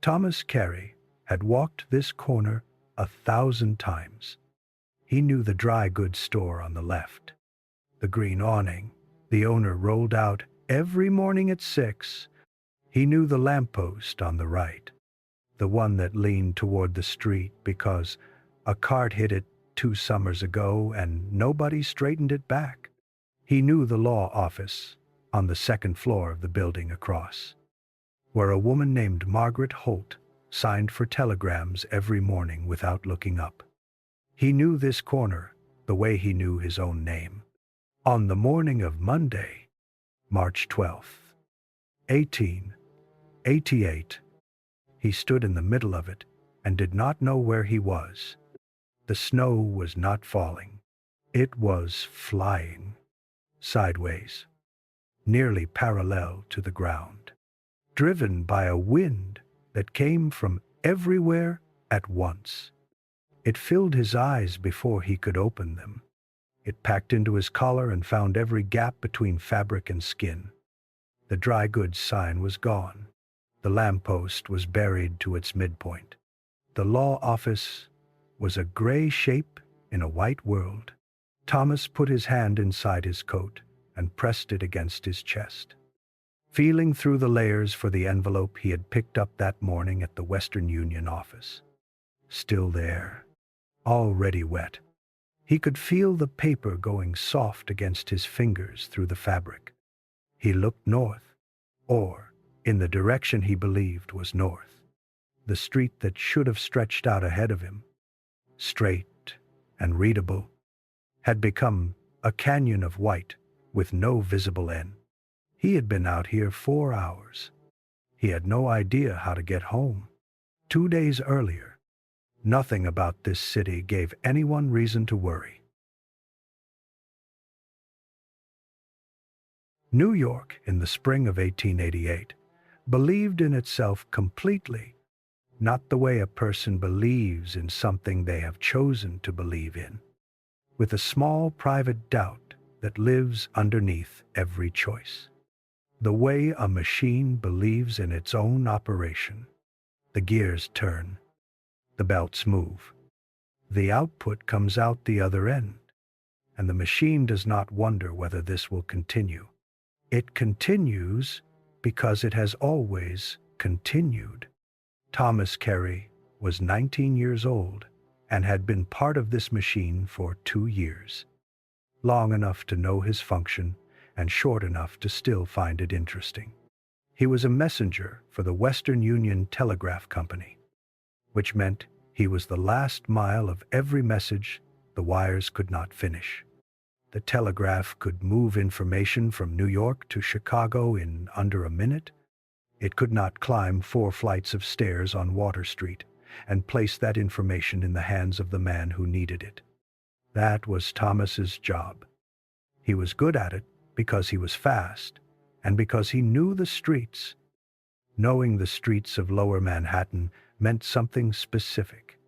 Thomas Carey had walked this corner 1,000 times. He knew the dry goods store on the left, the green awning the owner rolled out every morning at 6. He knew the lamppost on the right, the one that leaned toward the street because a cart hit it 2 summers ago and nobody straightened it back. He knew the law office on the 2nd floor of the building across, where a woman named Margaret Holt signed for telegrams every morning without looking up. He knew this corner the way he knew his own name. On the morning of Monday, March 12th, 1888, he stood in the middle of it and did not know where he was. The snow was not falling. It was flying sideways, nearly parallel to the ground, driven by a wind that came from everywhere at once. It filled his eyes before he could open them. It packed into his collar and found every gap between fabric and skin. The dry goods sign was gone. The lamppost was buried to its midpoint. The law office was a gray shape in a white world. Thomas put his hand inside his coat and pressed it against his chest, feeling through the layers for the envelope he had picked up that morning at the Western Union office. Still there, already wet. He could feel the paper going soft against his fingers through the fabric. He looked north, or in the direction he believed was north. The street that should have stretched out ahead of him, straight and readable, had become a canyon of white with no visible end. He had been out here 4 hours. He had no idea how to get home. 2 days earlier, nothing about this city gave anyone reason to worry. New York, in the spring of 1888, believed in itself completely, not the way a person believes in something they have chosen to believe in, with a small private doubt that lives underneath every choice. The way a machine believes in its own operation. The gears turn. The belts move. The output comes out the other end, and the machine does not wonder whether this will continue. It continues because it has always continued. Thomas Carey was 19 years old and had been part of this machine for 2 years, long enough to know his function and short enough to still find it interesting. He was a messenger for the Western Union Telegraph Company, which meant he was the last mile of every message the wires could not finish. The telegraph could move information from New York to Chicago in under a minute. It could not climb 4 flights of stairs on Water Street and place that information in the hands of the man who needed it. That was Thomas's job. He was good at it because he was fast and because he knew the streets. Knowing the streets of Lower Manhattan meant something specific.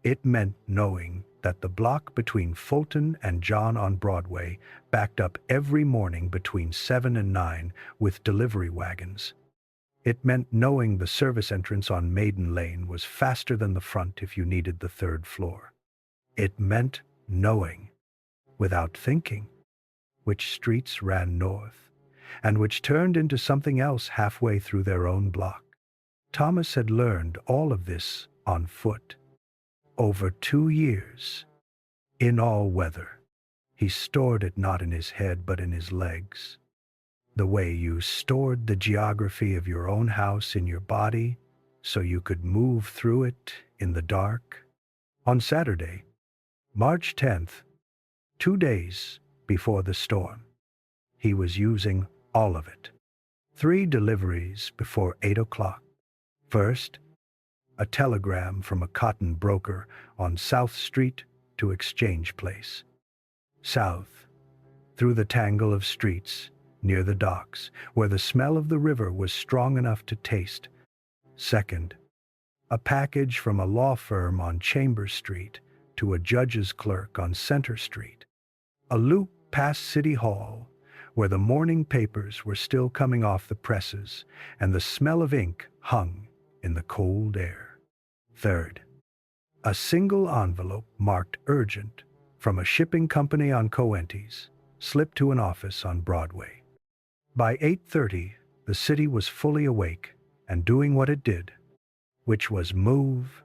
It meant knowing that the block between Fulton and John on Broadway backed up every morning between 7 and 9 with delivery wagons. It meant knowing the service entrance on Maiden Lane was faster than the front if you needed the 3rd floor. It meant knowing, without thinking, which streets ran north and which turned into something else halfway through their own block. Thomas had learned all of this on foot. Over 2 years, in all weather. He stored it not in his head but in his legs. The way you stored the geography of your own house in your body so you could move through it in the dark. On Saturday, March 10th, 2 days before the storm, he was using all of it. 3 deliveries before 8 o'clock. First, a telegram from a cotton broker on South Street to Exchange Place. South, through the tangle of streets near the docks, where the smell of the river was strong enough to taste. Second, a package from a law firm on Chambers Street to a judge's clerk on Center Street. A loop past City Hall, where the morning papers were still coming off the presses and the smell of ink hung in the cold air. Third, a single envelope marked urgent from a shipping company on Coenties slipped to an office on Broadway. By 8:30, the city was fully awake and doing what it did, which was move.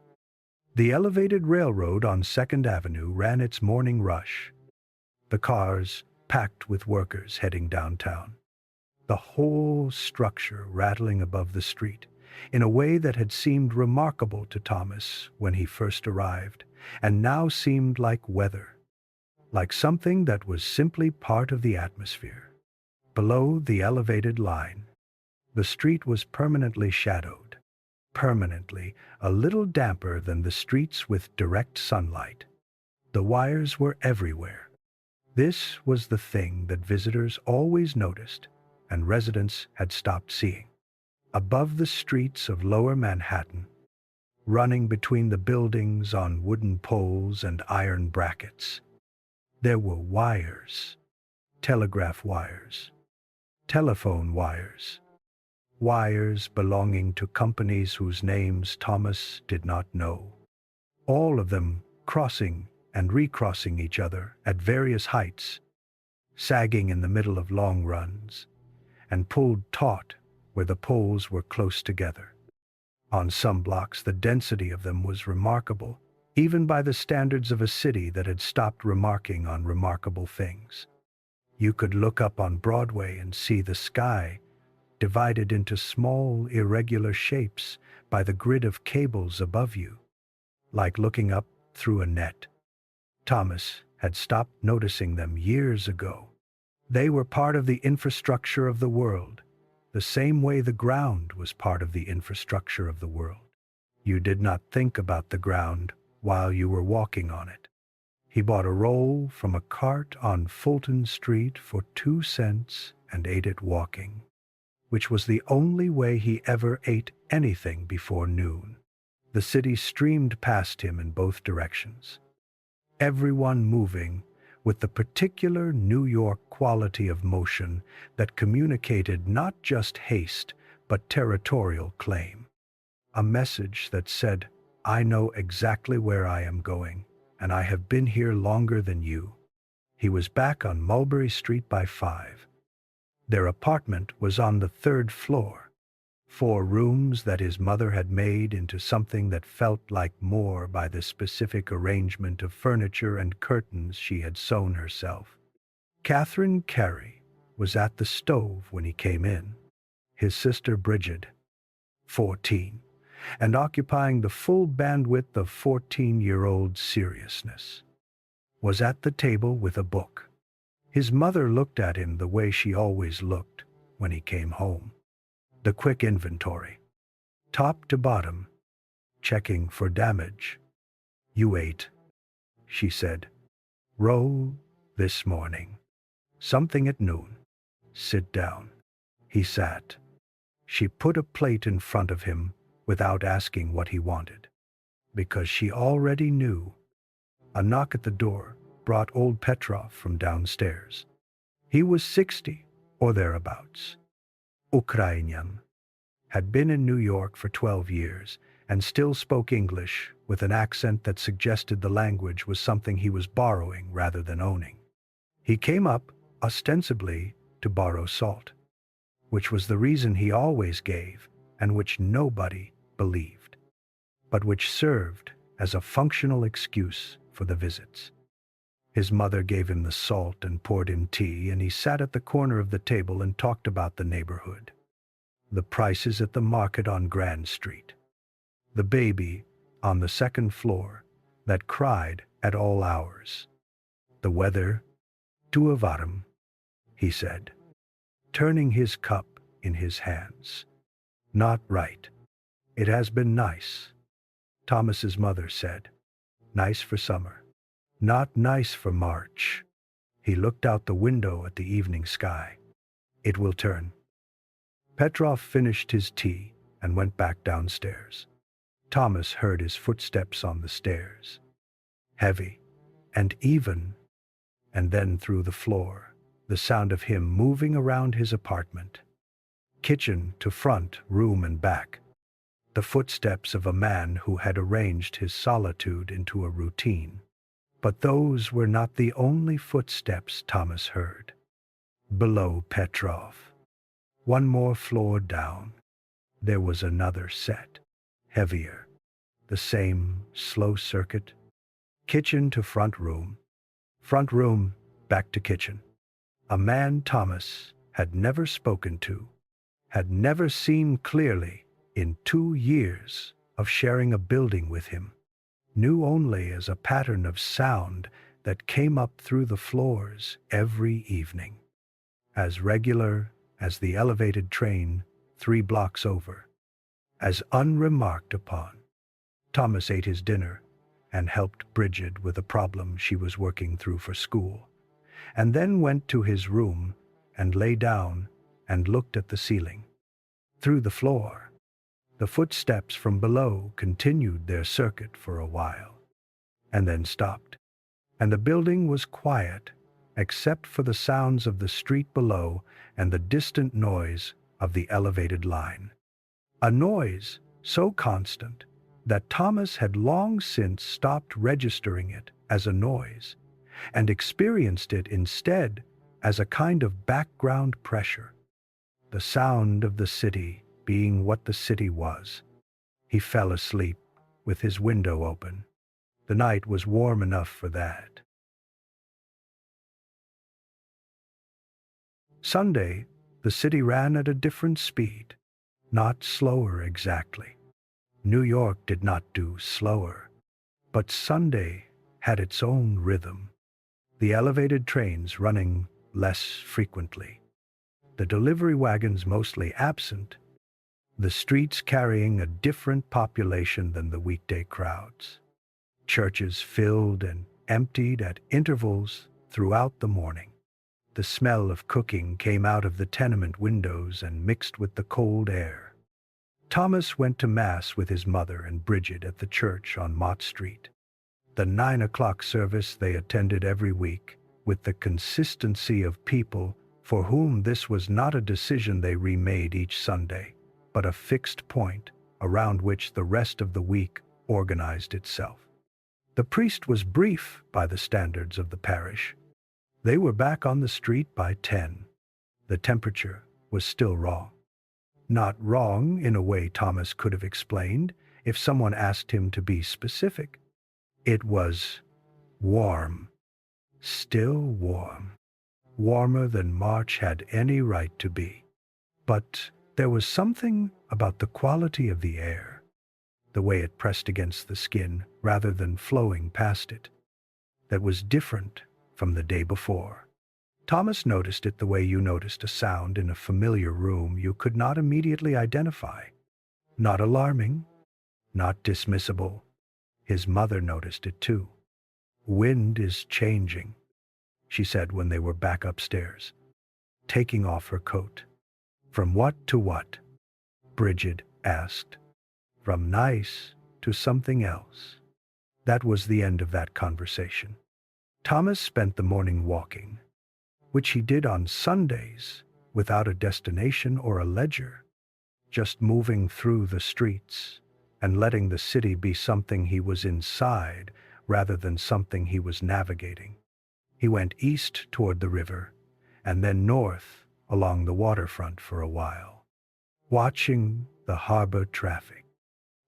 The elevated railroad on 2nd Avenue ran its morning rush, the cars packed with workers heading downtown, the whole structure rattling above the street in a way that had seemed remarkable to Thomas when he first arrived, and now seemed like weather, like something that was simply part of the atmosphere. Below the elevated line, the street was permanently shadowed, permanently a little damper than the streets with direct sunlight. The wires were everywhere. This was the thing that visitors always noticed and residents had stopped seeing. Above the streets of Lower Manhattan, running between the buildings on wooden poles and iron brackets, there were wires, telegraph wires, telephone wires, wires belonging to companies whose names Thomas did not know, all of them crossing and recrossing each other at various heights, sagging in the middle of long runs, and pulled taut where the poles were close together. On some blocks, the density of them was remarkable, even by the standards of a city that had stopped remarking on remarkable things. You could look up on Broadway and see the sky divided into small, irregular shapes by the grid of cables above you, like looking up through a net. Thomas had stopped noticing them years ago. They were part of the infrastructure of the world, the same way the ground was part of the infrastructure of the world. You did not think about the ground while you were walking on it. He bought a roll from a cart on Fulton Street for 2 cents and ate it walking, which was the only way he ever ate anything before noon. The city streamed past him in both directions, everyone moving with the particular New York quality of motion that communicated not just haste but territorial claim. A message that said, "I know exactly where I am going, and I have been here longer than you." He was back on Mulberry Street by 5. Their apartment was on the 3rd floor, 4 rooms that his mother had made into something that felt like more by the specific arrangement of furniture and curtains she had sewn herself. Catherine Carey was at the stove when he came in. His sister Brigid, 14, and occupying the full bandwidth of 14-year-old seriousness, was at the table with a book. His mother looked at him the way she always looked when he came home. The quick inventory, top to bottom, checking for damage. "You ate," she said. "Roll this morning. Something at noon. Sit down." He sat. She put a plate in front of him without asking what he wanted, because she already knew. A knock at the door brought old Petrov from downstairs. He was 60 or thereabouts. Ukrainian, had been in New York for 12 years and still spoke English with an accent that suggested the language was something he was borrowing rather than owning. He came up ostensibly to borrow salt, which was the reason he always gave and which nobody believed, but which served as a functional excuse for the visits. His mother gave him the salt and poured him tea, and he sat at the corner of the table and talked about the neighborhood, the prices at the market on Grand Street, the baby on the 2nd floor that cried at all hours, the weather, "Tu avarum," he said, turning his cup in his hands. "Not right. It has been nice," Thomas's mother said. "Nice for summer. Not nice for March." He looked out the window at the evening sky. "It will turn." Petrov finished his tea and went back downstairs. Thomas heard his footsteps on the stairs, heavy and even, and then through the floor, the sound of him moving around his apartment, kitchen to front, room and back. the footsteps of a man who had arranged his solitude into a routine. But those were not the only footsteps Thomas heard. Below Petrov, one more floor down, there was another set, heavier, the same slow circuit, kitchen to front room back to kitchen. A man Thomas had never spoken to, had never seen clearly in 2 years of sharing a building with him, knew only as a pattern of sound that came up through the floors every evening, as regular as the elevated train 3 blocks over, as unremarked upon. Thomas ate his dinner and helped Brigid with a problem she was working through for school, and then went to his room and lay down and looked at the ceiling. Through the floor, the footsteps from below continued their circuit for a while, and then stopped, and the building was quiet except for the sounds of the street below and the distant noise of the elevated line. A noise so constant that Thomas had long since stopped registering it as a noise and experienced it instead as a kind of background pressure. The sound of the city being what the city was. He fell asleep with his window open. The night was warm enough for that. Sunday, the city ran at a different speed, not slower exactly. New York did not do slower, but Sunday had its own rhythm. The elevated trains running less frequently, the delivery wagons mostly absent, the streets carrying a different population than the weekday crowds. Churches filled and emptied at intervals throughout the morning. The smell of cooking came out of the tenement windows and mixed with the cold air. Thomas went to Mass with his mother and Brigid at the church on Mott Street. The 9 o'clock service they attended every week, with the consistency of people for whom this was not a decision they remade each Sunday, but a fixed point around which the rest of the week organized itself. The priest was brief by the standards of the parish. They were back on the street by 10. The temperature was still wrong. Not wrong in a way Thomas could have explained if someone asked him to be specific. It was warm, still warm, warmer than March had any right to be. But there was something about the quality of the air, the way it pressed against the skin rather than flowing past it, that was different from the day before. Thomas noticed it the way you noticed a sound in a familiar room you could not immediately identify. Not alarming, not dismissible. His mother noticed it too. "Wind is changing," she said when they were back upstairs, taking off her coat. "From what to what?" Brigid asked. "From nice to something else." That was the end of that conversation. Thomas spent the morning walking, which he did on Sundays without a destination or a ledger, just moving through the streets and letting the city be something he was inside rather than something he was navigating. He went east toward the river and then north along the waterfront for a while, watching the harbor traffic,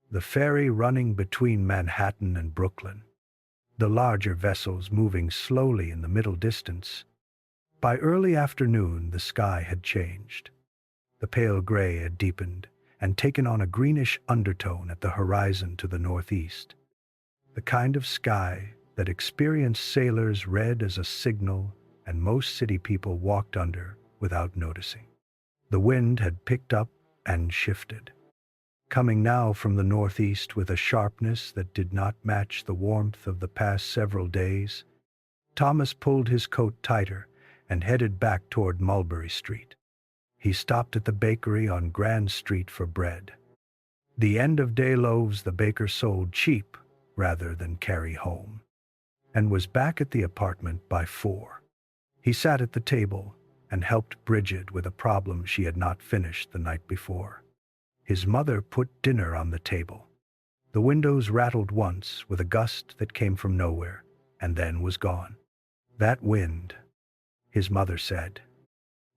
the ferry running between Manhattan and Brooklyn, the larger vessels moving slowly in the middle distance. By early afternoon, the sky had changed. The pale gray had deepened and taken on a greenish undertone at the horizon to the northeast, the kind of sky that experienced sailors read as a signal and most city people walked under without noticing. The wind had picked up and shifted, coming now from the northeast with a sharpness that did not match the warmth of the past several days. Thomas pulled his coat tighter and headed back toward Mulberry Street. He stopped at the bakery on Grand Street for bread. The end-of-day loaves the baker sold cheap rather than carry home, and was back at the apartment by 4. He sat at the table and helped Brigid with a problem she had not finished the night before. His mother put dinner on the table. The windows rattled once with a gust that came from nowhere, and then was gone. That wind, his mother said.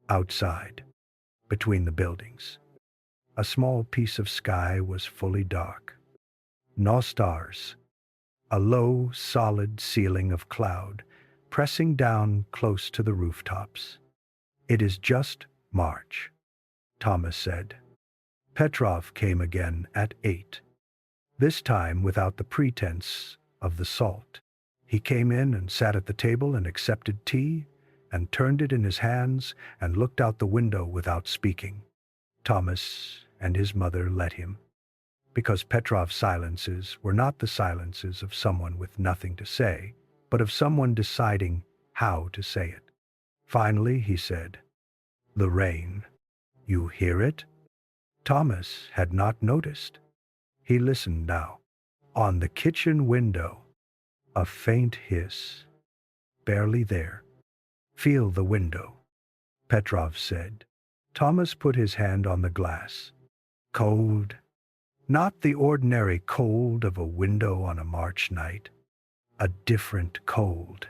Outside, between the buildings, a small piece of sky was fully dark. No stars. A low, solid ceiling of cloud, pressing down close to the rooftops. It is just March, Thomas said. Petrov came again at 8. This time without the pretense of the salt. He came in and sat at the table and accepted tea, and turned it in his hands and looked out the window without speaking. Thomas and his mother let him, because Petrov's silences were not the silences of someone with nothing to say, but of someone deciding how to say it. Finally he said, "The rain. You hear it?" Thomas had not noticed. He listened now. On the kitchen window, a faint hiss. Barely there. "Feel the window," Petrov said. Thomas put his hand on the glass. Cold. Not the ordinary cold of a window on a March night. A different cold.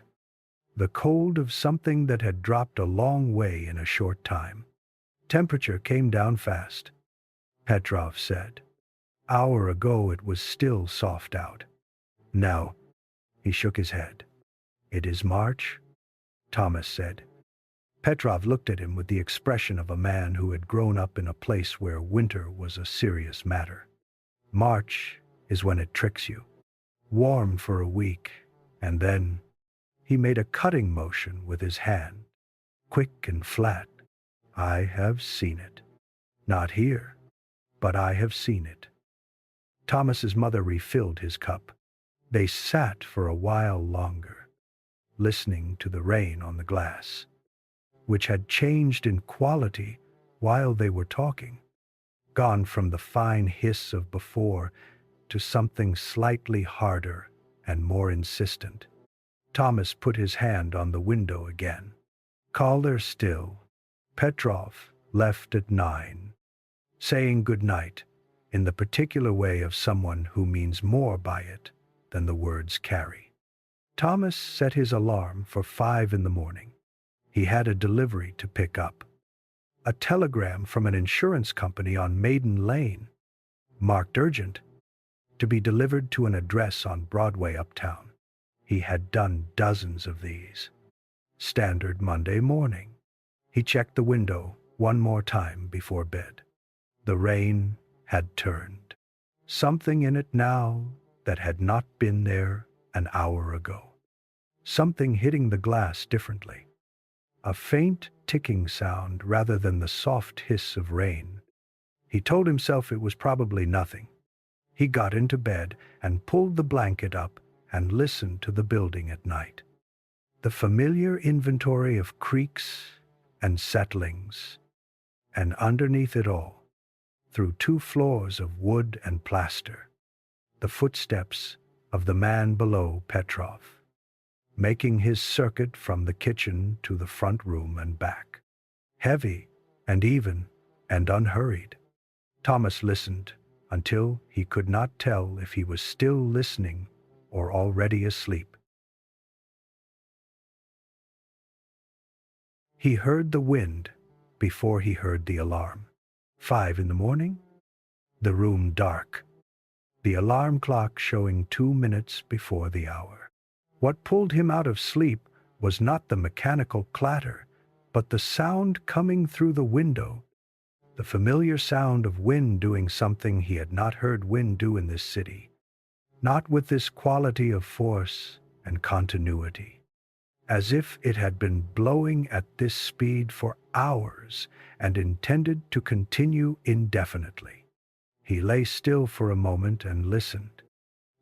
The cold of something that had dropped a long way in a short time. Temperature came down fast, Petrov said. Hour ago it was still soft out. Now, he shook his head. It is March, Thomas said. Petrov looked at him with the expression of a man who had grown up in a place where winter was a serious matter. March is when it tricks you. Warm for a week, and then he made a cutting motion with his hand, quick and flat. I have seen it. Not here, but I have seen it. Thomas's mother refilled his cup. They sat for a while longer, listening to the rain on the glass, which had changed in quality while they were talking, gone from the fine hiss of before to something slightly harder and more insistent. Thomas put his hand on the window again. Caller still. Petrov left at 9, saying good night in the particular way of someone who means more by it than the words carry. Thomas set his alarm for 5 in the morning. He had a delivery to pick up. A telegram from an insurance company on Maiden Lane, marked urgent, to be delivered to an address on Broadway uptown. He had done dozens of these. Standard Monday morning. He checked the window one more time before bed. The rain had turned. Something in it now that had not been there an hour ago. Something hitting the glass differently. A faint ticking sound rather than the soft hiss of rain. He told himself it was probably nothing. He got into bed and pulled the blanket up and listened to the building at night. The familiar inventory of creaks and settlings, and underneath it all, through 2 floors of wood and plaster, the footsteps of the man below Petrov, making his circuit from the kitchen to the front room and back. Heavy and even and unhurried. Thomas listened until he could not tell if he was still listening or already asleep. He heard the wind before he heard the alarm. 5 in the morning? The room dark. The alarm clock showing 2 minutes before the hour. What pulled him out of sleep was not the mechanical clatter, but the sound coming through the window, the familiar sound of wind doing something he had not heard wind do in this city, not with this quality of force and continuity. As if it had been blowing at this speed for hours and intended to continue indefinitely. He lay still for a moment and listened.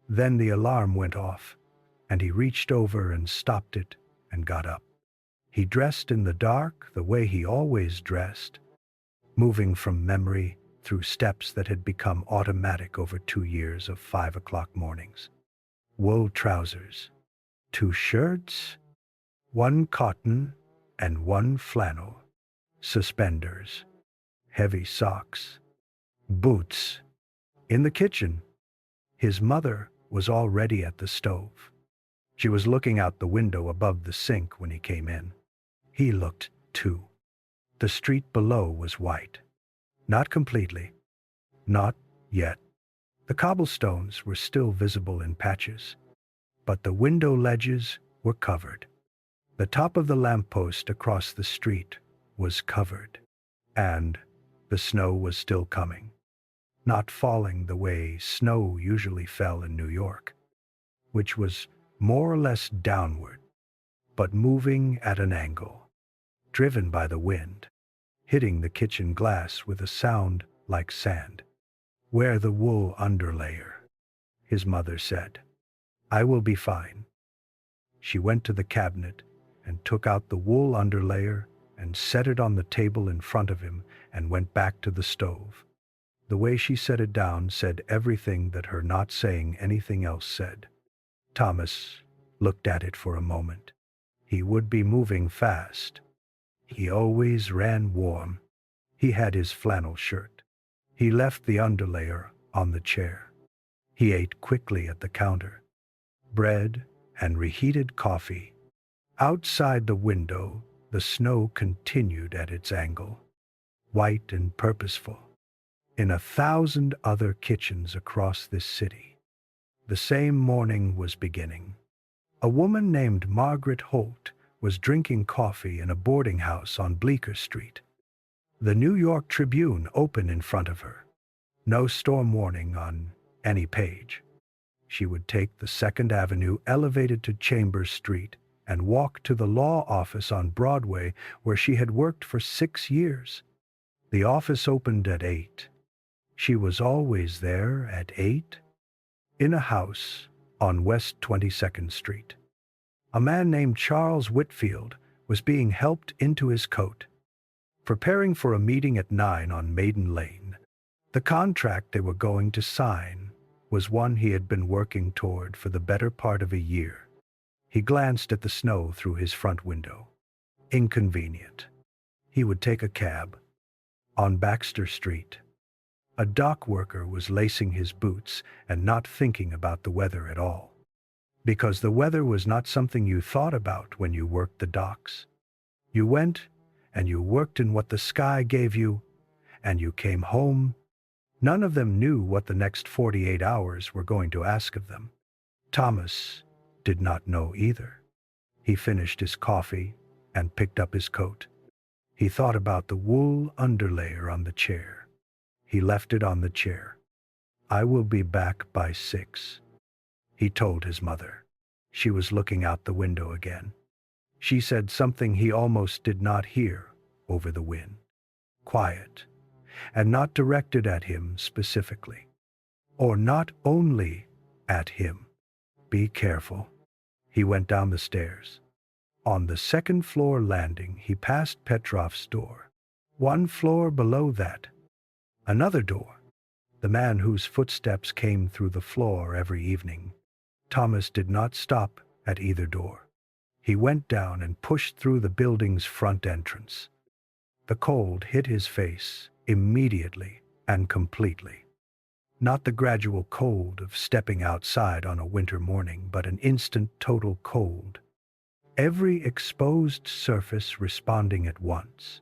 Then the alarm went off, and he reached over and stopped it and got up. He dressed in the dark the way he always dressed, moving from memory through steps that had become automatic over 2 years of 5 o'clock mornings. Wool trousers, 2 shirts, 1 cotton and 1 flannel, suspenders, heavy socks, Boots. In the kitchen, his mother was already at the stove. She was looking out the window above the sink when he came in. He looked, too. The street below was white. Not completely. Not yet. The cobblestones were still visible in patches, but the window ledges were covered. The top of the lamppost across the street was covered, and the snow was still coming. Not falling the way snow usually fell in New York, which was more or less downward, but moving at an angle, driven by the wind, hitting the kitchen glass with a sound like sand. "Wear the wool underlayer," his mother said. "I will be fine." She went to the cabinet and took out the wool underlayer and set it on the table in front of him and went back to the stove. The way she set it down said everything that her not saying anything else said. Thomas looked at it for a moment. He would be moving fast. He always ran warm. He had his flannel shirt. He left the underlayer on the chair. He ate quickly at the counter. Bread and reheated coffee. Outside the window, the snow continued at its angle, white and purposeful. In 1,000 other kitchens across this city, the same morning was beginning. A woman named Margaret Holt was drinking coffee in a boarding house on Bleecker Street. The New York Tribune open in front of her. No storm warning on any page. She would take the 2nd Avenue elevated to Chambers Street and walk to the law office on Broadway where she had worked for 6 years. The office opened at 8. She was always there at 8. In a house on West 22nd Street. A man named Charles Whitfield was being helped into his coat, preparing for a meeting at 9 on Maiden Lane. The contract they were going to sign was one he had been working toward for the better part of a year. He glanced at the snow through his front window. Inconvenient. He would take a cab. On Baxter Street, a dock worker was lacing his boots and not thinking about the weather at all. Because the weather was not something you thought about when you worked the docks. You went and you worked in what the sky gave you, and you came home. None of them knew what the next 48 hours were going to ask of them. Thomas did not know either. He finished his coffee and picked up his coat. He thought about the wool underlayer on the chair. He left it on the chair. "I will be back by 6, he told his mother. She was looking out the window again. She said something he almost did not hear over the wind. Quiet, and not directed at him specifically. Or not only at him. "Be careful." He went down the stairs. On the 2nd floor landing, he passed Petrov's door. 1 floor below that, another door. The man whose footsteps came through the floor every evening. Thomas did not stop at either door. He went down and pushed through the building's front entrance. The cold hit his face immediately and completely. Not the gradual cold of stepping outside on a winter morning, but an instant total cold. Every exposed surface responding at once.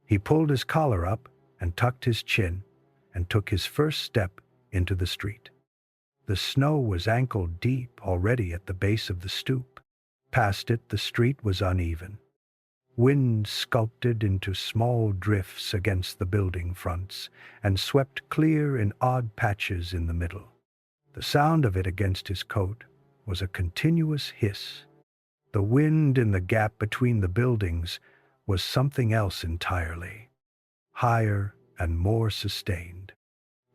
He pulled his collar up and tucked his chin and took his first step into the street. The snow was ankle deep already at the base of the stoop. Past it, the street was uneven. Wind sculpted into small drifts against the building fronts and swept clear in odd patches in the middle. The sound of it against his coat was a continuous hiss. The wind in the gap between the buildings was something else entirely. Higher and more sustained.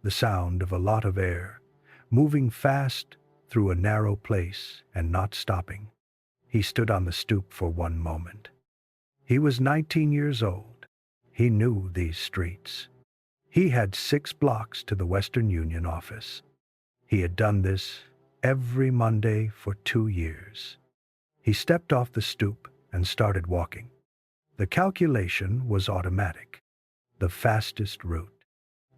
The sound of a lot of air, moving fast through a narrow place and not stopping. He stood on the stoop for one moment. He was 19 years old. He knew these streets. He had 6 blocks to the Western Union office. He had done this every Monday for 2 years. He stepped off the stoop and started walking. The calculation was automatic. The fastest route.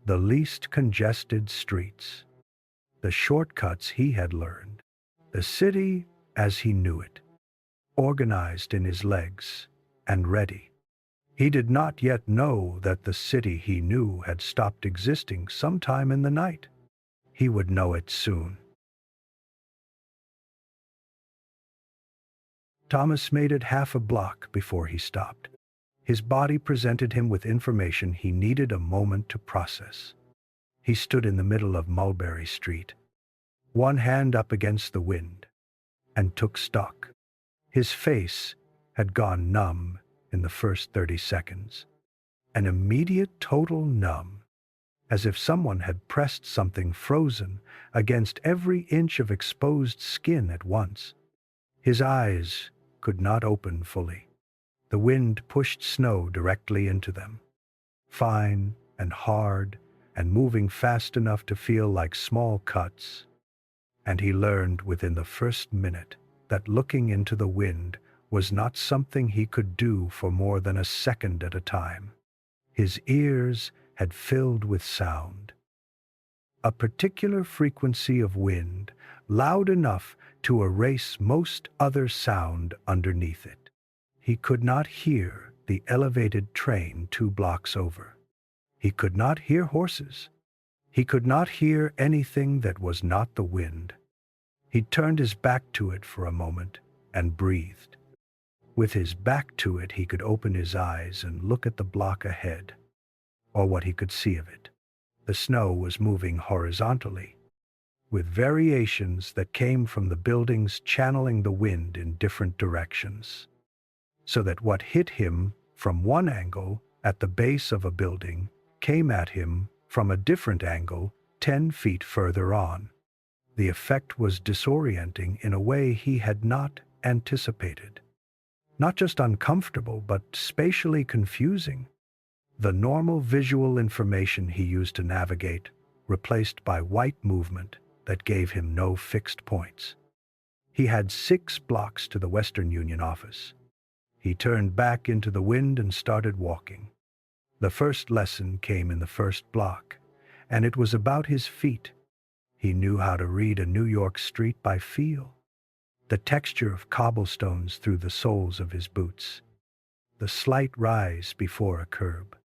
the least congested streets, the shortcuts he had learned, the city as he knew it, organized in his legs and ready. He did not yet know that the city he knew had stopped existing sometime in the night. He would know it soon. Thomas made it half a block before he stopped. His body presented him with information he needed a moment to process. He stood in the middle of Mulberry Street, one hand up against the wind, and took stock. His face had gone numb in the first 30 seconds. An immediate total numb, as if someone had pressed something frozen against every inch of exposed skin at once. His eyes could not open fully. The wind pushed snow directly into them, fine and hard and moving fast enough to feel like small cuts. And he learned within the first minute that looking into the wind was not something he could do for more than a second at a time. His ears had filled with sound, a particular frequency of wind, loud enough to erase most other sound underneath it. He could not hear the elevated train 2 blocks over. He could not hear horses. He could not hear anything that was not the wind. He turned his back to it for a moment and breathed. With his back to it, he could open his eyes and look at the block ahead, or what he could see of it. The snow was moving horizontally, with variations that came from the buildings channeling the wind in different directions, so that what hit him from one angle at the base of a building came at him from a different angle 10 feet further on. The effect was disorienting in a way he had not anticipated. Not just uncomfortable, but spatially confusing. The normal visual information he used to navigate, replaced by white movement that gave him no fixed points. He had 6 blocks to the Western Union office. He turned back into the wind and started walking. The first lesson came in the first block, and it was about his feet. He knew how to read a New York street by feel. The texture of cobblestones through the soles of his boots, the slight rise before a curb,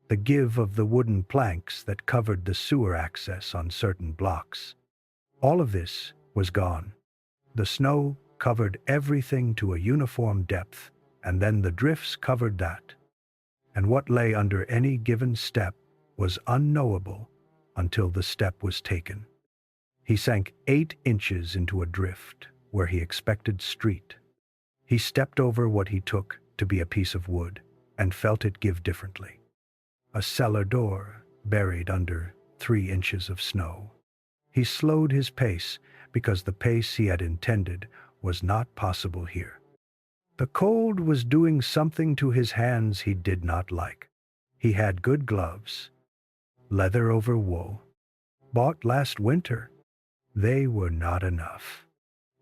the give of the wooden planks that covered the sewer access on certain blocks. All of this was gone. The snow covered everything to a uniform depth, and then the drifts covered that. And what lay under any given step was unknowable until the step was taken. He sank 8 inches into a drift where he expected street. He stepped over what he took to be a piece of wood and felt it give differently. A cellar door buried under 3 inches of snow. He slowed his pace because the pace he had intended was not possible here. The cold was doing something to his hands he did not like. He had good gloves, leather over wool, bought last winter. They were not enough.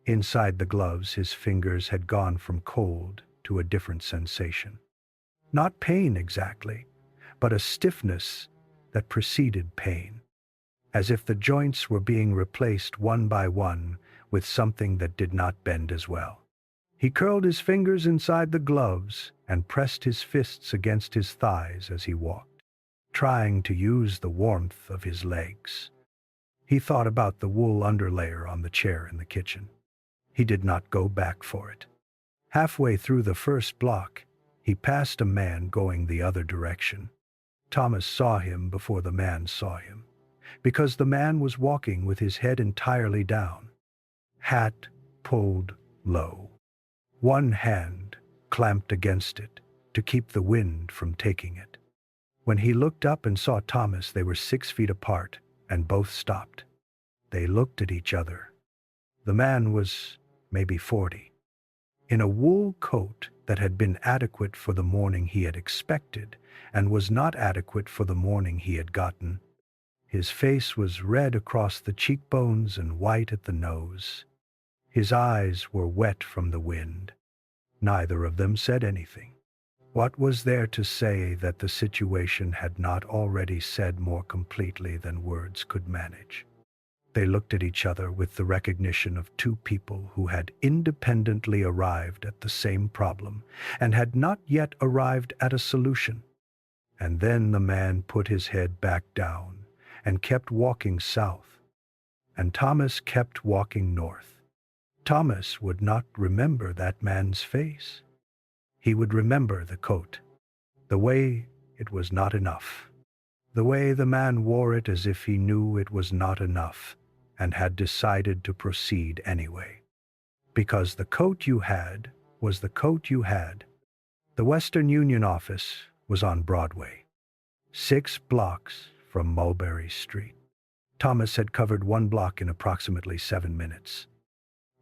Inside the gloves, his fingers had gone from cold to a different sensation. Not pain exactly, but a stiffness that preceded pain, as if the joints were being replaced one by one with something that did not bend as well. He curled his fingers inside the gloves and pressed his fists against his thighs as he walked, trying to use the warmth of his legs. He thought about the wool underlayer on the chair in the kitchen. He did not go back for it. Halfway through the first block, he passed a man going the other direction. Thomas saw him before the man saw him, because the man was walking with his head entirely down, hat pulled low, one hand clamped against it to keep the wind from taking it. When he looked up and saw Thomas, they were 6 feet apart and both stopped. They looked at each other. The man was maybe 40, in a wool coat that had been adequate for the morning he had expected and was not adequate for the morning he had gotten. His face was red across the cheekbones and white at the nose. His eyes were wet from the wind. Neither of them said anything. What was there to say that the situation had not already said more completely than words could manage? They looked at each other with the recognition of two people who had independently arrived at the same problem and had not yet arrived at a solution. And then the man put his head back down and kept walking south, and Thomas kept walking north. Thomas would not remember that man's face. He would remember the coat, the way it was not enough, the way the man wore it as if he knew it was not enough and had decided to proceed anyway. Because the coat you had was the coat you had. The Western Union office was on Broadway, 6 blocks from Mulberry Street. Thomas had covered 1 block in approximately 7 minutes,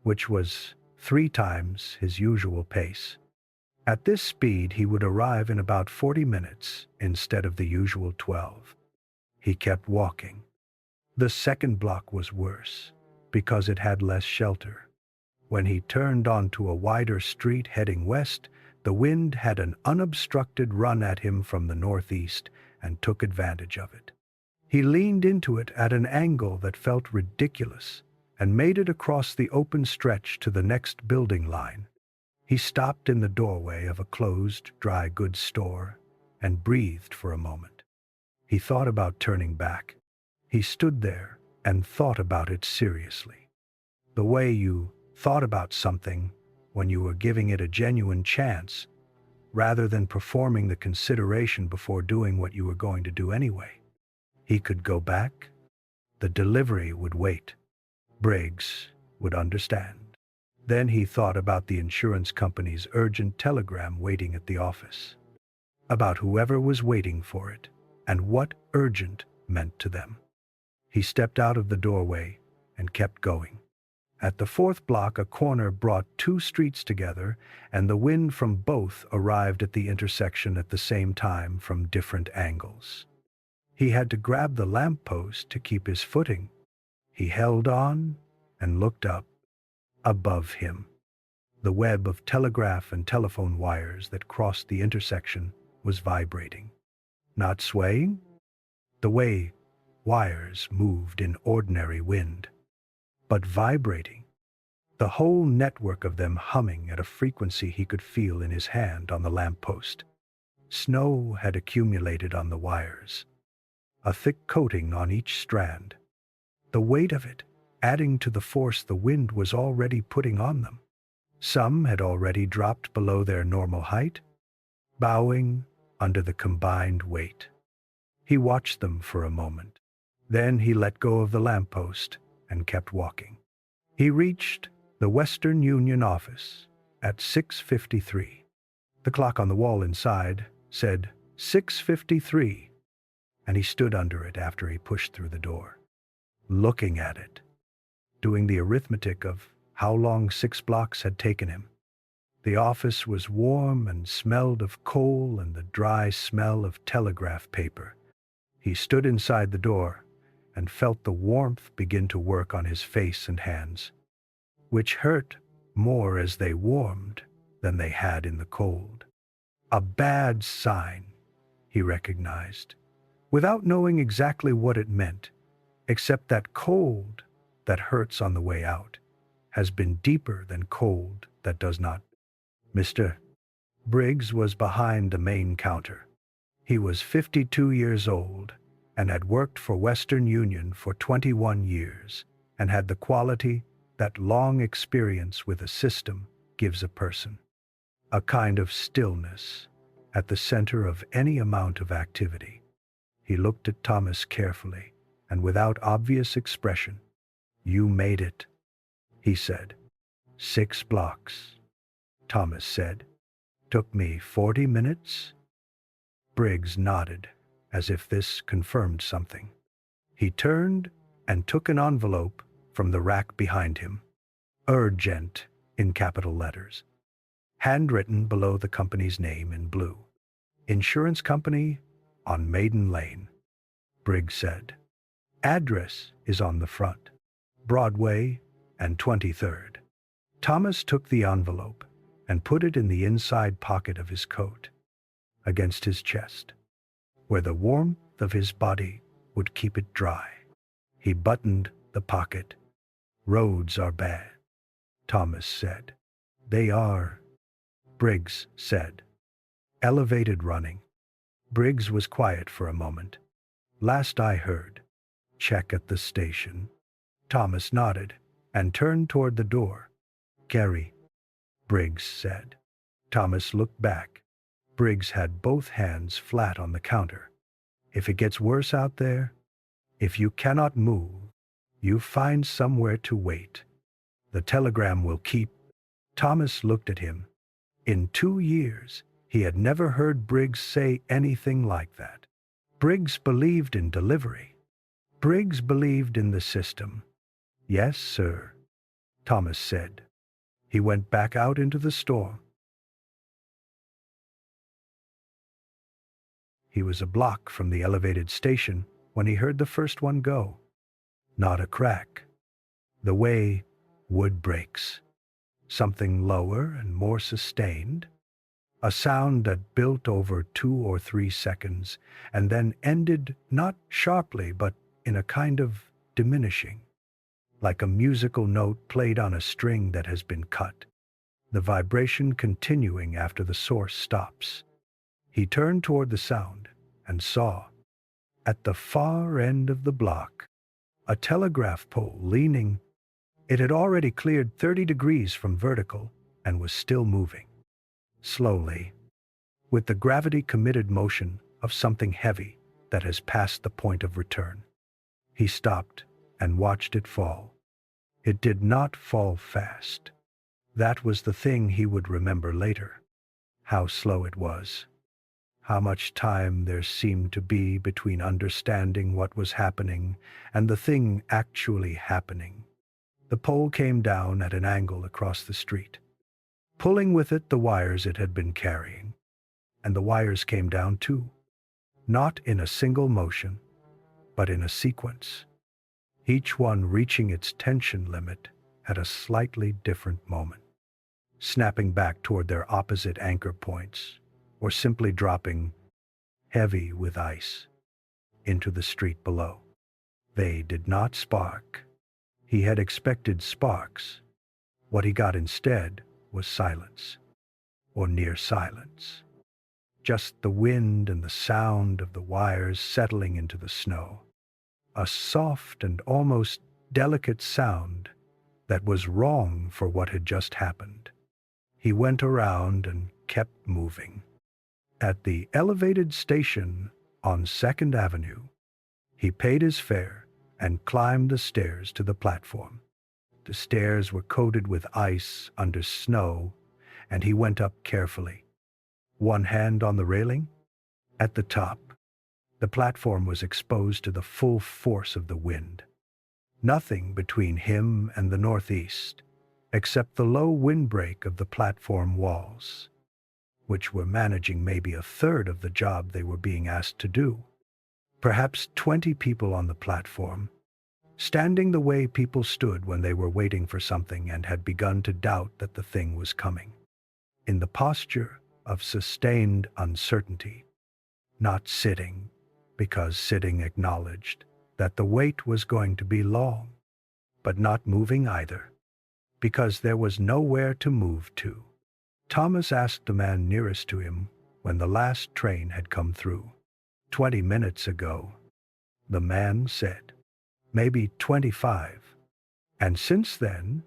which was 3 times his usual pace. At this speed, he would arrive in about 40 minutes instead of the usual 12. He kept walking. The second block was worse, because it had less shelter. When he turned onto a wider street heading west, the wind had an unobstructed run at him from the northeast and took advantage of it. He leaned into it at an angle that felt ridiculous and made it across the open stretch to the next building line. He stopped in the doorway of a closed dry goods store and breathed for a moment. He thought about turning back. He stood there and thought about it seriously. The way you thought about something when you were giving it a genuine chance, rather than performing the consideration before doing what you were going to do anyway. He could go back. The delivery would wait. Briggs would understand. Then he thought about the insurance company's urgent telegram waiting at the office, about whoever was waiting for it, and what urgent meant to them. He stepped out of the doorway and kept going. At the 4th block, a corner brought 2 streets together, and the wind from both arrived at the intersection at the same time from different angles. He had to grab the lamppost to keep his footing. He held on and looked up. Above him, the web of telegraph and telephone wires that crossed the intersection was vibrating. Not swaying, the way wires moved in ordinary wind, but vibrating, the whole network of them humming at a frequency he could feel in his hand on the lamppost. Snow had accumulated on the wires, a thick coating on each strand. The weight of it adding to the force the wind was already putting on them. Some had already dropped below their normal height, bowing under the combined weight. He watched them for a moment. Then he let go of the lamppost and kept walking. He reached the Western Union office at 6:53. The clock on the wall inside said 6:53, and he stood under it after he pushed through the door, looking at it, doing the arithmetic of how long 6 blocks had taken him. The office was warm and smelled of coal and the dry smell of telegraph paper. He stood inside the door and felt the warmth begin to work on his face and hands, which hurt more as they warmed than they had in the cold. A bad sign, he recognized, without knowing exactly what it meant, except that cold that hurts on the way out has been deeper than cold that does not. Mr. Briggs was behind the main counter. He was 52 years old and had worked for Western Union for 21 years and had the quality that long experience with a system gives a person, a kind of stillness at the center of any amount of activity. He looked at Thomas carefully and without obvious expression. "You made it," he said. 6 blocks, Thomas said. "Took me 40 minutes?" Briggs nodded, as if this confirmed something. He turned and took an envelope from the rack behind him. "Urgent" in capital letters, handwritten below the company's name in blue. "Insurance company on Maiden Lane," Briggs said. "Address is on the front. Broadway and 23rd. Thomas took the envelope and put it in the inside pocket of his coat. against his chest, where the warmth of his body would keep it dry. He buttoned the pocket. "Roads are bad," Thomas said. "They are," Briggs said. "Elevated running." Briggs was quiet for a moment. "Last I heard. Check at the station." Thomas nodded and turned toward the door. "Carey," Briggs said. Thomas looked back. Briggs had both hands flat on the counter. "If it gets worse out there, if you cannot move, you find somewhere to wait. The telegram will keep." Thomas looked at him. In 2 years, he had never heard Briggs say anything like that. Briggs believed in delivery. Briggs believed in the system. "Yes, sir," Thomas said. He went back out into the store. He was a block from the elevated station when he heard the first one go. Not a crack. The way wood breaks. Something lower and more sustained. A sound that built over 2 or 3 seconds and then ended not sharply but in a kind of diminishing, like a musical note played on a string that has been cut, the vibration continuing after the source stops. He turned toward the sound and saw, at the far end of the block, a telegraph pole leaning. It had already cleared 30 degrees from vertical and was still moving. Slowly, with the gravity-committed motion of something heavy that has passed the point of return. He stopped and watched it fall. It did not fall fast. That was the thing he would remember later. How slow it was. How much time there seemed to be between understanding what was happening and the thing actually happening. The pole came down at an angle across the street, pulling with it the wires it had been carrying. And the wires came down too, not in a single motion, but in a sequence, each one reaching its tension limit at a slightly different moment, snapping back toward their opposite anchor points, or simply dropping, heavy with ice, into the street below. They did not spark. He had expected sparks. What he got instead was silence, or near silence. Just the wind and the sound of the wires settling into the snow. A soft and almost delicate sound that was wrong for what had just happened. He went around and kept moving. At the elevated station on 2nd Avenue, he paid his fare and climbed the stairs to the platform. The stairs were coated with ice under snow, and he went up carefully, one hand on the railing. At the top, the platform was exposed to the full force of the wind. Nothing between him and the northeast, except the low windbreak of the platform walls, which were managing maybe a third of the job they were being asked to do. Perhaps 20 people on the platform, standing the way people stood when they were waiting for something and had begun to doubt that the thing was coming. In the posture of sustained uncertainty, not sitting, because sitting acknowledged that the wait was going to be long, but not moving either, because there was nowhere to move to. Thomas asked the man nearest to him when the last train had come through. 20 minutes ago, the man said. Maybe 25. And since then,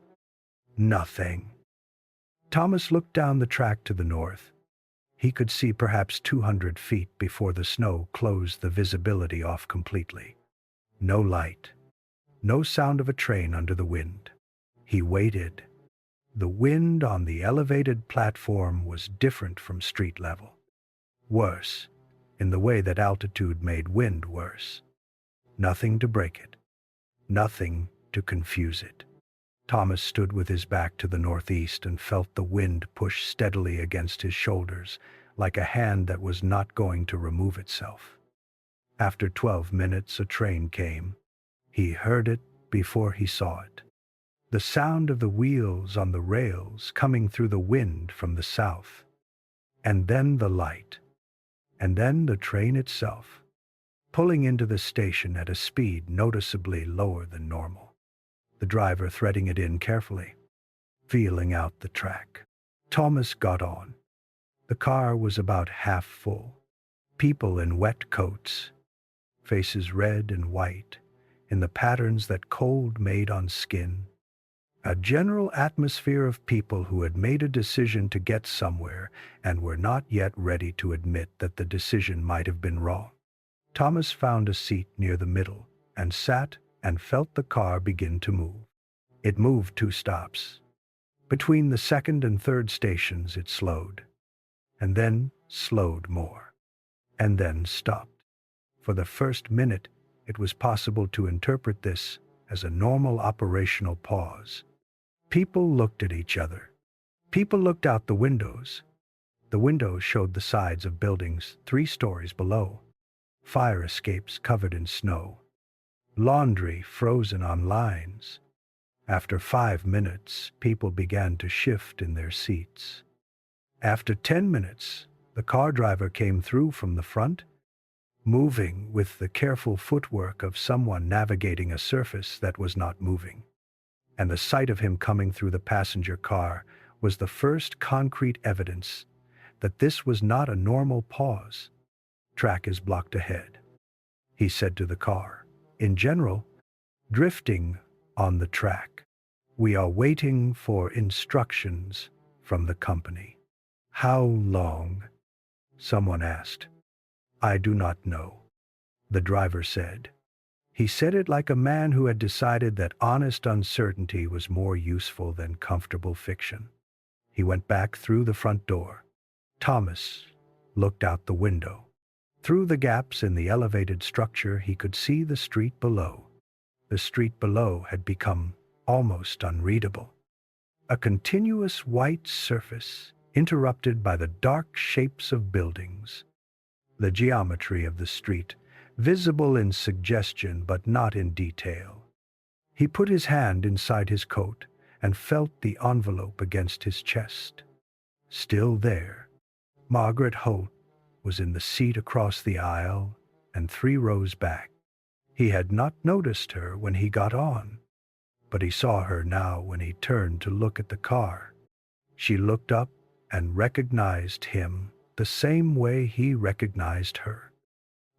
nothing. Thomas looked down the track to the north. He could see perhaps 200 feet before the snow closed the visibility off completely. No light. No sound of a train under the wind. He waited. The wind on the elevated platform was different from street level. Worse, in the way that altitude made wind worse. Nothing to break it. Nothing to confuse it. Thomas stood with his back to the northeast and felt the wind push steadily against his shoulders, like a hand that was not going to remove itself. After 12 minutes, a train came. He heard it before he saw it. The sound of the wheels on the rails coming through the wind from the south. And then the light. and then the train itself, pulling into the station at a speed noticeably lower than normal. The driver threading it in carefully, feeling out the track. Thomas got on. The car was about half full. People in wet coats, faces red and white, in the patterns that cold made on skin. A general atmosphere of people who had made a decision to get somewhere and were not yet ready to admit that the decision might have been wrong. Thomas found a seat near the middle and sat and felt the car begin to move. It moved 2 stops. Between the second and third stations it slowed, and then slowed more, and then stopped. For the first minute, it was possible to interpret this as a normal operational pause. People looked at each other. People looked out the windows. The windows showed the sides of buildings 3 stories below. Fire escapes covered in snow. Laundry frozen on lines. After 5 minutes, people began to shift in their seats. After 10 minutes, the car driver came through from the front, moving with the careful footwork of someone navigating a surface that was not moving. And the sight of him coming through the passenger car was the first concrete evidence that this was not a normal pause. Track is blocked ahead, he said to the car. In general, drifting on the track. We are waiting for instructions from the company. How long? Someone asked. I do not know, the driver said. He said it like a man who had decided that honest uncertainty was more useful than comfortable fiction. He went back through the front door. Thomas looked out the window. Through the gaps in the elevated structure, he could see the street below. The street below had become almost unreadable. A continuous white surface, interrupted by the dark shapes of buildings. The geometry of the street, visible in suggestion but not in detail. He put his hand inside his coat and felt the envelope against his chest. Still there, Margaret Holt was in the seat across the aisle and 3 rows back. He had not noticed her when he got on, but he saw her now when he turned to look at the car. She looked up and recognized him the same way he recognized her,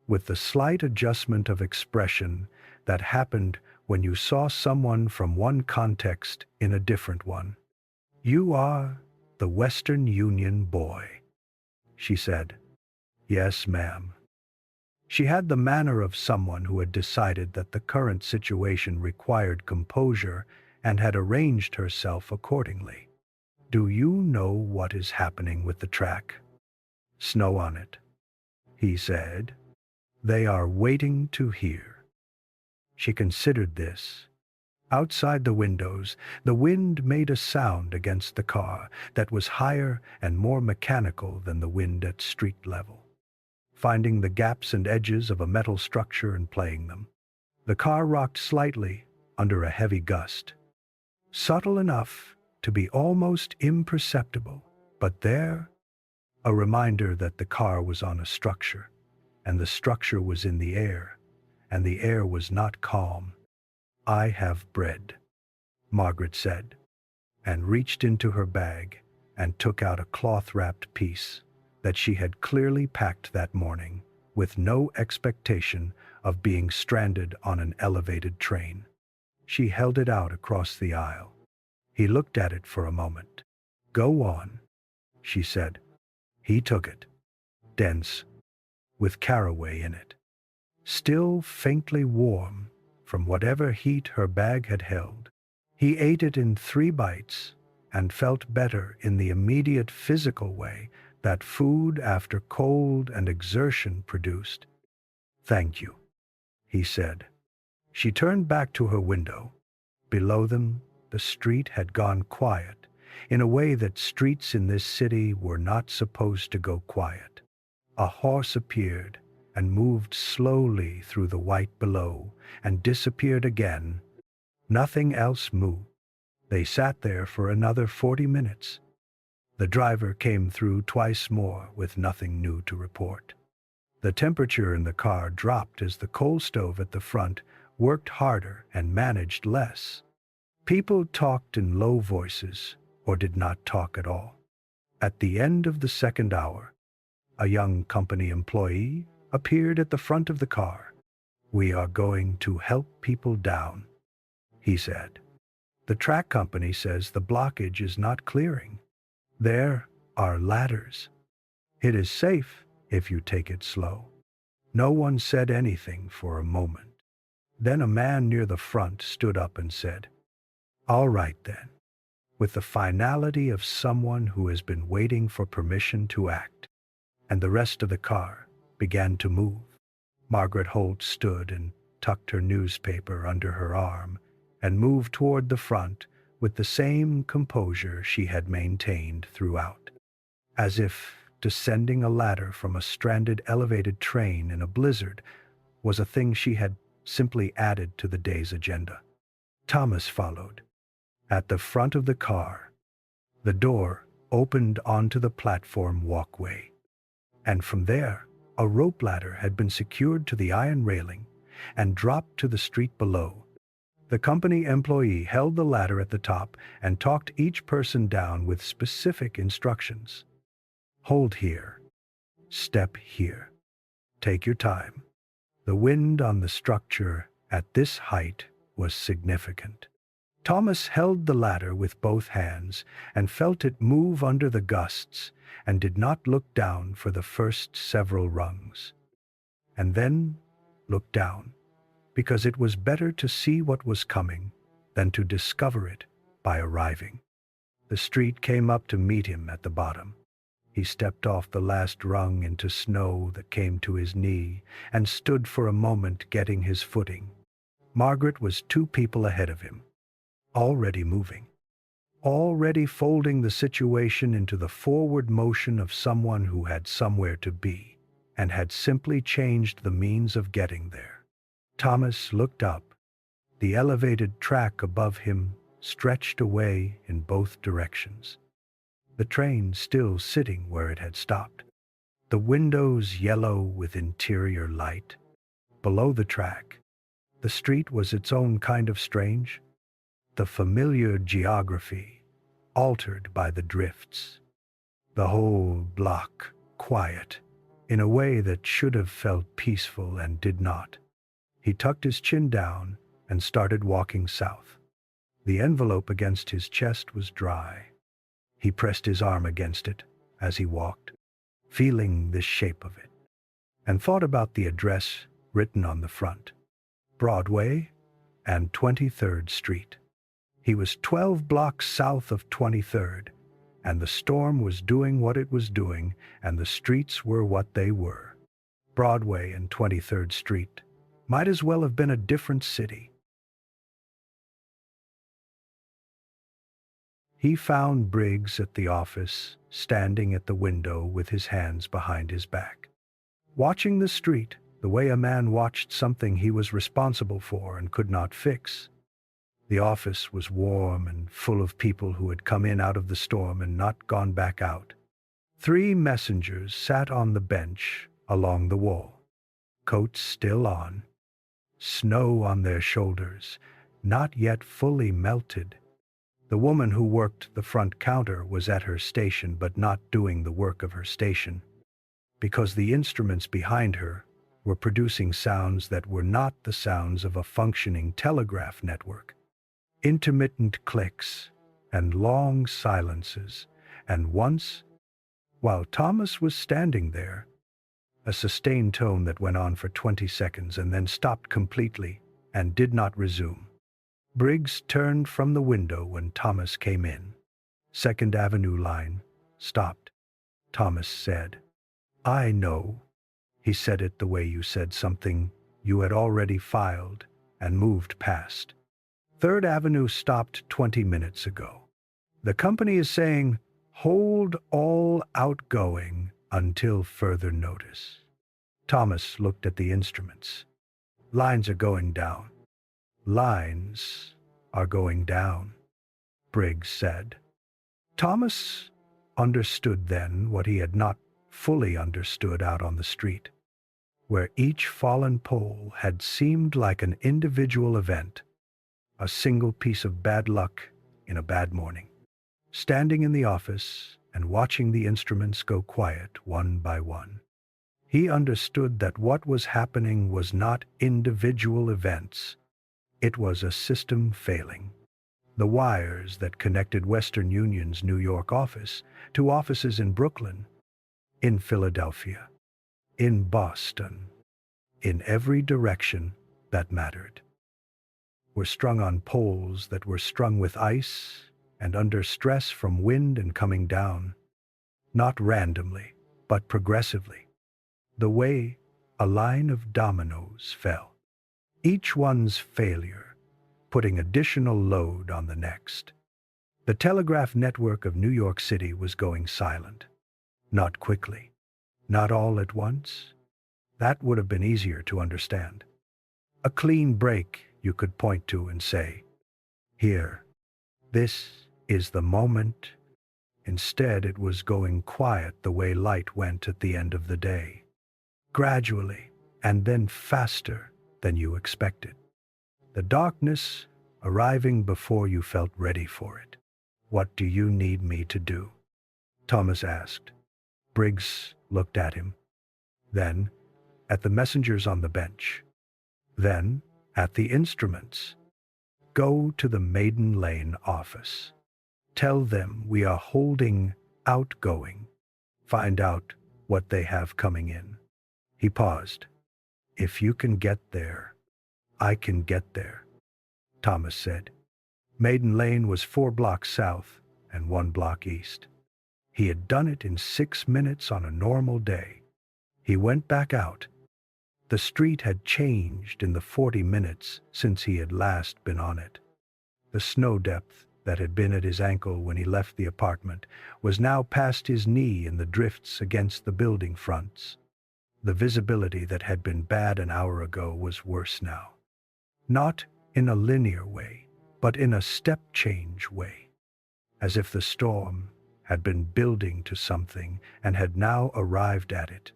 with the slight adjustment of expression that happened when you saw someone from one context in a different one. You are the Western Union boy, she said. Yes, ma'am. She had the manner of someone who had decided that the current situation required composure and had arranged herself accordingly. Do you know what is happening with the track? Snow on it, he said. They are waiting to hear. She considered this. Outside the windows, the wind made a sound against the car that was higher and more mechanical than the wind at street level, finding the gaps and edges of a metal structure and playing them. The car rocked slightly under a heavy gust, subtle enough to be almost imperceptible, but there, a reminder that the car was on a structure, and the structure was in the air, and the air was not calm. I have bread, Margaret said, and reached into her bag and took out a cloth-wrapped piece that she had clearly packed that morning with no expectation of being stranded on an elevated train. She held it out across the aisle. He looked at it for a moment. Go on, she said. He took it, dense, with caraway in it, still faintly warm from whatever heat her bag had held. He ate it in 3 bites and felt better in the immediate physical way that food after cold and exertion produced. Thank you, he said. She turned back to her window. Below them, the street had gone quiet, in a way that streets in this city were not supposed to go quiet. A horse appeared and moved slowly through the white below and disappeared again. Nothing else moved. They sat there for another 40 minutes. The driver came through twice more with nothing new to report. The temperature in the car dropped as the coal stove at the front worked harder and managed less. People talked in low voices or did not talk at all. At the end of the second hour, a young company employee appeared at the front of the car. "We are going to help people down," he said. "The track company says the blockage is not clearing. There are ladders. It is safe if you take it slow." No one said anything for a moment. Then a man near the front stood up and said, "All right then," with the finality of someone who has been waiting for permission to act. And the rest of the car began to move. Margaret Holt stood and tucked her newspaper under her arm and moved toward the front with the same composure she had maintained throughout, as if descending a ladder from a stranded elevated train in a blizzard was a thing she had simply added to the day's agenda. Thomas followed. At the front of the car, the door opened onto the platform walkway, and from there, a rope ladder had been secured to the iron railing and dropped to the street below. The company employee held the ladder at the top and talked each person down with specific instructions. "Hold here. Step here. Take your time." The wind on the structure at this height was significant. Thomas held the ladder with both hands and felt it move under the gusts and did not look down for the first several rungs. And then looked down, because it was better to see what was coming than to discover it by arriving. The street came up to meet him at the bottom. He stepped off the last rung into snow that came to his knee and stood for a moment getting his footing. Margaret was 2 people ahead of him, already moving, already folding the situation into the forward motion of someone who had somewhere to be and had simply changed the means of getting there. Thomas looked up. The elevated track above him stretched away in both directions, the train still sitting where it had stopped, the windows yellow with interior light. Below the track, the street was its own kind of strange, the familiar geography altered by the drifts. The whole block quiet in a way that should have felt peaceful and did not. He tucked his chin down and started walking south. The envelope against his chest was dry. He pressed his arm against it as he walked, feeling the shape of it, and thought about the address written on the front: Broadway and 23rd Street. He was 12 blocks south of 23rd, and the storm was doing what it was doing, and the streets were what they were. Broadway and 23rd Street might as well have been a different city. He found Briggs at the office, standing at the window with his hands behind his back, watching the street the way a man watched something he was responsible for and could not fix. The office was warm and full of people who had come in out of the storm and not gone back out. 3 messengers sat on the bench along the wall, coats still on, snow on their shoulders, not yet fully melted. The woman who worked the front counter was at her station but not doing the work of her station, because the instruments behind her were producing sounds that were not the sounds of a functioning telegraph network. Intermittent clicks and long silences, and once, while Thomas was standing there, a sustained tone that went on for 20 seconds and then stopped completely and did not resume. Briggs turned from the window when Thomas came in. 2nd Avenue line stopped. Thomas said, "I know." He said it the way you said something you had already filed and moved past. 3rd Avenue stopped 20 minutes ago. The company is saying, hold all outgoing until further notice. Thomas looked at the instruments. Lines are going down. Lines are going down, Briggs said. Thomas understood then what he had not fully understood out on the street. where each fallen pole had seemed like an individual event, a single piece of bad luck in a bad morning. Standing in the office and watching the instruments go quiet one by one, he understood that what was happening was not individual events. It was a system failing. The wires that connected Western Union's New York office to offices in Brooklyn, in Philadelphia, in Boston, in every direction that mattered, were strung on poles that were strung with ice and under stress from wind and coming down, not randomly, but progressively, the way a line of dominoes fell, each one's failure putting additional load on the next. The telegraph network of New York City was going silent. Not quickly, not all at once. That would have been easier to understand. A clean break you could point to and say, "Here, this is the moment." Instead, it was going quiet the way light went at the end of the day. Gradually, and then faster than you expected. The darkness arriving before you felt ready for it. "What do you need me to do?" Thomas asked. Briggs looked at him, then at the messengers on the bench, then at the instruments. "Go to the Maiden Lane office. Tell them we are holding outgoing. Find out what they have coming in." He paused. "If you can get there, I can get there," Thomas said. Maiden Lane was 4 blocks south and 1 block east. He had done it in 6 minutes on a normal day. He went back out. The street had changed in the 40 minutes since he had last been on it. The snow depth that had been at his ankle when he left the apartment was now past his knee in the drifts against the building fronts. The visibility that had been bad an hour ago was worse now. Not in a linear way, but in a step-change way, as if the storm had been building to something and had now arrived at it.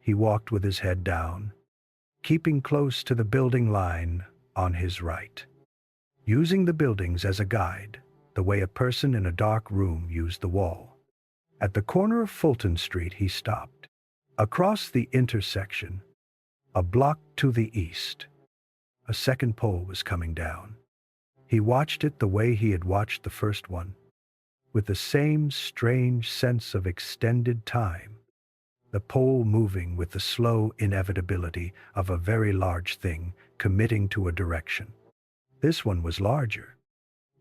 He walked with his head down, keeping close to the building line on his right, using the buildings as a guide, the way a person in a dark room used the wall. At the corner of Fulton Street he stopped. Across the intersection, a block to the east, a second pole was coming down. He watched it the way he had watched the first one, with the same strange sense of extended time, the pole moving with the slow inevitability of a very large thing committing to a direction. This one was larger,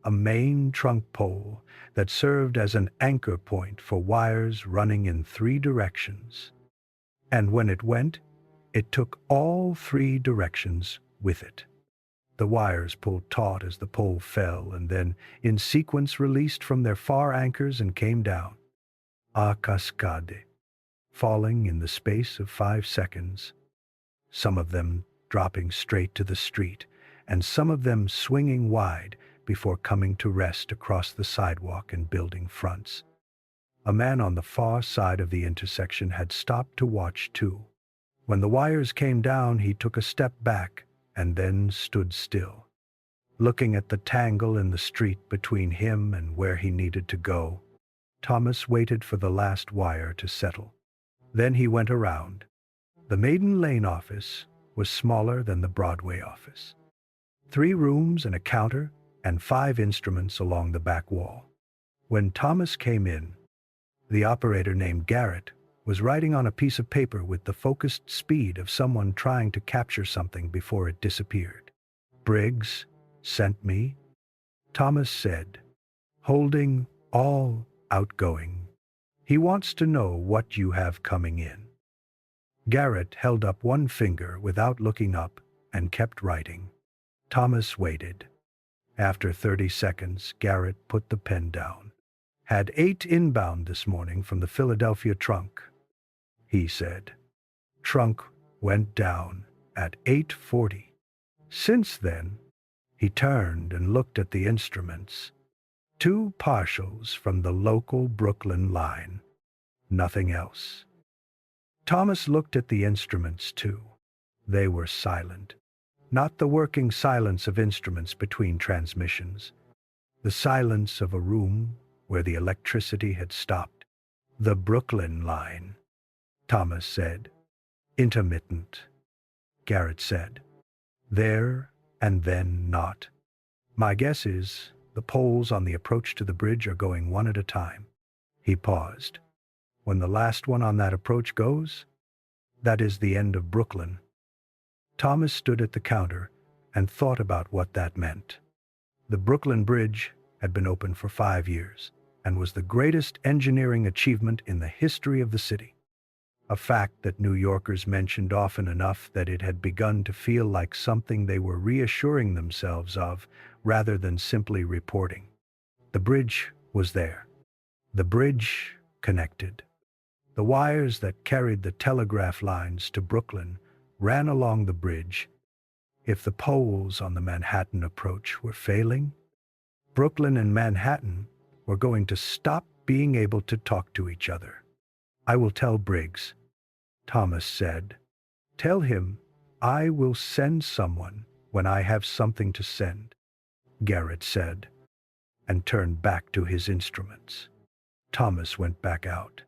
a main trunk pole that served as an anchor point for wires running in 3 directions. And when it went, it took all 3 directions with it. The wires pulled taut as the pole fell and then, in sequence, released from their far anchors and came down, a cascade, falling in the space of 5 seconds, some of them dropping straight to the street, and some of them swinging wide before coming to rest across the sidewalk and building fronts. A man on the far side of the intersection had stopped to watch too. When the wires came down, he took a step back and then stood still, looking at the tangle in the street between him and where he needed to go. Thomas waited for the last wire to settle. Then he went around. The Maiden Lane office was smaller than the Broadway office. 3 rooms and a counter and 5 instruments along the back wall. When Thomas came in, the operator named Garrett was writing on a piece of paper with the focused speed of someone trying to capture something before it disappeared. "Briggs sent me," Thomas said, "holding all outgoing. He wants to know what you have coming in." Garrett held up one finger without looking up and kept writing. Thomas waited. After 30 seconds, Garrett put the pen down. "Had 8 inbound this morning from the Philadelphia trunk," he said. "Trunk went down at 8:40. Since then," he turned and looked at the instruments. 2 partials from the local Brooklyn line. Nothing else. Thomas looked at the instruments too. They were silent. Not the working silence of instruments between transmissions. The silence of a room where the electricity had stopped. "The Brooklyn line," Thomas said. "Intermittent," Garrett said. "There and then not. My guess is the poles on the approach to the bridge are going one at a time." He paused. "When the last one on that approach goes, that is the end of Brooklyn." Thomas stood at the counter and thought about what that meant. The Brooklyn Bridge had been open for 5 years and was the greatest engineering achievement in the history of the city. A fact that New Yorkers mentioned often enough that it had begun to feel like something they were reassuring themselves of rather than simply reporting. The bridge was there. The bridge connected. The wires that carried the telegraph lines to Brooklyn ran along the bridge. If the poles on the Manhattan approach were failing, Brooklyn and Manhattan were going to stop being able to talk to each other. "I will tell Briggs," Thomas said. "Tell him I will send someone when I have something to send," Garrett said, and turned back to his instruments. Thomas went back out.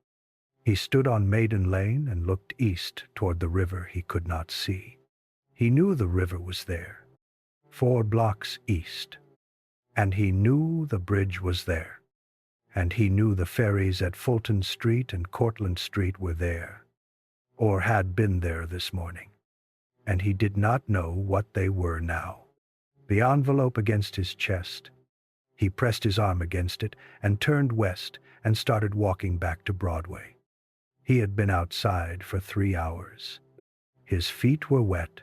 He stood on Maiden Lane and looked east toward the river he could not see. He knew the river was there, 4 blocks east. And he knew the bridge was there. And he knew the ferries at Fulton Street and Cortlandt Street were there, or had been there this morning. And he did not know what they were now. The envelope against his chest. He pressed his arm against it and turned west and started walking back to Broadway. He had been outside for 3 hours. His feet were wet.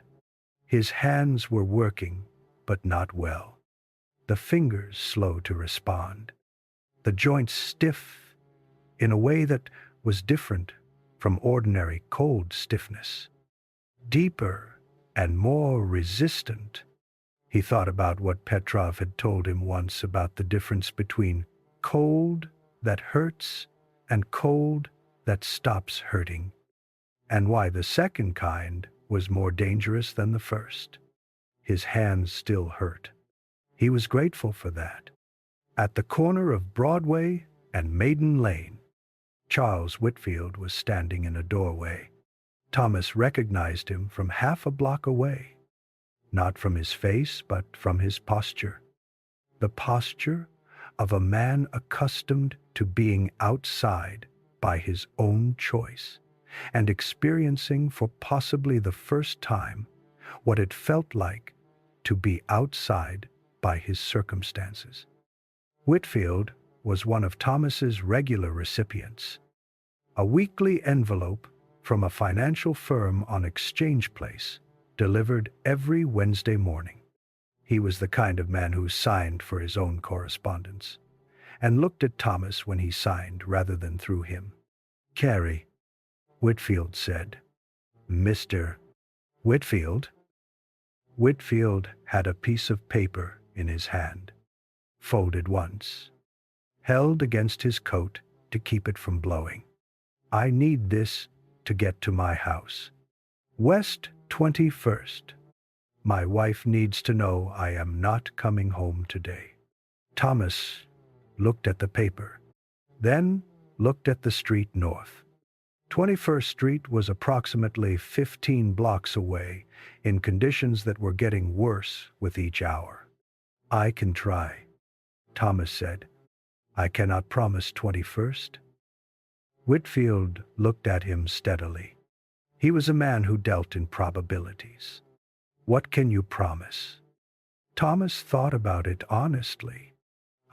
His hands were working, but not well. The fingers slow to respond. The joints stiff in a way that was different from ordinary cold stiffness. Deeper and more resistant. He thought about what Petrov had told him once about the difference between cold that hurts and cold that stops hurting, and why the second kind was more dangerous than the first. His hands still hurt. He was grateful for that. At the corner of Broadway and Maiden Lane, Charles Whitfield was standing in a doorway. Thomas recognized him from half a block away, not from his face, but from his posture. The posture of a man accustomed to being outside by his own choice and experiencing for possibly the first time what it felt like to be outside by his circumstances. Whitfield was one of Thomas's regular recipients. A weekly envelope from a financial firm on Exchange Place, delivered every Wednesday morning. He was the kind of man who signed for his own correspondence, and looked at Thomas when he signed rather than through him. "Carey," Whitfield said. "Mr. Whitfield?" Whitfield had a piece of paper in his hand, folded once, held against his coat to keep it from blowing. "I need this to get to my house. West 21st. My wife needs to know I am not coming home today." Thomas looked at the paper, then looked at the street north. 21st Street was approximately 15 blocks away, in conditions that were getting worse with each hour. "I can try," Thomas said. "I cannot promise 21st. Whitfield looked at him steadily. He was a man who dealt in probabilities. "What can you promise?" Thomas thought about it honestly.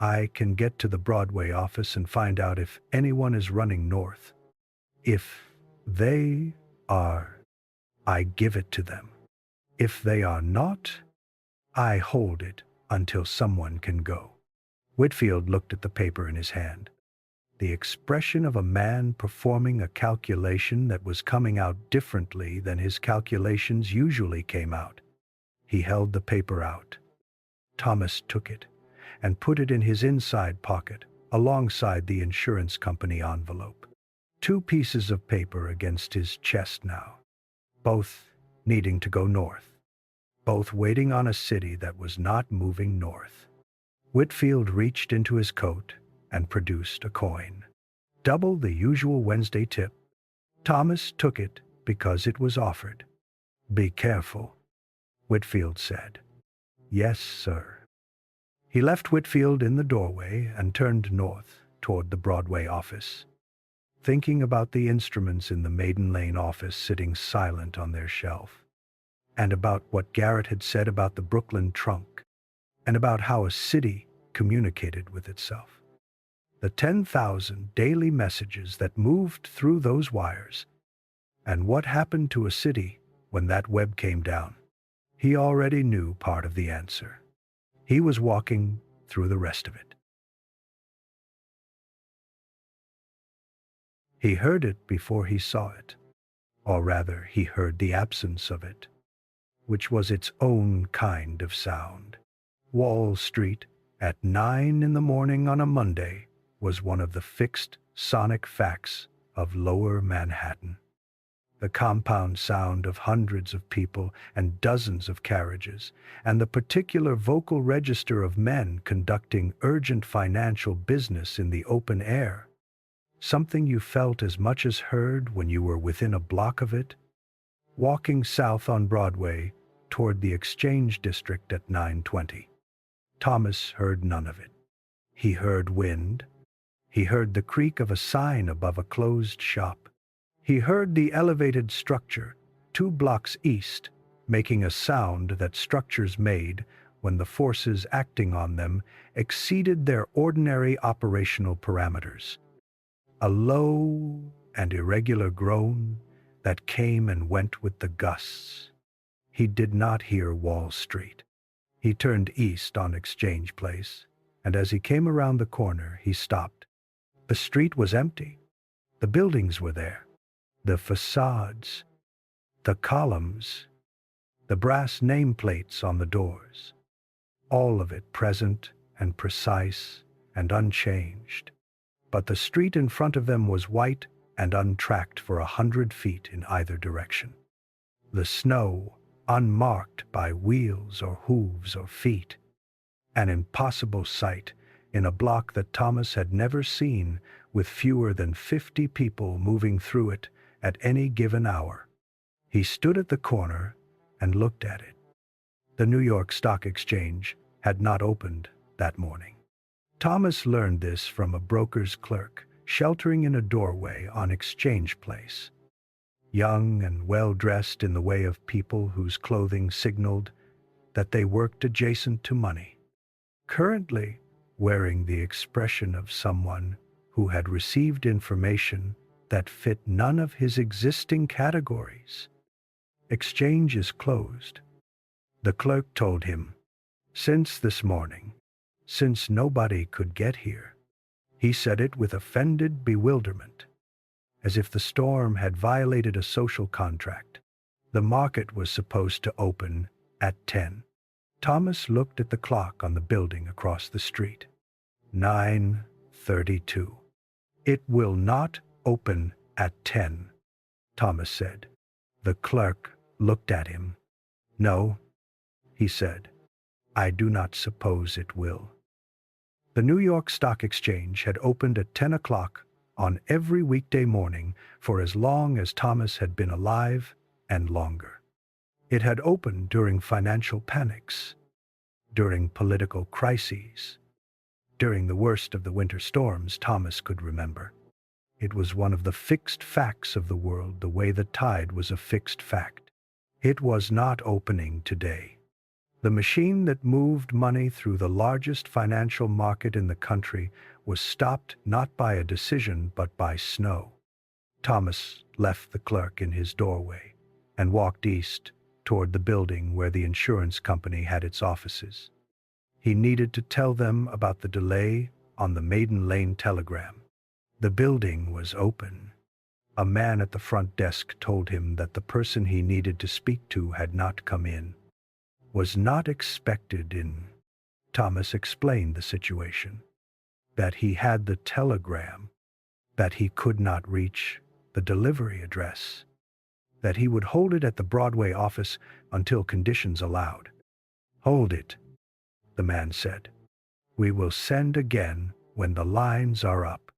"I can get to the Broadway office and find out if anyone is running north. If they are, I give it to them. If they are not, I hold it until someone can go." Whitfield looked at the paper in his hand. The expression of a man performing a calculation that was coming out differently than his calculations usually came out. He held the paper out. Thomas took it and put it in his inside pocket alongside the insurance company envelope. Two pieces of paper against his chest now, both needing to go north, both waiting on a city that was not moving north. Whitfield reached into his coat and produced a coin. Double the usual Wednesday tip. Thomas took it because it was offered. "Be careful," Whitfield said. "Yes, sir." He left Whitfield in the doorway and turned north toward the Broadway office, thinking about the instruments in the Maiden Lane office sitting silent on their shelf, and about what Garrett had said about the Brooklyn trunk, and about how a city communicated with itself. The 10,000 daily messages that moved through those wires, and what happened to a city when that web came down. He already knew part of the answer. He was walking through the rest of it. He heard it before he saw it, or rather he heard the absence of it, which was its own kind of sound. Wall Street, at 9 in the morning on a Monday, was one of the fixed sonic facts of lower Manhattan. The compound sound of hundreds of people and dozens of carriages, and the particular vocal register of men conducting urgent financial business in the open air, something you felt as much as heard when you were within a block of it. Walking south on Broadway toward the Exchange District at 9:20. Thomas heard none of it. He heard wind. He heard the creak of a sign above a closed shop. He heard the elevated structure 2 blocks east making a sound that structures made when the forces acting on them exceeded their ordinary operational parameters. A low and irregular groan that came and went with the gusts. He did not hear Wall Street. He turned east on Exchange Place, and as he came around the corner, he stopped. The street was empty. The buildings were there. The facades, the columns, the brass nameplates on the doors, all of it present and precise and unchanged. But the street in front of them was white and untracked for 100 feet in either direction. The snow, unmarked by wheels or hooves or feet. An impossible sight in a block that Thomas had never seen, with fewer than 50 people moving through it at any given hour. He stood at the corner and looked at it. The New York Stock Exchange had not opened that morning. Thomas learned this from a broker's clerk sheltering in a doorway on Exchange Place. Young and well-dressed in the way of people whose clothing signaled that they worked adjacent to money. Currently wearing the expression of someone who had received information that fit none of his existing categories. "Exchange is closed," the clerk told him. "Since this morning. Since nobody could get here." He said it with offended bewilderment, as if the storm had violated a social contract. The market was supposed to open at 10. Thomas looked at the clock on the building across the street. 9:32. "It will not open at 10, Thomas said. The clerk looked at him. "No," he said, "I do not suppose it will." The New York Stock Exchange had opened at 10 o'clock on every weekday morning for as long as Thomas had been alive and longer. It had opened during financial panics, during political crises, during the worst of the winter storms Thomas could remember. It was one of the fixed facts of the world, the way the tide was a fixed fact. It was not opening today. The machine that moved money through the largest financial market in the country was stopped not by a decision but by snow. Thomas left the clerk in his doorway and walked east toward the building where the insurance company had its offices. He needed to tell them about the delay on the Maiden Lane telegram. The building was open. A man at the front desk told him that the person he needed to speak to had not come in, was not expected in. Thomas explained the situation, that he had the telegram, that he could not reach the delivery address, that he would hold it at the Broadway office until conditions allowed. "Hold it," the man said. "We will send again when the lines are up."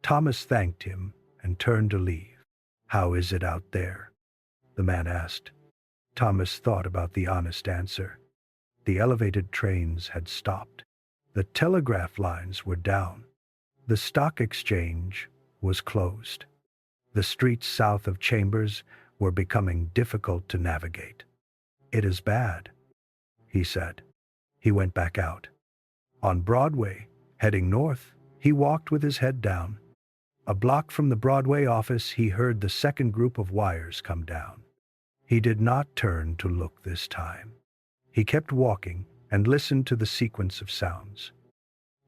Thomas thanked him and turned to leave. "How is it out there?" the man asked. Thomas thought about the honest answer. The elevated trains had stopped. The telegraph lines were down. The stock exchange was closed. The streets south of Chambers were becoming difficult to navigate. "It is bad," he said. He went back out. On Broadway, heading north, he walked with his head down. A block from the Broadway office, he heard the second group of wires come down. He did not turn to look this time. He kept walking and listened to the sequence of sounds.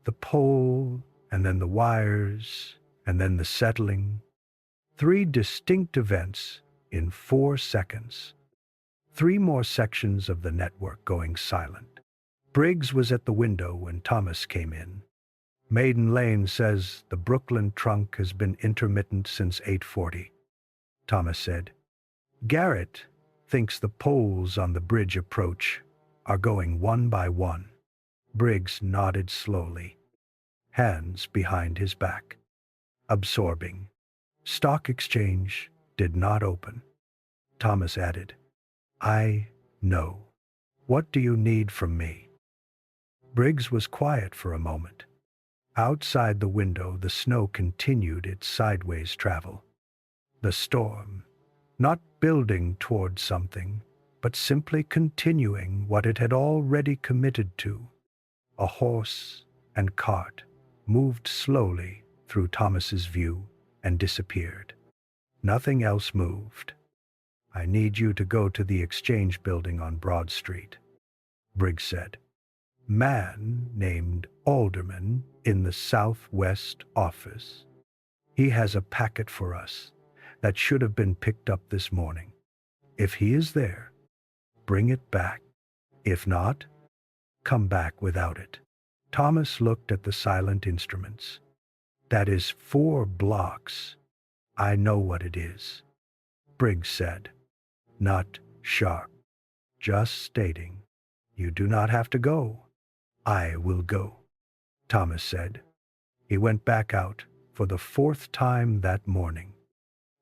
The pole, and then the wires, and then the settling. 3 distinct events in 4 seconds. 3 more sections of the network going silent. Briggs was at the window when Thomas came in. "Maiden Lane says the Brooklyn trunk has been intermittent since 8:40, Thomas said. "Garrett thinks the poles on the bridge approach are going one by one." Briggs nodded slowly, hands behind his back. "Absorbing. Stock exchange did not open." Thomas added, "I know. What do you need from me?" Briggs was quiet for a moment. Outside the window, the snow continued its sideways travel. The storm, not building toward something, but simply continuing what it had already committed to. A horse and cart moved slowly through Thomas's view and disappeared. Nothing else moved. "I need you to go to the Exchange building on Broad Street," Briggs said. "Man named Alderman in the Southwest office. He has a packet for us that should have been picked up this morning. If he is there, bring it back. If not, come back without it." Thomas looked at the silent instruments. "That is 4 blocks. I know what it is," Briggs said, not sharp, just stating, "You do not have to go. I will go," Thomas said. He went back out for the 4th time that morning.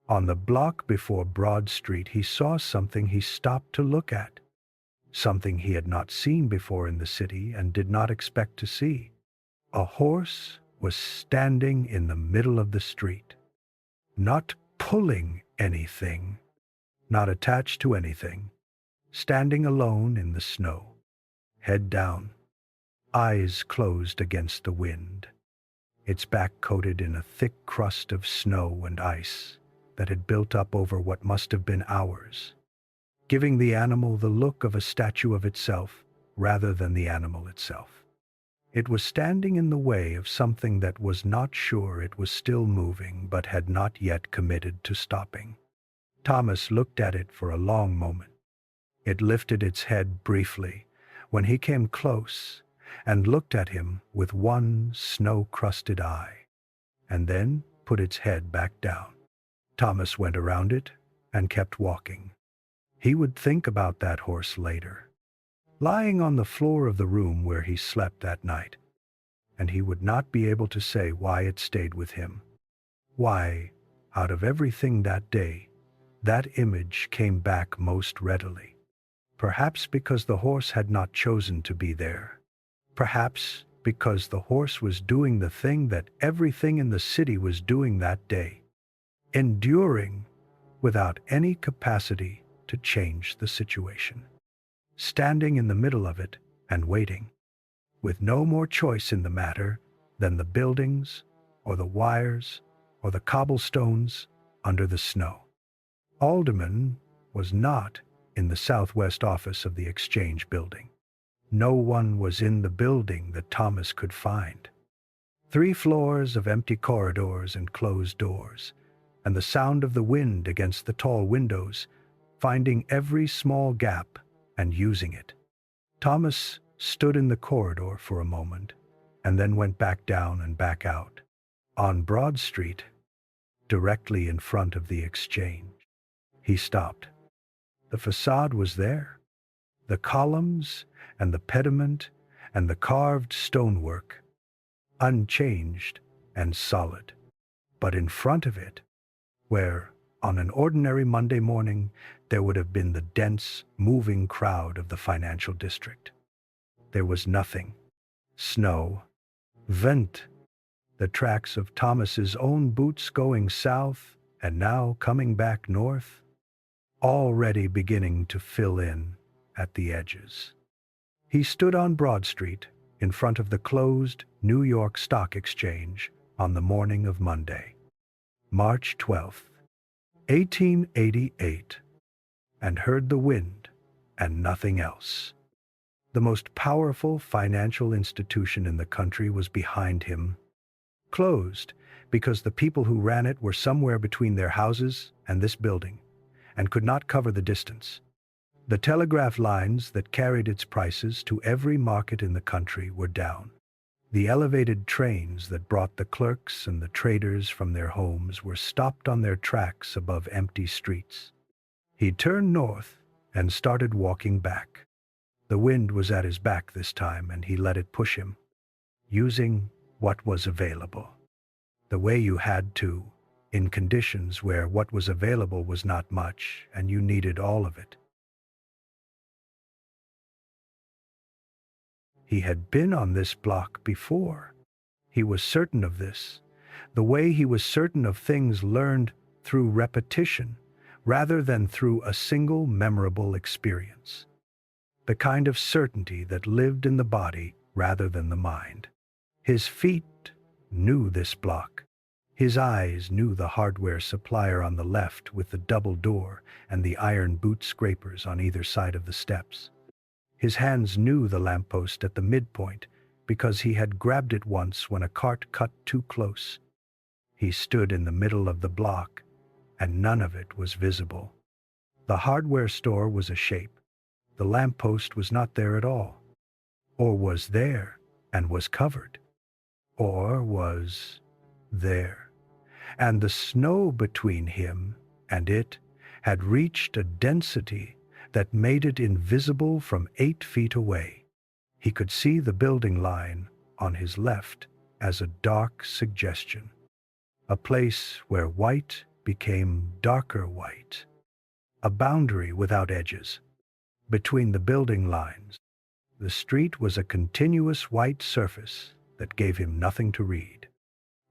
On the block before Broad Street, he saw something he stopped to look at, something he had not seen before in the city and did not expect to see. A horse was standing in the middle of the street, not pulling anything, not attached to anything, standing alone in the snow, head down, eyes closed against the wind, its back coated in a thick crust of snow and ice that had built up over what must have been hours, giving the animal the look of a statue of itself rather than the animal itself. It was standing in the way of something that was not sure it was still moving but had not yet committed to stopping. Thomas looked at it for a long moment. It lifted its head briefly when he came close and looked at him with one snow-crusted eye, and then put its head back down. Thomas went around it and kept walking. He would think about that horse later, lying on the floor of the room where he slept that night, and he would not be able to say why it stayed with him. Why, out of everything that day, that image came back most readily. Perhaps because the horse had not chosen to be there. Perhaps because the horse was doing the thing that everything in the city was doing that day, enduring without any capacity to change the situation, standing in the middle of it and waiting, with no more choice in the matter than the buildings or the wires or the cobblestones under the snow. Alderman was not in the Southwest office of the Exchange building. No one was in the building that Thomas could find. 3 floors of empty corridors and closed doors, and the sound of the wind against the tall windows, finding every small gap and using it. Thomas stood in the corridor for a moment, and then went back down and back out. On Broad Street, directly in front of the exchange. He stopped. The facade was there. The columns and the pediment and the carved stonework, unchanged and solid. But in front of it, where, on an ordinary Monday morning, there would have been the dense, moving crowd of the financial district, there was nothing. Snow, vent, the tracks of Thomas's own boots going south and now coming back north, already beginning to fill in at the edges. He stood on Broad Street in front of the closed New York Stock Exchange on the morning of Monday, March 12th, 1888, and heard the wind and nothing else. The most powerful financial institution in the country was behind him, closed because the people who ran it were somewhere between their houses and this building, and could not cover the distance. The telegraph lines that carried its prices to every market in the country were down. The elevated trains that brought the clerks and the traders from their homes were stopped on their tracks above empty streets. He turned north and started walking back. The wind was at his back this time, and he let it push him, using what was available, the way you had to, in conditions where what was available was not much and you needed all of it. He had been on this block before. He was certain of this, the way he was certain of things learned through repetition rather than through a single memorable experience. The kind of certainty that lived in the body rather than the mind. His feet knew this block. His eyes knew the hardware supplier on the left with the double door and the iron boot scrapers on either side of the steps. His hands knew the lamppost at the midpoint because he had grabbed it once when a cart cut too close. He stood in the middle of the block, and none of it was visible. The hardware store was a shape. The lamppost was not there at all. Or was there and was covered. Or was there. And the snow between him and it had reached a density that made it invisible from 8 feet away. He could see the building line on his left as a dark suggestion, a place where white became darker white, a boundary without edges. Between the building lines, the street was a continuous white surface that gave him nothing to read.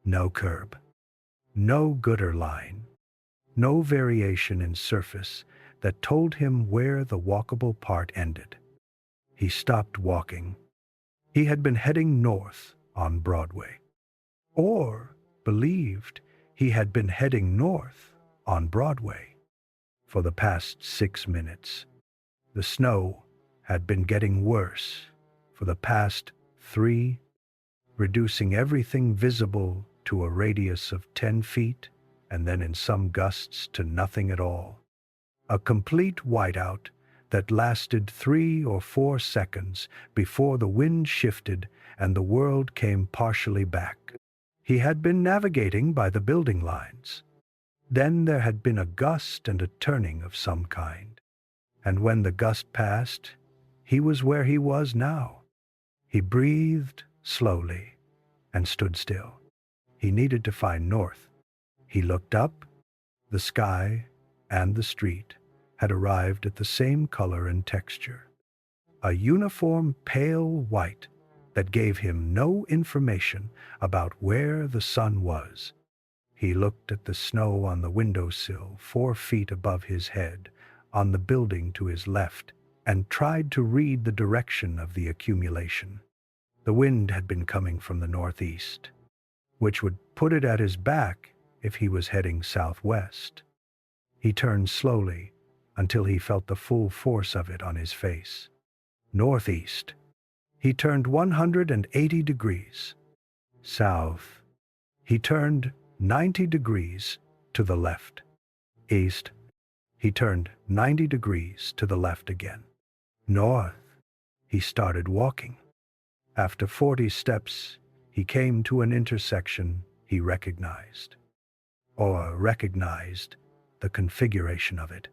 No curb, no gutter line, no variation in surface that told him where the walkable part ended. He stopped walking. He had been heading north on Broadway, or believed he had been heading north on Broadway for the past 6 minutes. The snow had been getting worse for the past 3, reducing everything visible to a radius of 10 feet, and then in some gusts to nothing at all. A complete whiteout that lasted 3 or 4 seconds before the wind shifted and the world came partially back. He had been navigating by the building lines. Then there had been a gust and a turning of some kind. And when the gust passed, he was where he was now. He breathed slowly and stood still. He needed to find north. He looked up. The sky and the street had arrived at the same color and texture. A uniform pale white that gave him no information about where the sun was. He looked at the snow on the windowsill 4 feet above his head, on the building to his left, and tried to read the direction of the accumulation. The wind had been coming from the northeast, which would put it at his back if he was heading southwest. He turned slowly until he felt the full force of it on his face. Northeast. He turned 180 degrees. South. He turned 90 degrees to the left. East. He turned 90 degrees to the left again. North. He started walking. After 40 steps, he came to an intersection he recognized. or recognized the configuration of it,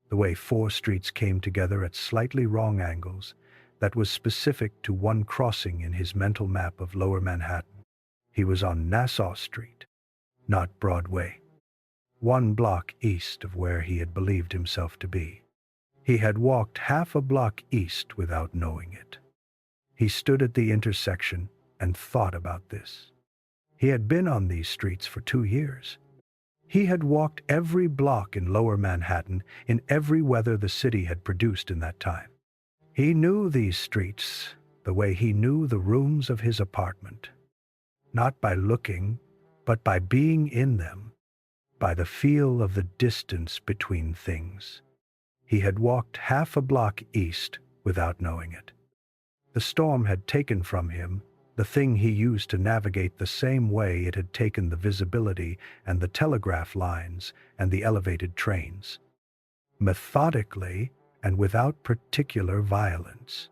the way four streets came together at slightly wrong angles, that was specific to one crossing in his mental map of Lower Manhattan. He was on Nassau Street, not Broadway, one block east of where he had believed himself to be. He had walked half a block east without knowing it. He stood at the intersection and thought about this. He had been on these streets for 2 years. He had walked every block in Lower Manhattan in every weather the city had produced in that time. He knew these streets the way he knew the rooms of his apartment, not by looking, but by being in them, by the feel of the distance between things. He had walked half a block east without knowing it. The storm had taken from him the thing he used to navigate the same way it had taken the visibility and the telegraph lines and the elevated trains. Methodically and without particular violence.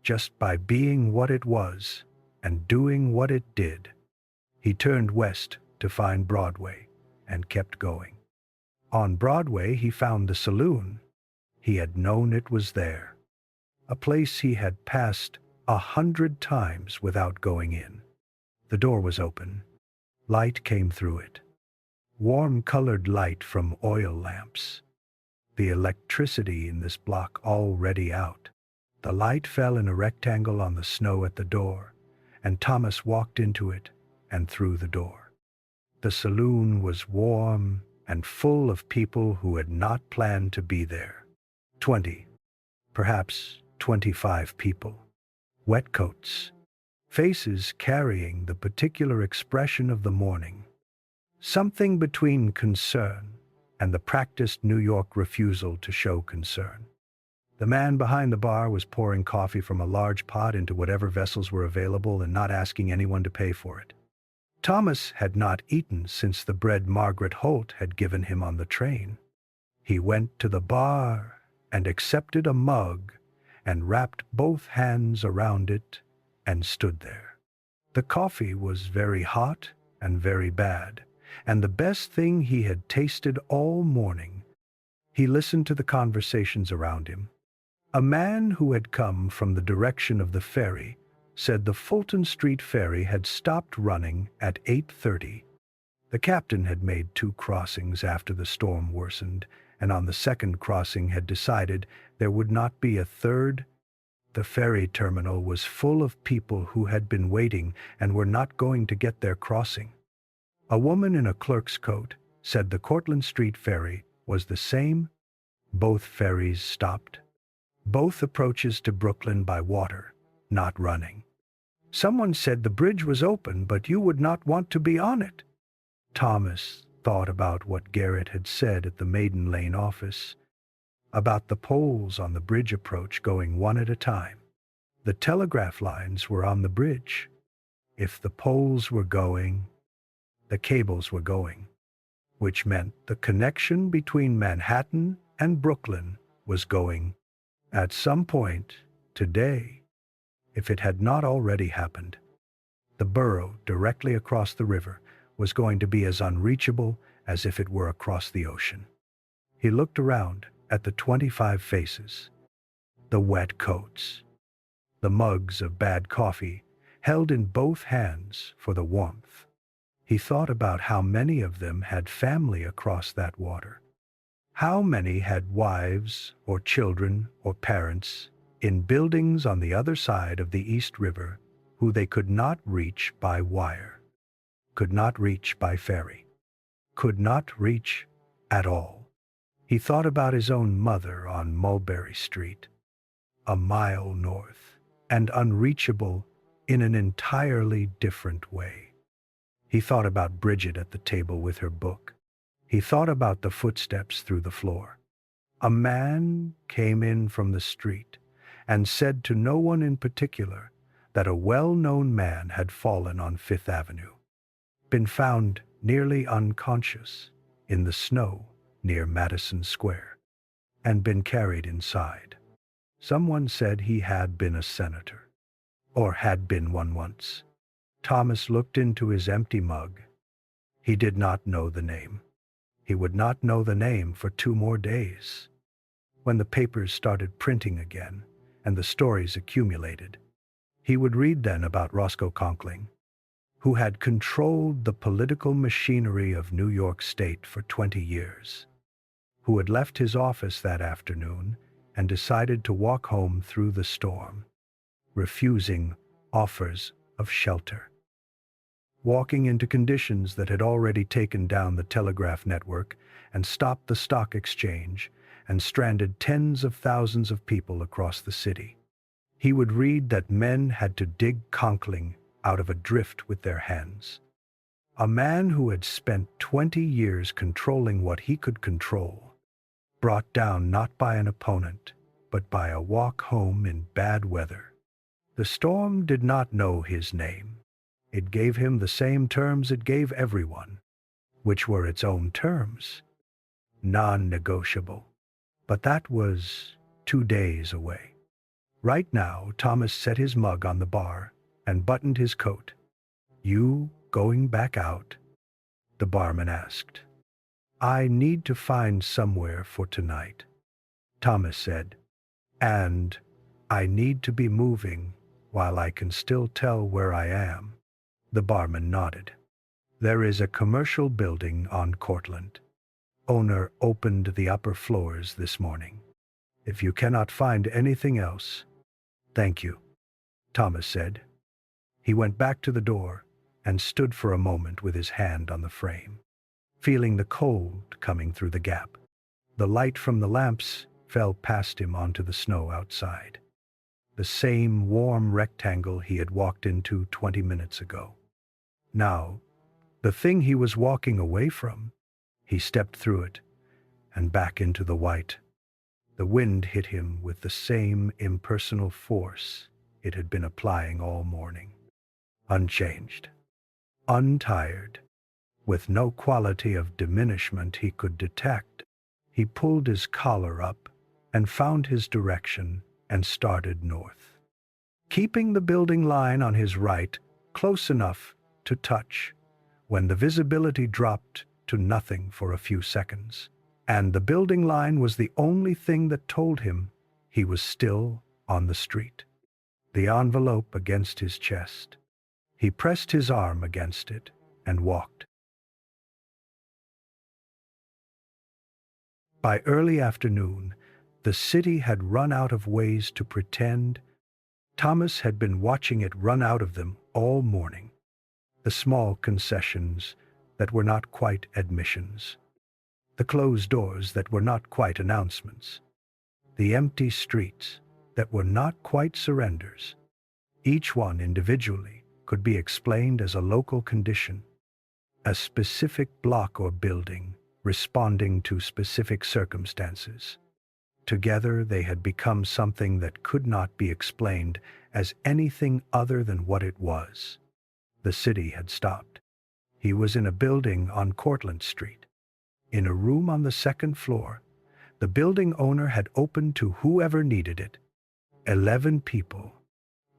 Just by being what it was and doing what it did. He turned west to find Broadway and kept going. On Broadway he found the saloon. He had known it was there. A place he had passed 100 times without going in. The door was open. Light came through it. Warm-colored light from oil lamps. The electricity in this block already out. The light fell in a rectangle on the snow at the door, and Thomas walked into it and through the door. The saloon was warm and full of people who had not planned to be there. 20, perhaps 25 people. Wet coats, faces carrying the particular expression of the morning, something between concern and the practiced New York refusal to show concern. The man behind the bar was pouring coffee from a large pot into whatever vessels were available and not asking anyone to pay for it. Thomas had not eaten since the bread Margaret Holt had given him on the train. He went to the bar and accepted a mug and wrapped both hands around it and stood there. The coffee was very hot and very bad, and the best thing he had tasted all morning. He listened to the conversations around him. A man who had come from the direction of the ferry said the Fulton Street ferry had stopped running at 8:30. The captain had made 2 crossings after the storm worsened, and on the second crossing had decided there would not be a third. The ferry terminal was full of people who had been waiting and were not going to get their crossing. A woman in a clerk's coat said the Cortlandt Street ferry was the same. Both ferries stopped. Both approaches to Brooklyn by water, not running. Someone said the bridge was open, but you would not want to be on it. Thomas thought about what Garrett had said at the Maiden Lane office, about the poles on the bridge approach going one at a time. The telegraph lines were on the bridge. If the poles were going, the cables were going, which meant the connection between Manhattan and Brooklyn was going at some point today, if it had not already happened. The borough directly across the river was going to be as unreachable as if it were across the ocean. He looked around at the 25 faces, the wet coats, the mugs of bad coffee held in both hands for the warmth. He thought about how many of them had family across that water. How many had wives or children or parents in buildings on the other side of the East River who they could not reach by wire, could not reach by ferry, could not reach at all. He thought about his own mother on Mulberry Street, a mile north, and unreachable in an entirely different way. He thought about Brigid at the table with her book. He thought about the footsteps through the floor. A man came in from the street and said to no one in particular that a well-known man had fallen on Fifth Avenue, been found nearly unconscious in the snow near Madison Square, and been carried inside. Someone said he had been a senator, or had been one once. Thomas looked into his empty mug. He did not know the name. He would not know the name for 2 more days. When the papers started printing again, and the stories accumulated, he would read then about Roscoe Conkling, who had controlled the political machinery of New York State for 20 years, who had left his office that afternoon and decided to walk home through the storm, refusing offers of shelter, walking into conditions that had already taken down the telegraph network and stopped the stock exchange and stranded tens of thousands of people across the city. He would read that men had to dig Conkling out of a drift with their hands. A man who had spent 20 years controlling what he could control, brought down not by an opponent, but by a walk home in bad weather. The storm did not know his name. It gave him the same terms it gave everyone, which were its own terms, non-negotiable. But that was 2 days away. Right now, Thomas set his mug on the bar and buttoned his coat. "You going back out?" the barman asked. "I need to find somewhere for tonight," Thomas said. "And I need to be moving while I can still tell where I am." The barman nodded. "There is a commercial building on Cortlandt. Owner opened the upper floors this morning. If you cannot find anything else..." "Thank you," Thomas said. He went back to the door and stood for a moment with his hand on the frame, feeling the cold coming through the gap. The light from the lamps fell past him onto the snow outside. The same warm rectangle he had walked into 20 minutes ago. Now, the thing he was walking away from, he stepped through it and back into the white. The wind hit him with the same impersonal force it had been applying all morning. Unchanged, untired, with no quality of diminishment he could detect, he pulled his collar up and found his direction and started north, keeping the building line on his right close enough to touch when the visibility dropped to nothing for a few seconds, and the building line was the only thing that told him he was still on the street. The envelope against his chest. He pressed his arm against it and walked. By early afternoon, the city had run out of ways to pretend. Thomas had been watching it run out of them all morning. The small concessions that were not quite admissions. The closed doors that were not quite announcements. The empty streets that were not quite surrenders. Each one individually could be explained as a local condition, a specific block or building responding to specific circumstances. Together they had become something that could not be explained as anything other than what it was. The city had stopped. He was in a building on Cortlandt Street. In a room on the 2nd floor, the building owner had opened to whoever needed it. 11 people.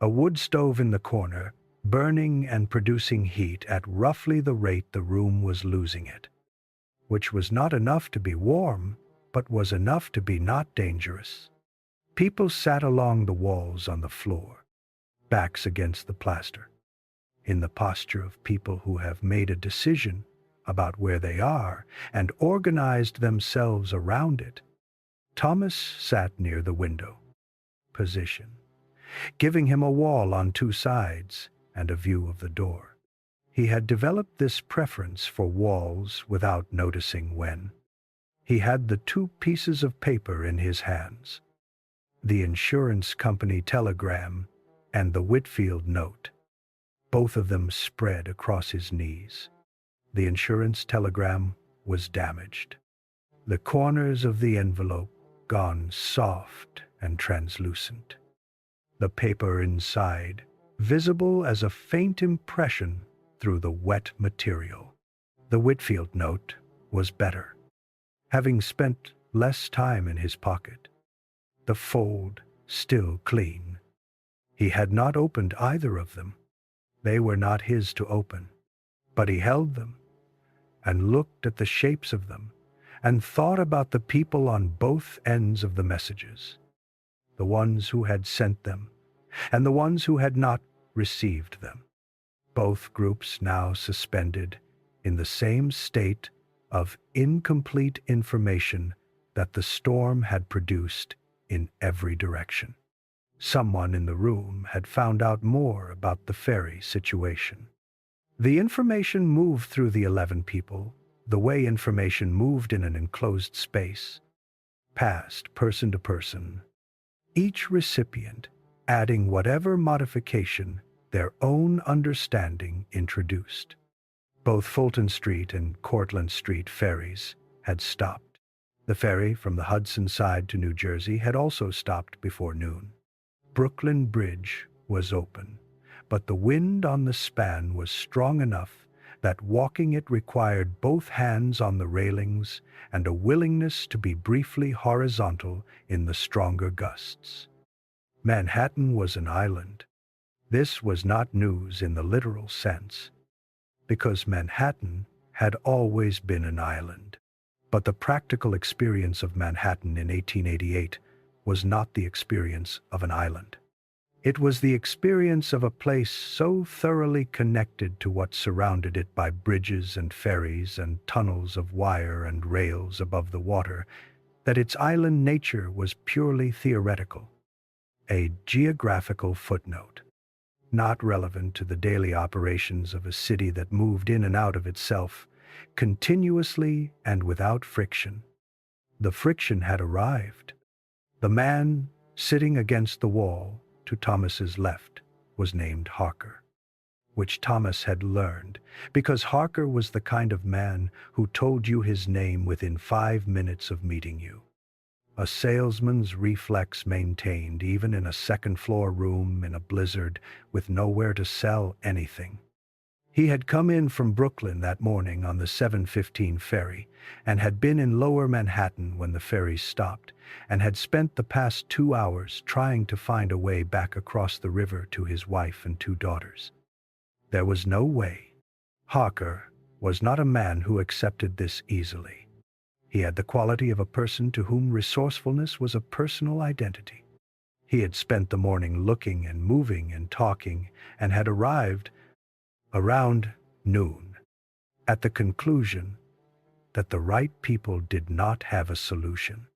A wood stove in the corner, burning and producing heat at roughly the rate the room was losing it, which was not enough to be warm, but was enough to be not dangerous. People sat along the walls on the floor, backs against the plaster, in the posture of people who have made a decision about where they are and organized themselves around it. Thomas sat near the window position, giving him a wall on 2 sides and a view of the door. He had developed this preference for walls without noticing when. He had the 2 pieces of paper in his hands, the insurance company telegram and the Whitfield note, both of them spread across his knees. The insurance telegram was damaged, the corners of the envelope gone soft and translucent. The paper inside, visible as a faint impression through the wet material. The Whitfield note was better, having spent less time in his pocket. The fold still clean. He had not opened either of them. They were not his to open, but he held them, and looked at the shapes of them, and thought about the people on both ends of the messages, the ones who had sent them, and the ones who had not received them. Both groups now suspended in the same state of incomplete information that the storm had produced in every direction. Someone in the room had found out more about the ferry situation. The information moved through the 11 people, the way information moved in an enclosed space, passed person to person, each recipient adding whatever modification their own understanding introduced. Both Fulton Street and Cortlandt Street ferries had stopped. The ferry from the Hudson side to New Jersey had also stopped before noon. Brooklyn Bridge was open, but the wind on the span was strong enough that walking it required both hands on the railings and a willingness to be briefly horizontal in the stronger gusts. Manhattan was an island. This was not news in the literal sense, because Manhattan had always been an island. But the practical experience of Manhattan in 1888 was not the experience of an island. It was the experience of a place so thoroughly connected to what surrounded it by bridges and ferries and tunnels of wire and rails above the water that its island nature was purely theoretical, a geographical footnote, not relevant to the daily operations of a city that moved in and out of itself, continuously and without friction. The friction had arrived. The man sitting against the wall to Thomas's left was named Harker, which Thomas had learned because Harker was the kind of man who told you his name within 5 minutes of meeting you. A salesman's reflex maintained even in a second-floor room in a blizzard with nowhere to sell anything. He had come in from Brooklyn that morning on the 7:15 ferry and had been in Lower Manhattan when the ferry stopped and had spent the past 2 hours trying to find a way back across the river to his wife and 2 daughters. There was no way. Harker was not a man who accepted this easily. He had the quality of a person to whom resourcefulness was a personal identity. He had spent the morning looking and moving and talking and had arrived around noon at the conclusion that the right people did not have a solution,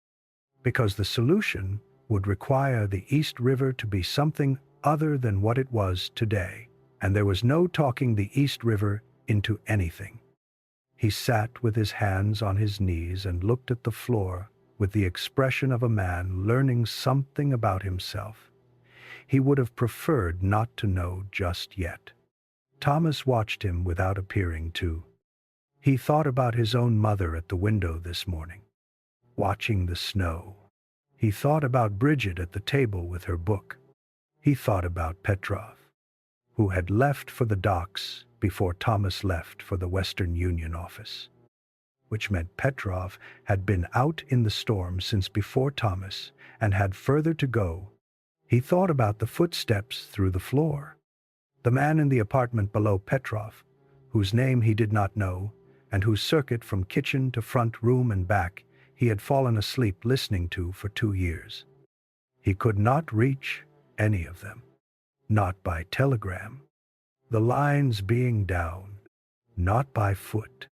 because the solution would require the East River to be something other than what it was today, and there was no talking the East River into anything. He sat with his hands on his knees and looked at the floor with the expression of a man learning something about himself. He would have preferred not to know just yet. Thomas watched him without appearing to. He thought about his own mother at the window this morning, watching the snow. He thought about Brigid at the table with her book. He thought about Petrov, who had left for the docks before Thomas left for the Western Union office, which meant Petrov had been out in the storm since before Thomas and had further to go. He thought about the footsteps through the floor. The man in the apartment below Petrov, whose name he did not know, and whose circuit from kitchen to front room and back he had fallen asleep listening to for 2 years. He could not reach any of them, not by telegram, the lines being down, not by foot,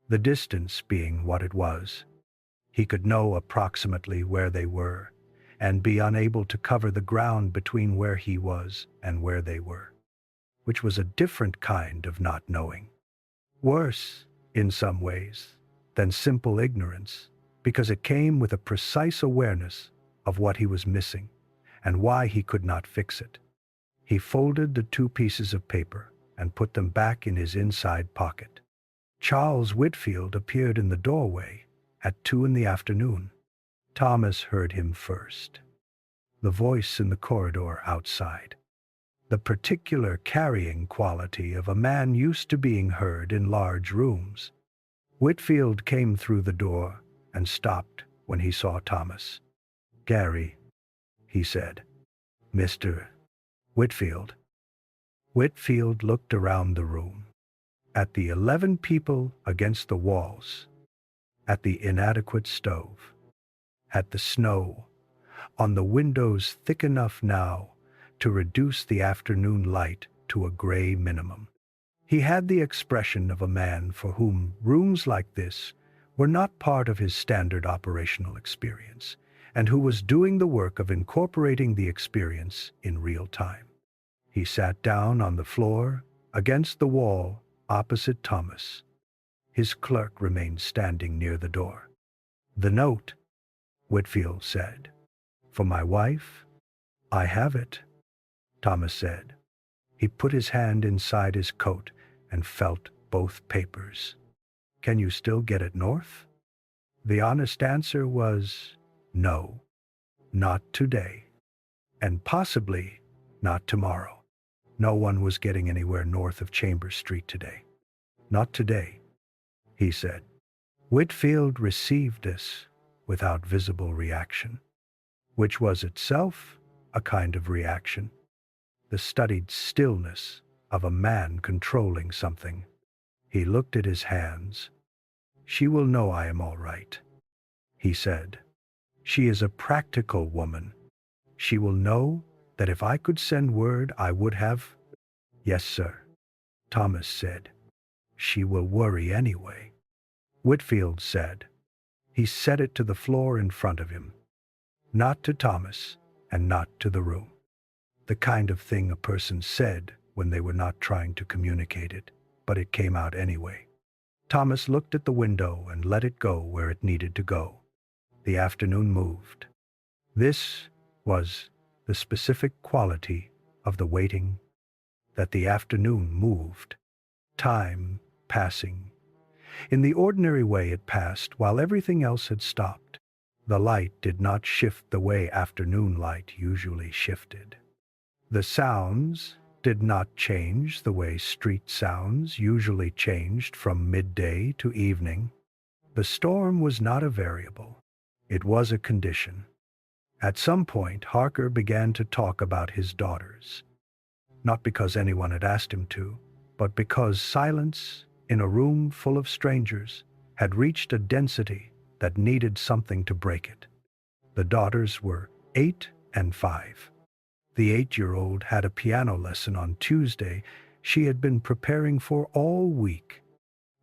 the distance being what it was. He could know approximately where they were, and be unable to cover the ground between where he was and where they were, which was a different kind of not knowing. Worse, in some ways, than simple ignorance, because it came with a precise awareness of what he was missing and why he could not fix it. He folded the 2 pieces of paper and put them back in his inside pocket. Charles Whitfield appeared in the doorway at 2 in the afternoon. Thomas heard him first. The voice in the corridor outside. The particular carrying quality of a man used to being heard in large rooms. Whitfield came through the door and stopped when he saw Thomas. "Gary," he said. "Mr. Whitfield." Whitfield looked around the room. at the 11 people against the walls, at the inadequate stove, at the snow on the windows thick enough now to reduce the afternoon light to a gray minimum. He had the expression of a man for whom rooms like this were not part of his standard operational experience, and who was doing the work of incorporating the experience in real time. He sat down on the floor, against the wall, opposite Thomas. His clerk remained standing near the door. "The note," Whitfield said. "For my wife?" "I have it," Thomas said. He put his hand inside his coat and felt both papers. "Can you still get it north?" The honest answer was no, not today, and possibly not tomorrow. No one was getting anywhere north of Chambers Street today. "Not today," he said. Whitfield received this without visible reaction, which was itself a kind of reaction, the studied stillness of a man controlling something. He looked at his hands. "She will know I am all right," he said. "She is a practical woman. She will know that if I could send word, I would have." "Yes, sir," Thomas said. "She will worry anyway," Whitfield said. He set it to the floor in front of him. Not to Thomas, and not to the room. The kind of thing a person said when they were not trying to communicate it, but it came out anyway. Thomas looked at the window and let it go where it needed to go. The afternoon moved. This was the specific quality of the waiting, that the afternoon moved. Time passing. In the ordinary way it passed while everything else had stopped. The light did not shift the way afternoon light usually shifted. The sounds did not change the way street sounds usually changed from midday to evening. The storm was not a variable. It was a condition. At some point, Harker began to talk about his daughters. Not because anyone had asked him to, but because silence in a room full of strangers had reached a density that needed something to break it. The daughters were 8 and 5. The 8-year-old had a piano lesson on Tuesday she had been preparing for all week.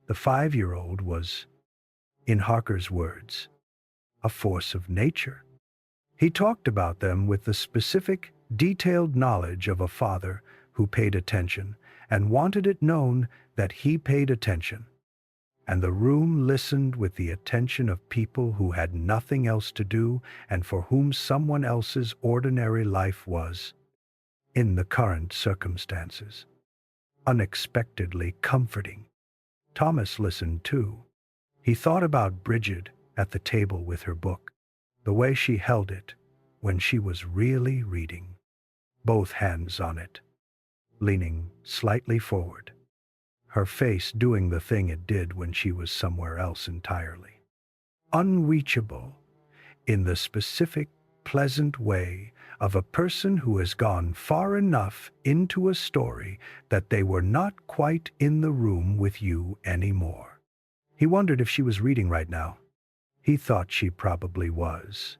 The 5-year-old was, in Harker's words, a force of nature. He talked about them with the specific, detailed knowledge of a father who paid attention and wanted it known that he paid attention. And the room listened with the attention of people who had nothing else to do and for whom someone else's ordinary life was, in the current circumstances, unexpectedly comforting. Thomas listened too. He thought about Brigid at the table with her book, the way she held it when she was really reading, both hands on it, leaning slightly forward, her face doing the thing it did when she was somewhere else entirely. Unreachable, in the specific, pleasant way of a person who has gone far enough into a story that they were not quite in the room with you anymore. He wondered if she was reading right now. He thought she probably was.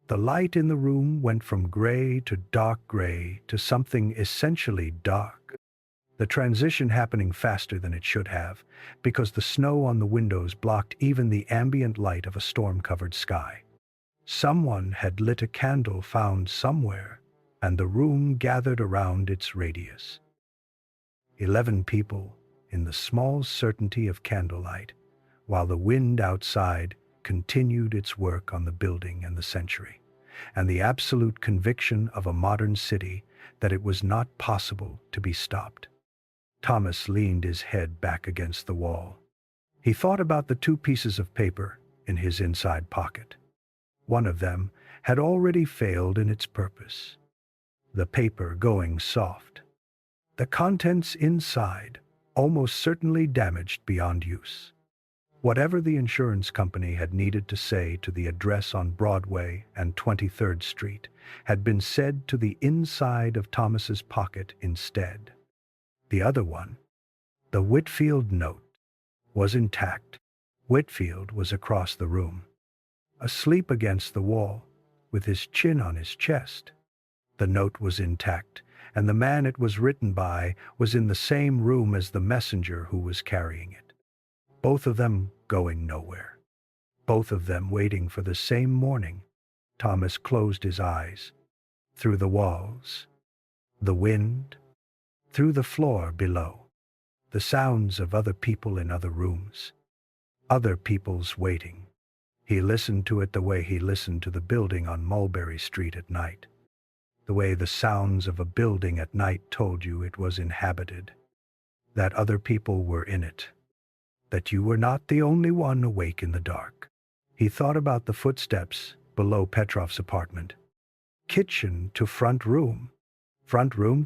The light in the room went from gray to dark gray to something essentially dark. The transition happening faster than it should have, because the snow on the windows blocked even the ambient light of a storm-covered sky. Someone had lit a candle found somewhere, and the room gathered around its radius. 11 people in the small certainty of candlelight, while the wind outside continued its work on the building and the century, and the absolute conviction of a modern city that it was not possible to be stopped. Thomas leaned his head back against the wall. He thought about the 2 pieces of paper in his inside pocket. One of them had already failed in its purpose, the paper going soft. The contents inside almost certainly damaged beyond use. Whatever the insurance company had needed to say to the address on Broadway and 23rd Street had been said to the inside of Thomas's pocket instead. The other one, The Whitfield note was intact. Whitfield was across the room, asleep against the wall, with his chin on his chest. The note was intact, and the man it was written by was in the same room as the messenger who was carrying it. Both of them going nowhere. Both of them waiting for the same morning. Thomas closed his eyes. Through the walls, the wind, through the floor below, the sounds of other people in other rooms, other people's waiting. He listened to it the way he listened to the building on Mulberry Street at night, the way the sounds of a building at night told you it was inhabited, that other people were in it, that you were not the only one awake in the dark. He thought about the footsteps below Petrov's apartment. Kitchen to front room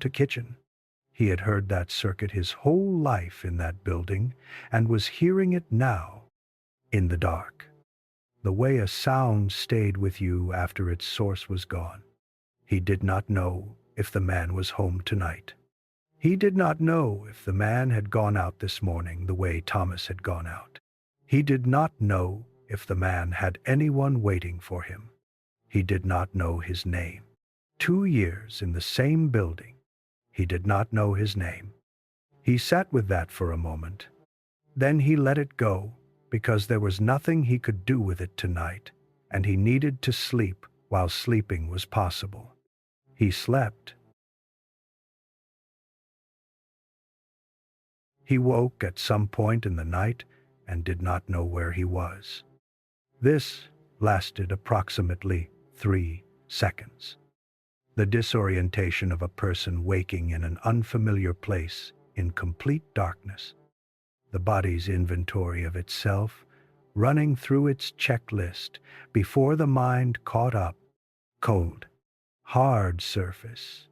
to kitchen. He had heard that circuit his whole life in that building and was hearing it now, in the dark. The way a sound stayed with you after its source was gone. He did not know if the man was home tonight. He did not know if the man had gone out this morning the way Thomas had gone out. He did not know if the man had anyone waiting for him. He did not know his name. 2 years in the same building. He did not know his name. He sat with that for a moment. Then he let it go, because there was nothing he could do with it tonight, and he needed to sleep while sleeping was possible. He slept. He woke at some point in the night and did not know where he was. This lasted approximately 3 seconds. The disorientation of a person waking in an unfamiliar place in complete darkness. The body's inventory of itself running through its checklist before the mind caught up. Cold, hard surface.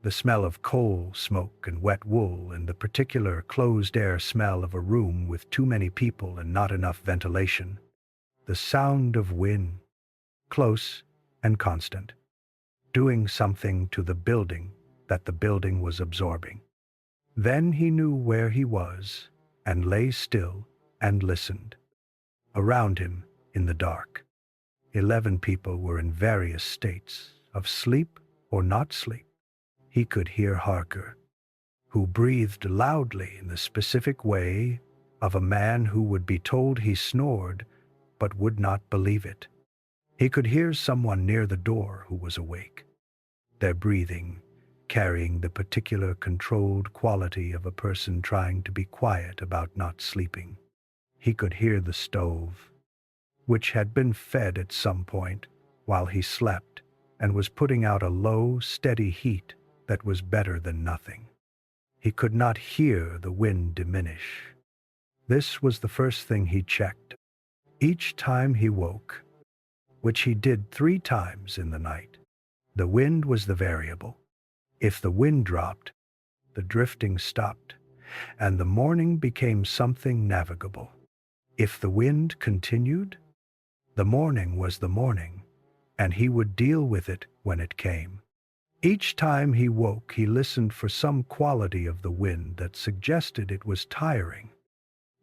The smell of coal, smoke, and wet wool, and the particular closed-air smell of a room with too many people and not enough ventilation. The sound of wind, close and constant, doing something to the building that the building was absorbing. Then he knew where he was and lay still and listened. Around him, in the dark, 11 people were in various states of sleep or not sleep. He could hear Harker, who breathed loudly in the specific way of a man who would be told he snored but would not believe it. He could hear someone near the door who was awake, their breathing carrying the particular controlled quality of a person trying to be quiet about not sleeping. He could hear the stove, which had been fed at some point while he slept and was putting out a low, steady heat that was better than nothing. He could not hear the wind diminish. This was the first thing he checked. Each time he woke, which he did 3 times in the night, the wind was the variable. If the wind dropped, the drifting stopped, and the morning became something navigable. If the wind continued, the morning was the morning, and he would deal with it when it came. Each time he woke, he listened for some quality of the wind that suggested it was tiring,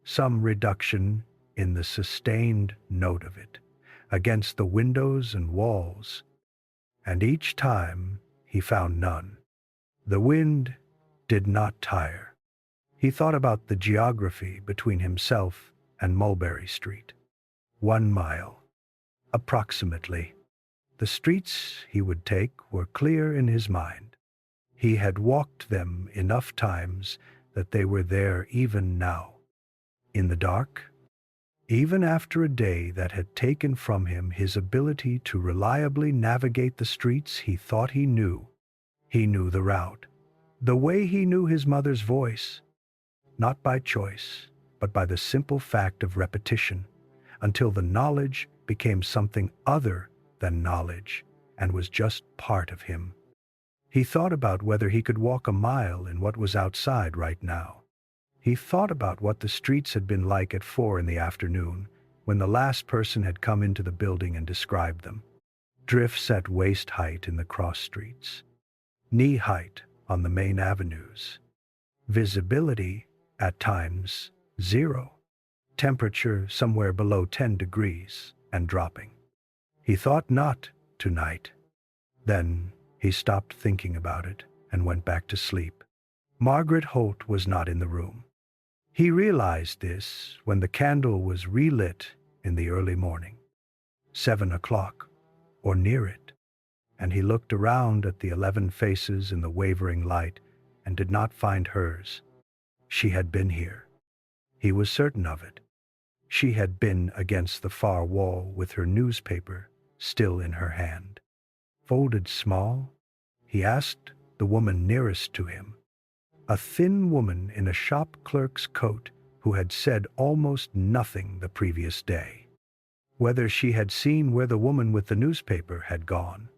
some reduction in the sustained note of it against the windows and walls, and each time he found none. The wind did not tire. He thought about the geography between himself and Mulberry Street. 1 mile, approximately. The streets he would take were clear in his mind. He had walked them enough times that they were there even now. In the dark, even after a day that had taken from him his ability to reliably navigate the streets he thought he knew. He knew the route, the way he knew his mother's voice, not by choice, but by the simple fact of repetition, until the knowledge became something other than knowledge and was just part of him. He thought about whether he could walk a mile in what was outside right now. He thought about what the streets had been like at 4 in the afternoon, when the last person had come into the building and described them. Drifts at waist height in the cross streets, knee height on the main avenues, visibility At times, 0. Temperature somewhere below 10 degrees and dropping. He thought not tonight. Then he stopped thinking about it and went back to sleep. Margaret Holt was not in the room. He realized this when the candle was relit in the early morning, 7 o'clock, or near it, and he looked around at the 11 faces in the wavering light and did not find hers. She had been here. He was certain of it. She had been against the far wall with her newspaper still in her hand. Folded small? He asked the woman nearest to him, a thin woman in a shop clerk's coat who had said almost nothing the previous day, whether she had seen where the woman with the newspaper had gone.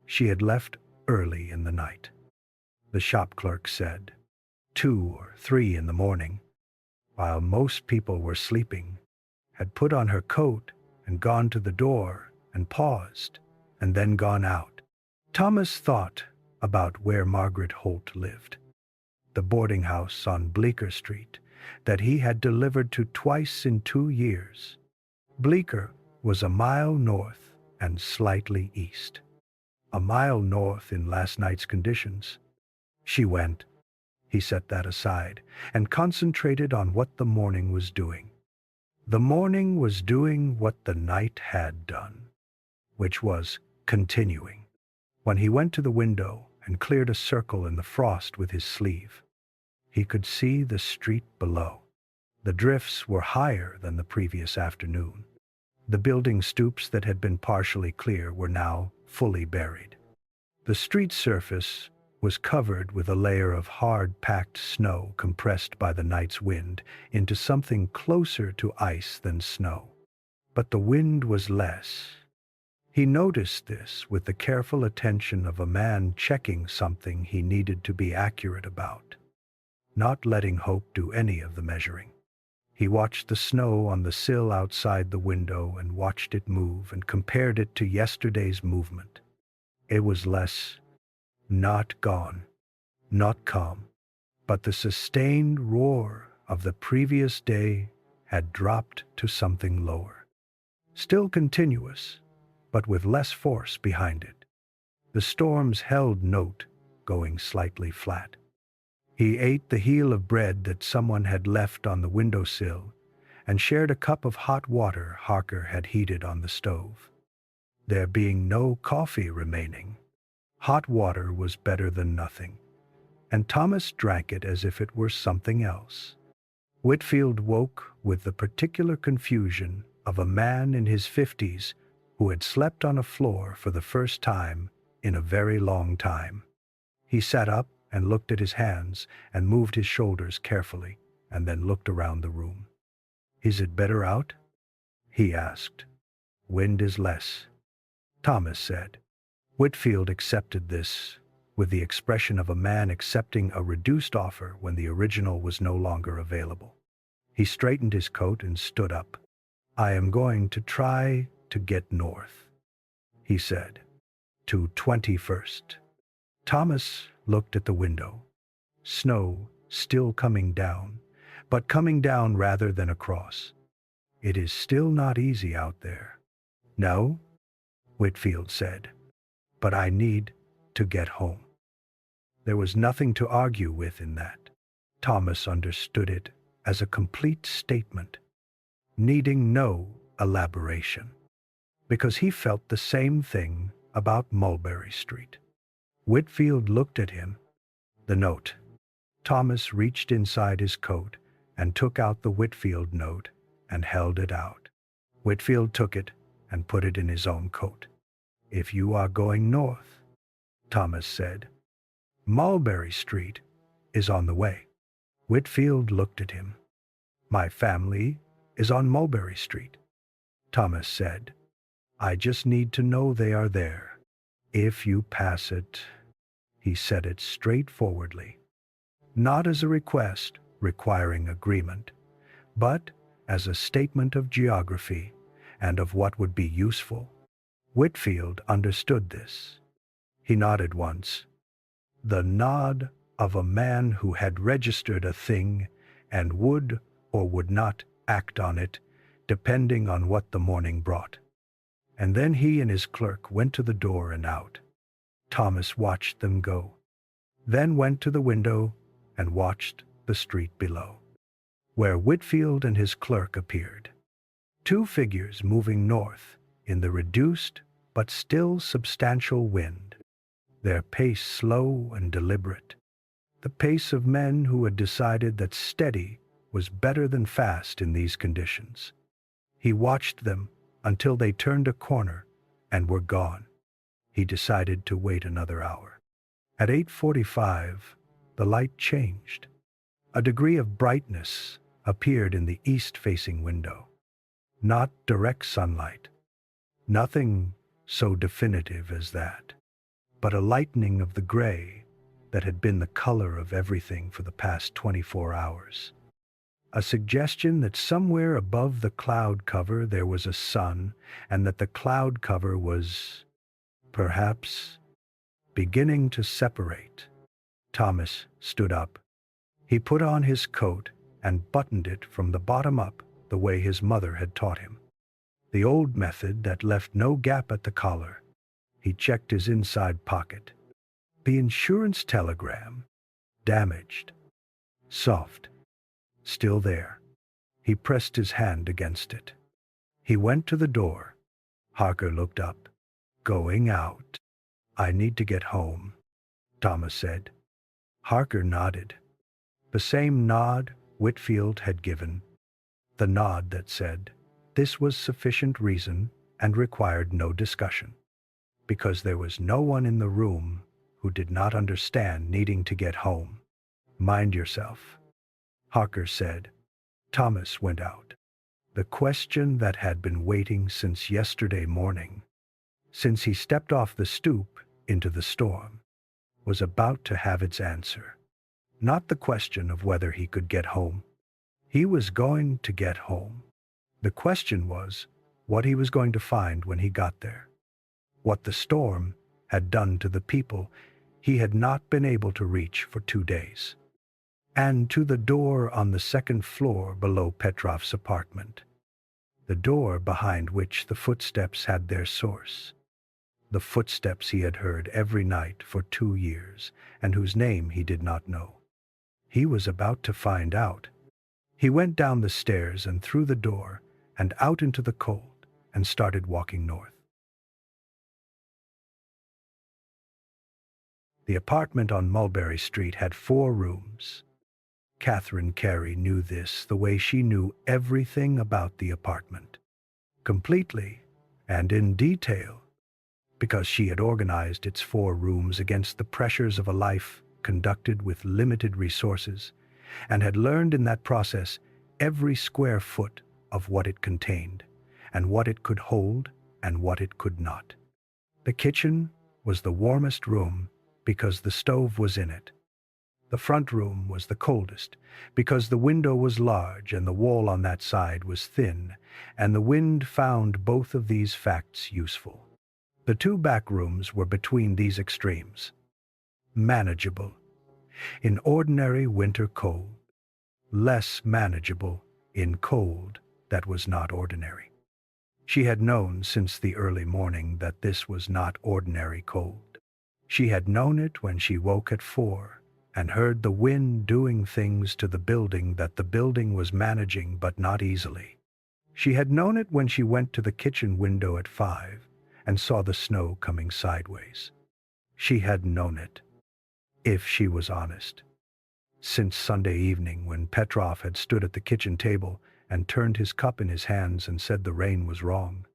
She had left early in the night. The shop clerk said, 2 or 3 in the morning, while most people were sleeping, had put on her coat and gone to the door and paused, and then gone out. Thomas thought about where Margaret Holt lived, the boarding house on Bleecker Street that he had delivered to twice in 2 years. Bleecker was a mile north and slightly east. A mile north in last night's conditions. She went. He set that aside and concentrated on what the morning was doing. The morning was doing what the night had done, which was continuing. When he went to the window and cleared a circle in the frost with his sleeve, he could see the street below. The drifts were higher than the previous afternoon. The building stoops that had been partially clear were now fully buried. The street surface was covered with a layer of hard-packed snow compressed by the night's wind into something closer to ice than snow. But the wind was less. He noticed this with the careful attention of a man checking something he needed to be accurate about, not letting hope do any of the measuring. He watched the snow on the sill outside the window and watched it move and compared it to yesterday's movement. It was less, not gone, not calm, but the sustained roar of the previous day had dropped to something lower. Still continuous, but with less force behind it. The storm's held note going slightly flat. He ate the heel of bread that someone had left on the windowsill and shared a cup of hot water Harker had heated on the stove. There being no coffee remaining, hot water was better than nothing, and Thomas drank it as if it were something else. Whitfield woke with the particular confusion of a man in his 50s who had slept on a floor for the first time in a very long time. He sat up and looked at his hands and moved his shoulders carefully, and then looked around the room. "Is it better out?" he asked. "Wind is less," Thomas said. Whitfield accepted this with the expression of a man accepting a reduced offer when the original was no longer available. He straightened his coat and stood up. "I am going to try to get north," he said, "to 21st. Thomas looked at the window. Snow still coming down, but coming down rather than across. "It is still not easy out there." "No," Whitfield said, "but I need to get home." There was nothing to argue with in that. Thomas understood it as a complete statement, needing no elaboration, because he felt the same thing about Mulberry Street. Whitfield looked at him. The note. Thomas reached inside his coat and took out the Whitfield note and held it out. Whitfield took it and put it in his own coat. "If you are going north," Thomas said, "Mulberry Street is on the way." Whitfield looked at him. "My family is on Mulberry Street," Thomas said. "I just need to know they are there. If you pass it," he said it straightforwardly, not as a request requiring agreement, but as a statement of geography and of what would be useful. Whitfield understood this. He nodded once, the nod of a man who had registered a thing and would or would not act on it, depending on what the morning brought. And then he and his clerk went to the door and out. Thomas watched them go, then went to the window and watched the street below, where Whitfield and his clerk appeared. Two figures moving north in the reduced but still substantial wind, their pace slow and deliberate, the pace of men who had decided that steady was better than fast in these conditions. He watched them until they turned a corner and were gone. He decided to wait another hour. At 8:45, the light changed. A degree of brightness appeared in the east-facing window. Not direct sunlight, nothing so definitive as that, but a lightening of the gray that had been the color of everything for the past 24 hours. A suggestion that somewhere above the cloud cover there was a sun, and that the cloud cover was, perhaps, beginning to separate. Thomas stood up. He put on his coat and buttoned it from the bottom up the way his mother had taught him. The old method that left no gap at the collar. He checked his inside pocket. The insurance telegram, damaged, soft, still there. He pressed his hand against it. He went to the door. Harker looked up. Going out. I need to get home, Thomas said. Harker nodded. The same nod Whitfield had given. The nod that said this was sufficient reason and required no discussion, because there was no one in the room who did not understand needing to get home. Mind yourself, Harker said. Thomas went out. The question that had been waiting since yesterday morning, since he stepped off the stoop into the storm, was about to have its answer. Not the question of whether he could get home. He was going to get home. The question was what he was going to find when he got there. What the storm had done to the people he had not been able to reach for 2 days. And to the door on the second floor below Petrov's apartment. The door behind which the footsteps had their source. The footsteps he had heard every night for 2 years, and whose name he did not know. He was about to find out. He went down the stairs and through the door and out into the cold and started walking north. The apartment on Mulberry Street had 4 rooms. Catherine Carey knew this the way she knew everything about the apartment, completely and in detail, because she had organized its 4 rooms against the pressures of a life conducted with limited resources, and had learned in that process every square foot of what it contained, and what it could hold and what it could not. The kitchen was the warmest room because the stove was in it. The front room was the coldest because the window was large and the wall on that side was thin, and the wind found both of these facts useful. The 2 back rooms were between these extremes. Manageable in ordinary winter cold, less manageable in cold that was not ordinary. She had known since the early morning that this was not ordinary cold. She had known it when she woke at 4 and heard the wind doing things to the building that the building was managing but not easily. She had known it when she went to the kitchen window at 5 and saw the snow coming sideways. She had known it, if she was honest, since Sunday evening when Petrov had stood at the kitchen table and turned his cup in his hands and said the rain was wrong.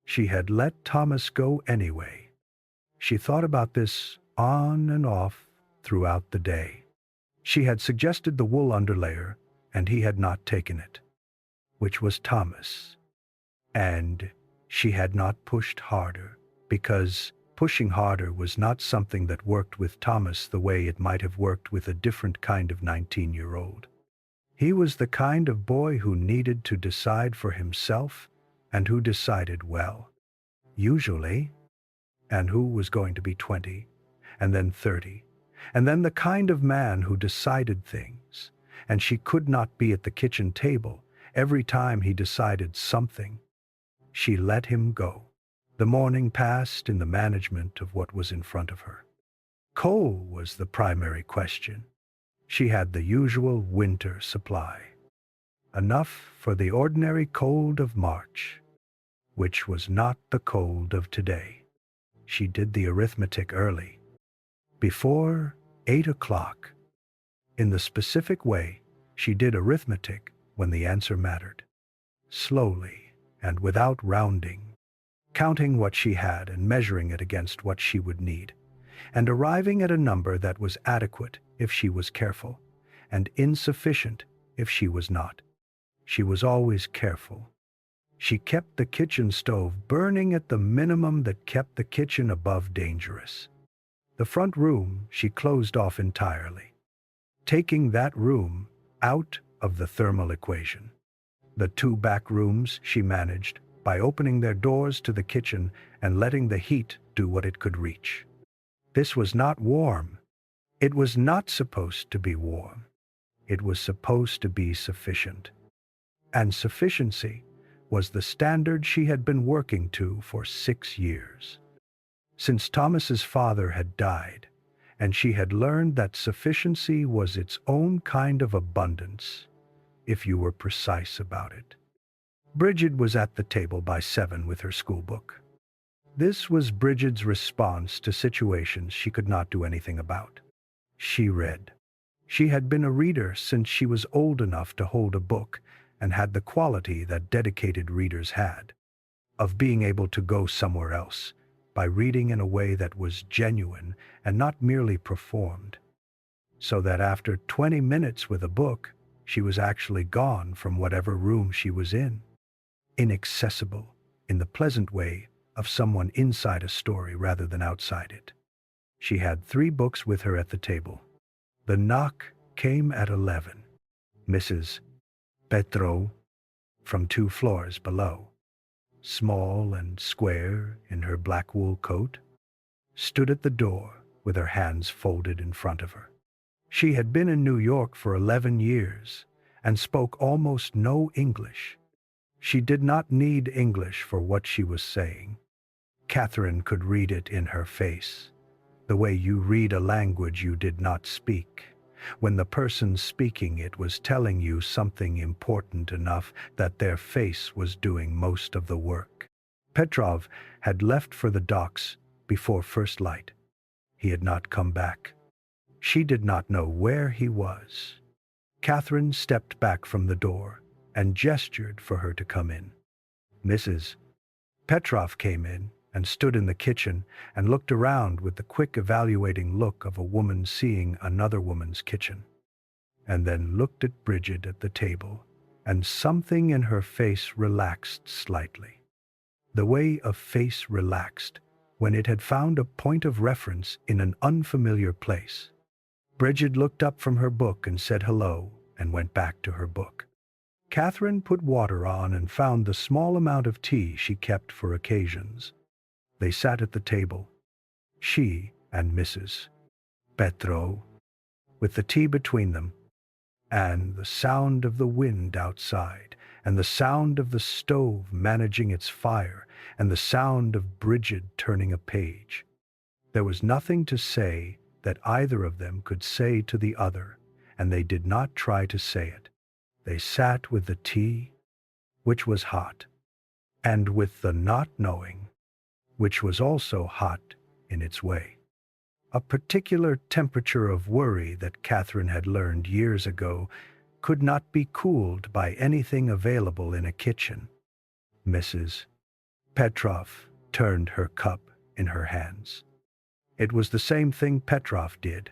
She had let Thomas go anyway. She thought about this on and off throughout the day. She had suggested the wool underlayer, and he had not taken it, which was Thomas. And she had not pushed harder, because pushing harder was not something that worked with Thomas the way it might have worked with a different kind of 19-year-old. He was the kind of boy who needed to decide for himself, and who decided well, usually, and who was going to be 20, and then 30, and then the kind of man who decided things, and she could not be at the kitchen table every time he decided something. She let him go. The morning passed in the management of what was in front of her. Coal was the primary question. She had the usual winter supply. Enough for the ordinary cold of March, which was not the cold of today. She did the arithmetic early, before 8 o'clock. In the specific way she did arithmetic when the answer mattered. Slowly and without rounding, counting what she had and measuring it against what she would need, and arriving at a number that was adequate if she was careful, and insufficient if she was not. She was always careful. She kept the kitchen stove burning at the minimum that kept the kitchen above dangerous. The front room she closed off entirely, taking that room out of the thermal equation. The 2 back rooms she managed by opening their doors to the kitchen and letting the heat do what it could reach. This was not warm. It was not supposed to be warm. It was supposed to be sufficient. And sufficiency was the standard she had been working to for 6 years. Since Thomas's father had died, and she had learned that sufficiency was its own kind of abundance, if you were precise about it. Brigid was at the table by 7 with her schoolbook. This was Brigid's response to situations she could not do anything about. She read. She had been a reader since she was old enough to hold a book, and had the quality that dedicated readers had, of being able to go somewhere else by reading in a way that was genuine and not merely performed, so that after 20 minutes with a book, she was actually gone from whatever room she was in, inaccessible in the pleasant way of someone inside a story rather than outside it. She had 3 books with her at the table. The knock came at 11. Mrs. Petrov, from 2 floors below, small and square in her black wool coat, stood at the door with her hands folded in front of her. She had been in New York for 11 years and spoke almost no English. She did not need English for what she was saying. Catherine could read it in her face, the way you read a language you did not speak, when the person speaking it was telling you something important enough that their face was doing most of the work. Petrov had left for the docks before first light. He had not come back. She did not know where he was. Catherine stepped back from the door and gestured for her to come in. Mrs. Petrov came in and stood in the kitchen and looked around with the quick evaluating look of a woman seeing another woman's kitchen, and then looked at Brigid at the table, and something in her face relaxed slightly. The way a face relaxed when it had found a point of reference in an unfamiliar place. Brigid looked up from her book and said hello and went back to her book. Catherine put water on and found the small amount of tea she kept for occasions. They sat at the table, she and Mrs. Petrov, with the tea between them, and the sound of the wind outside, and the sound of the stove managing its fire, and the sound of Brigid turning a page. There was nothing to say that either of them could say to the other, and they did not try to say it. They sat with the tea, which was hot, and with the not knowing, which was also hot in its way. A particular temperature of worry that Catherine had learned years ago could not be cooled by anything available in a kitchen. Mrs. Petrov turned her cup in her hands. It was the same thing Petrov did.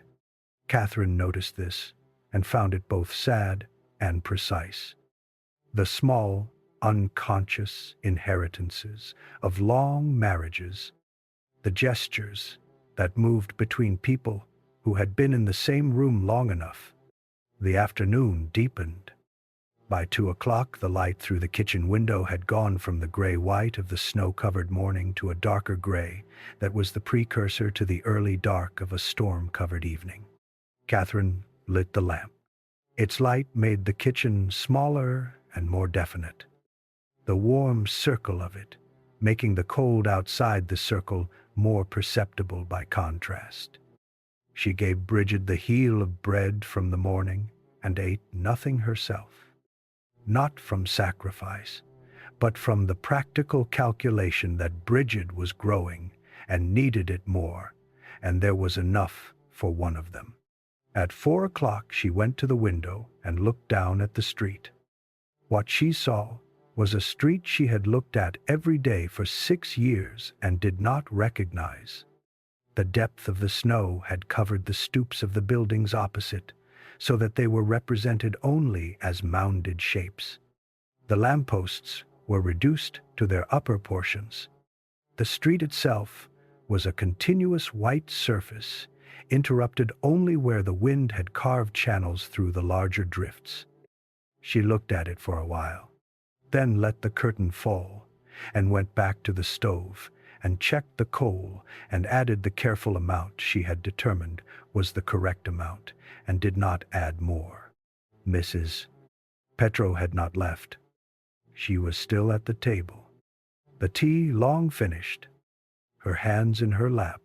Catherine noticed this and found it both sad and precise. The small, unconscious inheritances of long marriages, the gestures that moved between people who had been in the same room long enough. The afternoon deepened. By 2 o'clock, the light through the kitchen window had gone from the gray-white of the snow-covered morning to a darker gray that was the precursor to the early dark of a storm-covered evening. Catherine lit the lamp. Its light made the kitchen smaller and more definite. The warm circle of it, making the cold outside the circle more perceptible by contrast. She gave Brigid the heel of bread from the morning and ate nothing herself. Not from sacrifice, but from the practical calculation that Brigid was growing and needed it more, and there was enough for one of them. At 4 o'clock she went to the window and looked down at the street. What she saw was a street she had looked at every day for 6 years and did not recognize. The depth of the snow had covered the stoops of the buildings opposite, so that they were represented only as mounded shapes. The lampposts were reduced to their upper portions. The street itself was a continuous white surface, interrupted only where the wind had carved channels through the larger drifts. She looked at it for a while, then let the curtain fall, and went back to the stove, and checked the coal, and added the careful amount she had determined was the correct amount, and did not add more. Mrs. Petrov had not left. She was still at the table, the tea long finished, her hands in her lap.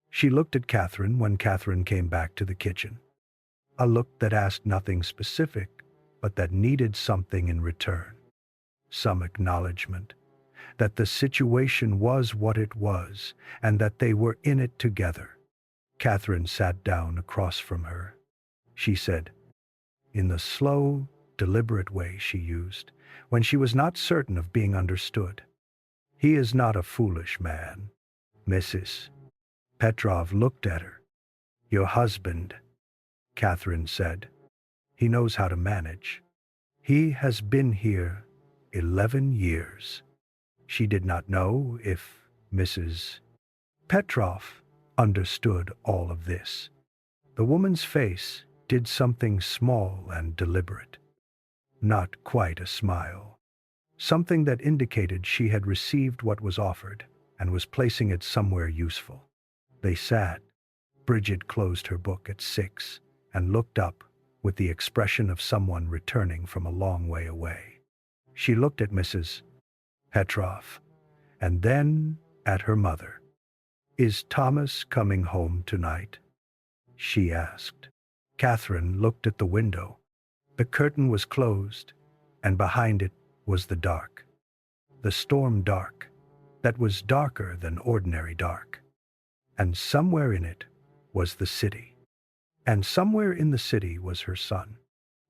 She looked at Catherine when Catherine came back to the kitchen. A look that asked nothing specific, but that needed something in return. Some acknowledgement that the situation was what it was, and that they were in it together. Catherine sat down across from her. She said, in the slow, deliberate way she used, when she was not certain of being understood, "He is not a foolish man." Mrs. Petrov looked at her. "Your husband," Catherine said. "He knows how to manage. He has been here 11 years. She did not know if Mrs. Petrov understood all of this. The woman's face did something small and deliberate. Not quite a smile. Something that indicated she had received what was offered and was placing it somewhere useful. They sat. Brigid closed her book at 6 and looked up with the expression of someone returning from a long way away. She looked at Mrs. Petrov, and then at her mother. "Is Thomas coming home tonight?" she asked. Catherine looked at the window. The curtain was closed, and behind it was the dark. The storm dark, that was darker than ordinary dark. And somewhere in it was the city. And somewhere in the city was her son.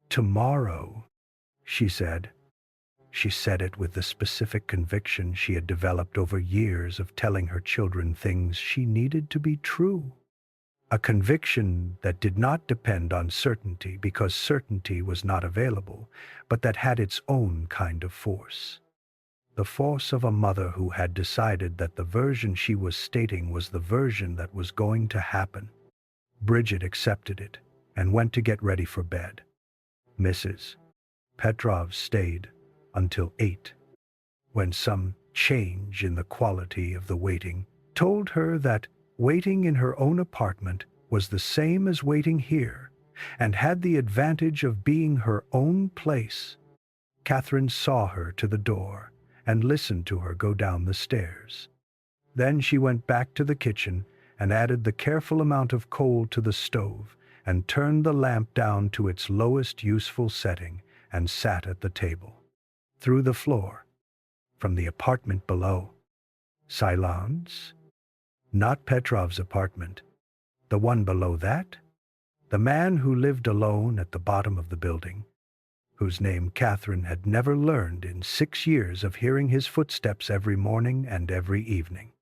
"Tomorrow," she said. She said it with the specific conviction she had developed over years of telling her children things she needed to be true. A conviction that did not depend on certainty because certainty was not available, but that had its own kind of force. The force of a mother who had decided that the version she was stating was the version that was going to happen. Brigid accepted it and went to get ready for bed. Mrs. Petrov stayed until 8, when some change in the quality of the waiting told her that waiting in her own apartment was the same as waiting here, and had the advantage of being her own place. Catherine saw her to the door and listened to her go down the stairs. Then she went back to the kitchen and added the careful amount of coal to the stove and turned the lamp down to its lowest useful setting and sat at the table. Through the floor, from the apartment below, silence. Not Petrov's apartment, the one below that, the man who lived alone at the bottom of the building, whose name Catherine had never learned in 6 years of hearing his footsteps every morning and every evening,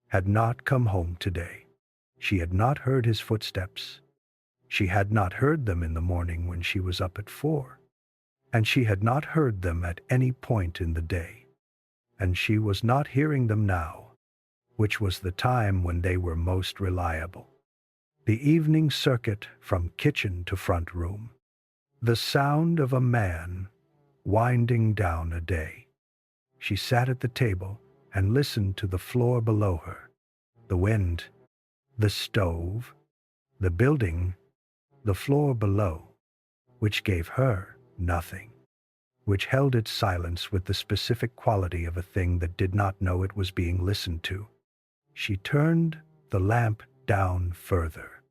had not come home today. She had not heard his footsteps. She had not heard them in the morning when she was up at 4, and she had not heard them at any point in the day, and she was not hearing them now, which was the time when they were most reliable. The evening circuit from kitchen to front room. The sound of a man winding down a day. She sat at the table and listened to the floor below her. The wind, the stove, the building, the floor below, which gave her nothing, which held its silence with the specific quality of a thing that did not know it was being listened to. She turned the lamp down further.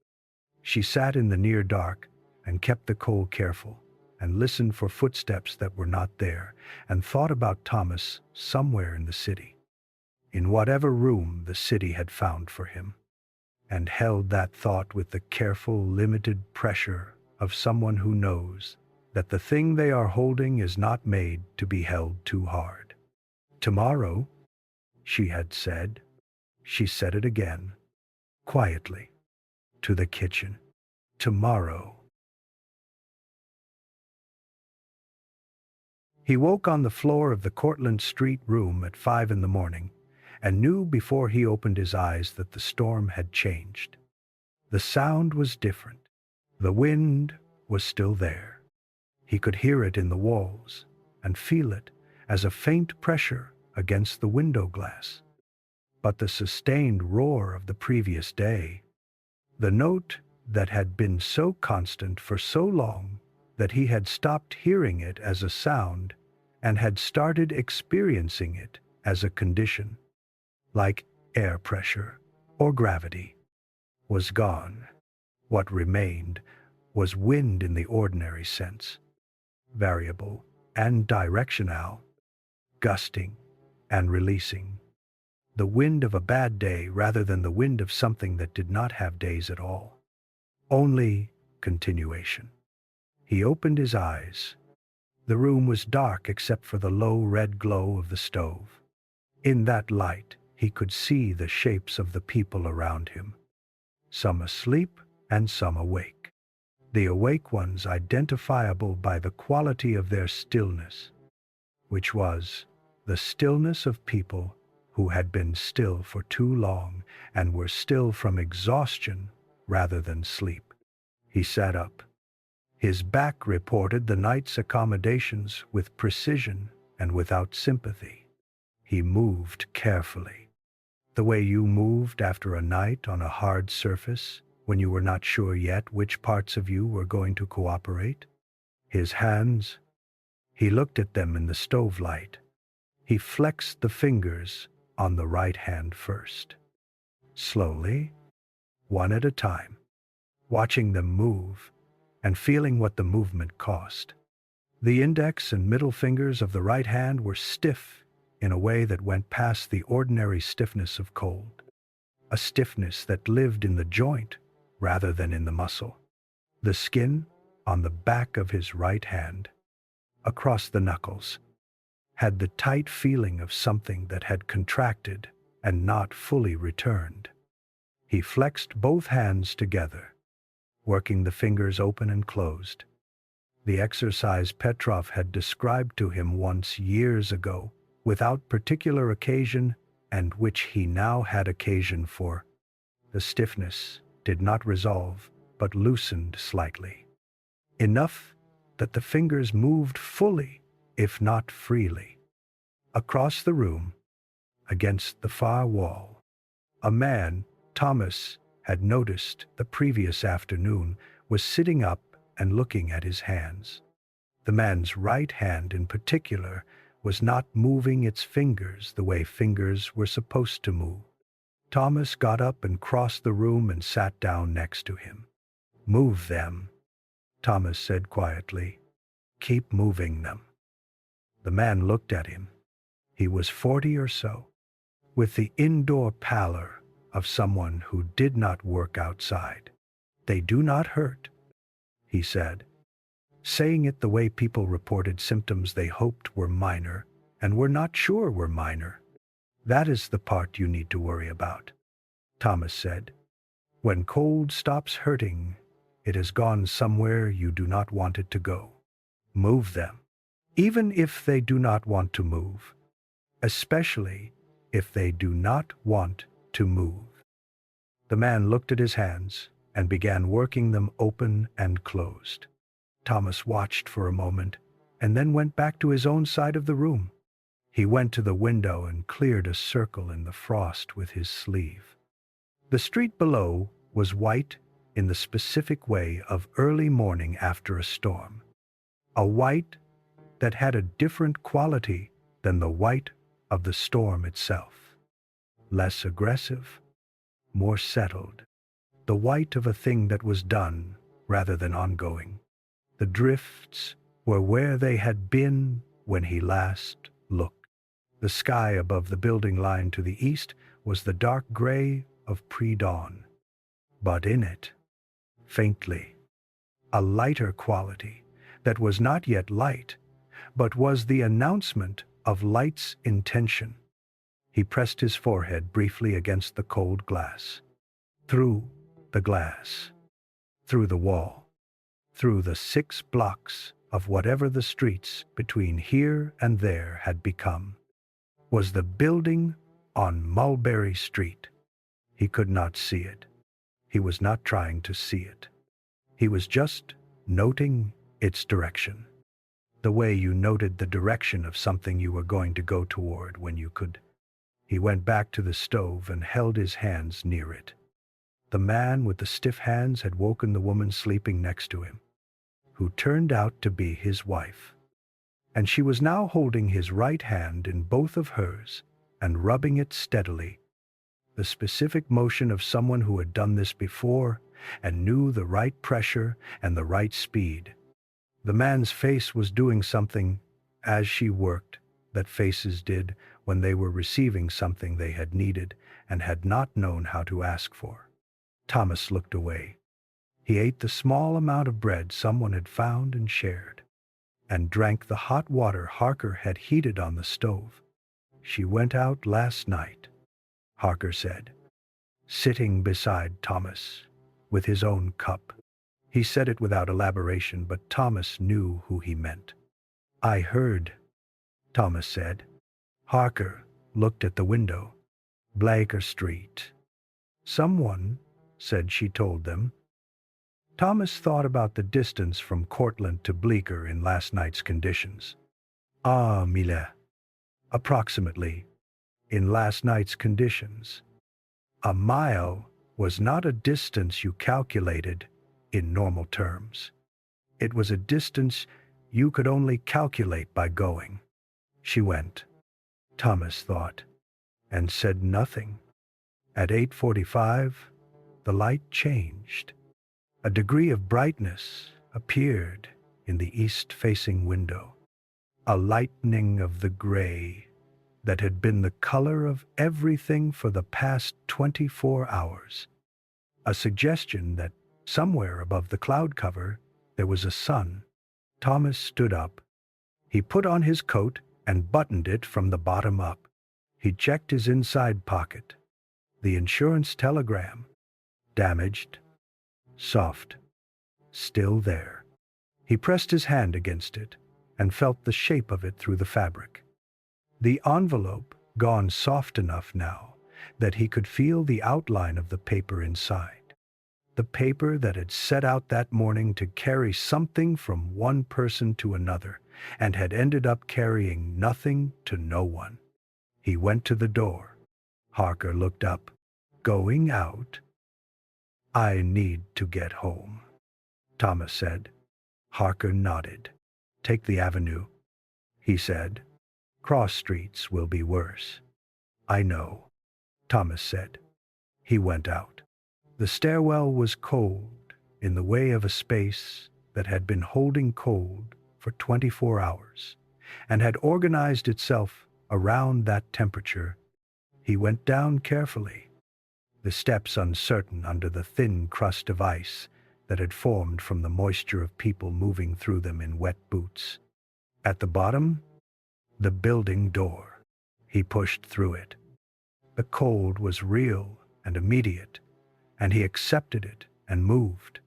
She sat in the near dark and kept the coal careful, and listened for footsteps that were not there, and thought about Thomas somewhere in the city, in whatever room the city had found for him, and held that thought with the careful, limited pressure of someone who knows that the thing they are holding is not made to be held too hard. Tomorrow, she had said. She said it again, quietly, to the kitchen. Tomorrow. He woke on the floor of the Cortlandt Street room at 5 in the morning, and knew before he opened his eyes that the storm had changed. The sound was different. The wind was still there. He could hear it in the walls, and feel it as a faint pressure against the window glass. But the sustained roar of the previous day, the note that had been so constant for so long that he had stopped hearing it as a sound and had started experiencing it as a condition, like air pressure or gravity, was gone. What remained was wind in the ordinary sense, variable and directional, gusting and releasing. The wind of a bad day rather than the wind of something that did not have days at all. Only continuation. He opened his eyes. The room was dark except for the low red glow of the stove. In that light, he could see the shapes of the people around him, some asleep and some awake. The awake ones identifiable by the quality of their stillness, which was the stillness of people who had been still for too long and were still from exhaustion rather than sleep. He sat up. His back reported the night's accommodations with precision and without sympathy. He moved carefully, the way you moved after a night on a hard surface when you were not sure yet which parts of you were going to cooperate. His hands, he looked at them in the stove light. He flexed the fingers on the right hand first, slowly, one at a time, watching them move and feeling what the movement cost. The index and middle fingers of the right hand were stiff in a way that went past the ordinary stiffness of cold, a stiffness that lived in the joint rather than in the muscle. The skin on the back of his right hand, across the knuckles, had the tight feeling of something that had contracted and not fully returned. He flexed both hands together, working the fingers open and closed. The exercise Petrov had described to him once years ago, without particular occasion, and which he now had occasion for. The stiffness did not resolve, but loosened slightly. Enough that the fingers moved fully, if not freely. Across the room, against the far wall, a man Thomas had noticed the previous afternoon was sitting up and looking at his hands. The man's right hand in particular was not moving its fingers the way fingers were supposed to move. Thomas got up and crossed the room and sat down next to him. "Move them," Thomas said quietly. "Keep moving them." The man looked at him. He was 40 or so, with the indoor pallor of someone who did not work outside. "They do not hurt," he said, saying it the way people reported symptoms they hoped were minor and were not sure were minor. "That is the part you need to worry about," Thomas said. "When cold stops hurting, it has gone somewhere you do not want it to go. Move them, even if they do not want to move, especially if they do not want to move." The man looked at his hands and began working them open and closed. Thomas watched for a moment and then went back to his own side of the room. He went to the window and cleared a circle in the frost with his sleeve. The street below was white in the specific way of early morning after a storm. a white that had a different quality than the white of the storm itself. Less aggressive, more settled, the white of a thing that was done rather than ongoing. The drifts were where they had been when he last looked. The sky above the building line to the east was the dark gray of pre-dawn, but in it, faintly, a lighter quality that was not yet light, but was the announcement of light's intention. He pressed his forehead briefly against the cold glass. Through the glass, through the wall, through the 6 blocks of whatever the streets between here and there had become, was the building on Mulberry Street. He could not see it. He was not trying to see it. He was just noting its direction. The way you noted the direction of something you were going to go toward when you could. He went back to the stove and held his hands near it. The man with the stiff hands had woken the woman sleeping next to him, who turned out to be his wife. And she was now holding his right hand in both of hers and rubbing it steadily, the specific motion of someone who had done this before and knew the right pressure and the right speed. The man's face was doing something, as she worked, that faces did when they were receiving something they had needed and had not known how to ask for. Thomas looked away. He ate the small amount of bread someone had found and shared, and drank the hot water Harker had heated on the stove. "She went out last night," Harker said, sitting beside Thomas with his own cup. He said it without elaboration, but Thomas knew who he meant. "I heard," Thomas said. Harker looked at the window. "Blaker Street." "Someone," said she told them. Thomas thought about the distance from Cortlandt to Bleecker in last night's conditions. Mille. Approximately, in last night's conditions. A mile was not a distance you calculated in normal terms. It was a distance you could only calculate by going. She went, Thomas thought, and said nothing. At 8:45, the light changed. A degree of brightness appeared in the east-facing window, a lightening of the gray that had been the color of everything for the past 24 hours, a suggestion that somewhere above the cloud cover there was a sun. Thomas stood up. He put on his coat and buttoned it from the bottom up. He checked his inside pocket. The insurance telegram, damaged, soft, still there. He pressed his hand against it and felt the shape of it through the fabric. The envelope gone soft enough now that he could feel the outline of the paper inside. The paper that had set out that morning to carry something from one person to another and had ended up carrying nothing to no one. He went to the door. Harker looked up. "Going out?" "I need to get home," Thomas said. Harker nodded. "Take the avenue," he said. "Cross streets will be worse." "I know," Thomas said. He went out. The stairwell was cold in the way of a space that had been holding cold for 24 hours and had organized itself around that temperature. He went down carefully, the steps uncertain under the thin crust of ice that had formed from the moisture of people moving through them in wet boots. At the bottom, the building door. He pushed through it. The cold was real and immediate, and he accepted it and moved.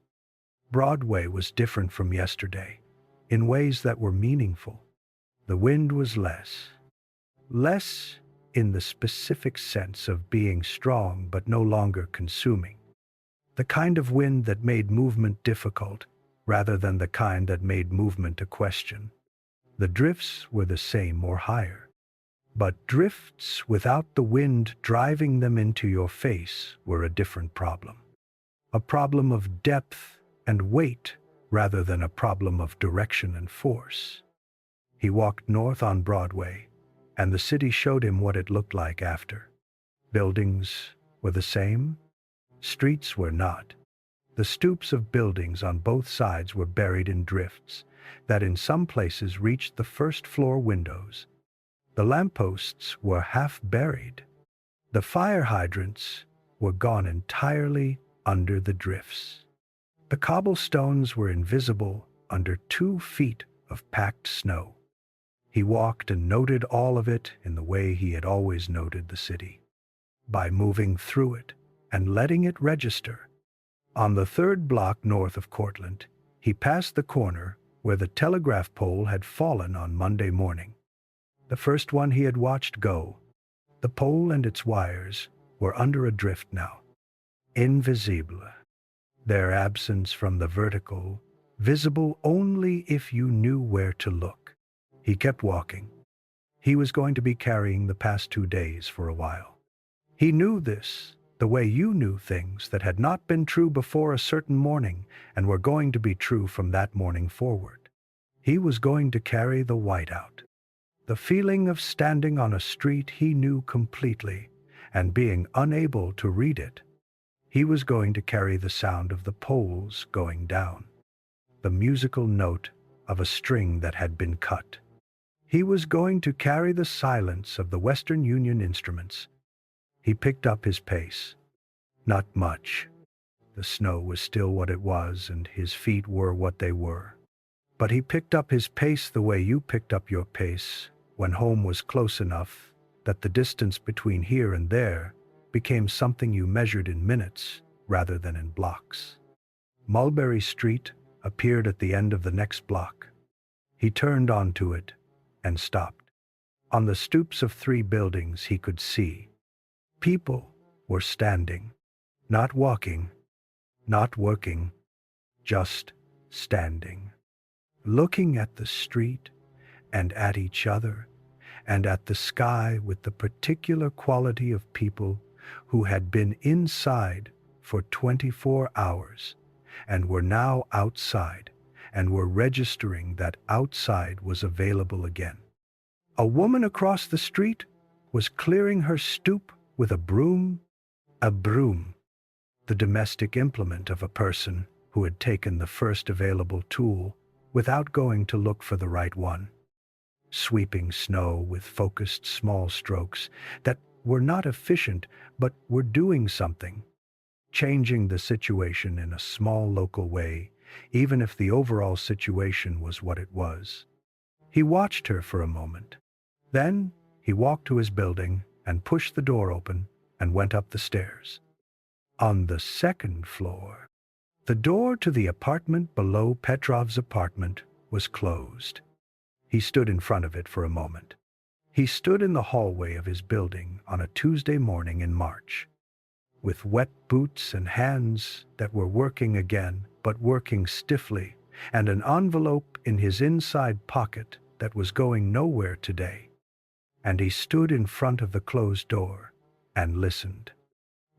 Broadway was different from yesterday, in ways that were meaningful. The wind was less in the specific sense of being strong but no longer consuming. The kind of wind that made movement difficult rather than the kind that made movement a question. The drifts were the same or higher, but drifts without the wind driving them into your face were a different problem. A problem of depth and weight rather than a problem of direction and force. He walked north on Broadway, and the city showed him what it looked like after. Buildings were the same, streets were not. The stoops of buildings on both sides were buried in drifts that in some places reached the first-floor windows. The lampposts were half buried. The fire hydrants were gone entirely under the drifts. The cobblestones were invisible under 2 feet of packed snow. He walked and noted all of it in the way he had always noted the city, by moving through it and letting it register. On the 3rd block north of Cortlandt, he passed the corner where the telegraph pole had fallen on Monday morning. The first one he had watched go. The pole and its wires were under a drift now. Invisible. Their absence from the vertical, visible only if you knew where to look. He kept walking. He was going to be carrying the past 2 days for a while. He knew this, the way you knew things that had not been true before a certain morning and were going to be true from that morning forward. He was going to carry the whiteout. The feeling of standing on a street he knew completely and being unable to read it. He was going to carry the sound of the poles going down, the musical note of a string that had been cut. He was going to carry the silence of the Western Union instruments. He picked up his pace. Not much. The snow was still what it was, and his feet were what they were. But he picked up his pace the way you picked up your pace when home was close enough that the distance between here and there became something you measured in minutes rather than in blocks. Mulberry Street appeared at the end of the next block. He turned onto it and stopped. On the stoops of 3 buildings he could see. People were standing, not walking, not working, just standing, looking at the street and at each other and at the sky with the particular quality of people who had been inside for 24 hours and were now outside and were registering that outside was available again. A woman across the street was clearing her stoop with a broom, the domestic implement of a person who had taken the first available tool without going to look for the right one, sweeping snow with focused small strokes that were not efficient but were doing something, changing the situation in a small local way, even if the overall situation was what it was. He watched her for a moment. Then he walked to his building and pushed the door open and went up the stairs. On the 2nd floor, the door to the apartment below Petrov's apartment was closed. He stood in front of it for a moment. He stood in the hallway of his building on a Tuesday morning in March, with wet boots and hands that were working again, but working stiffly, and an envelope in his inside pocket that was going nowhere today. And he stood in front of the closed door and listened.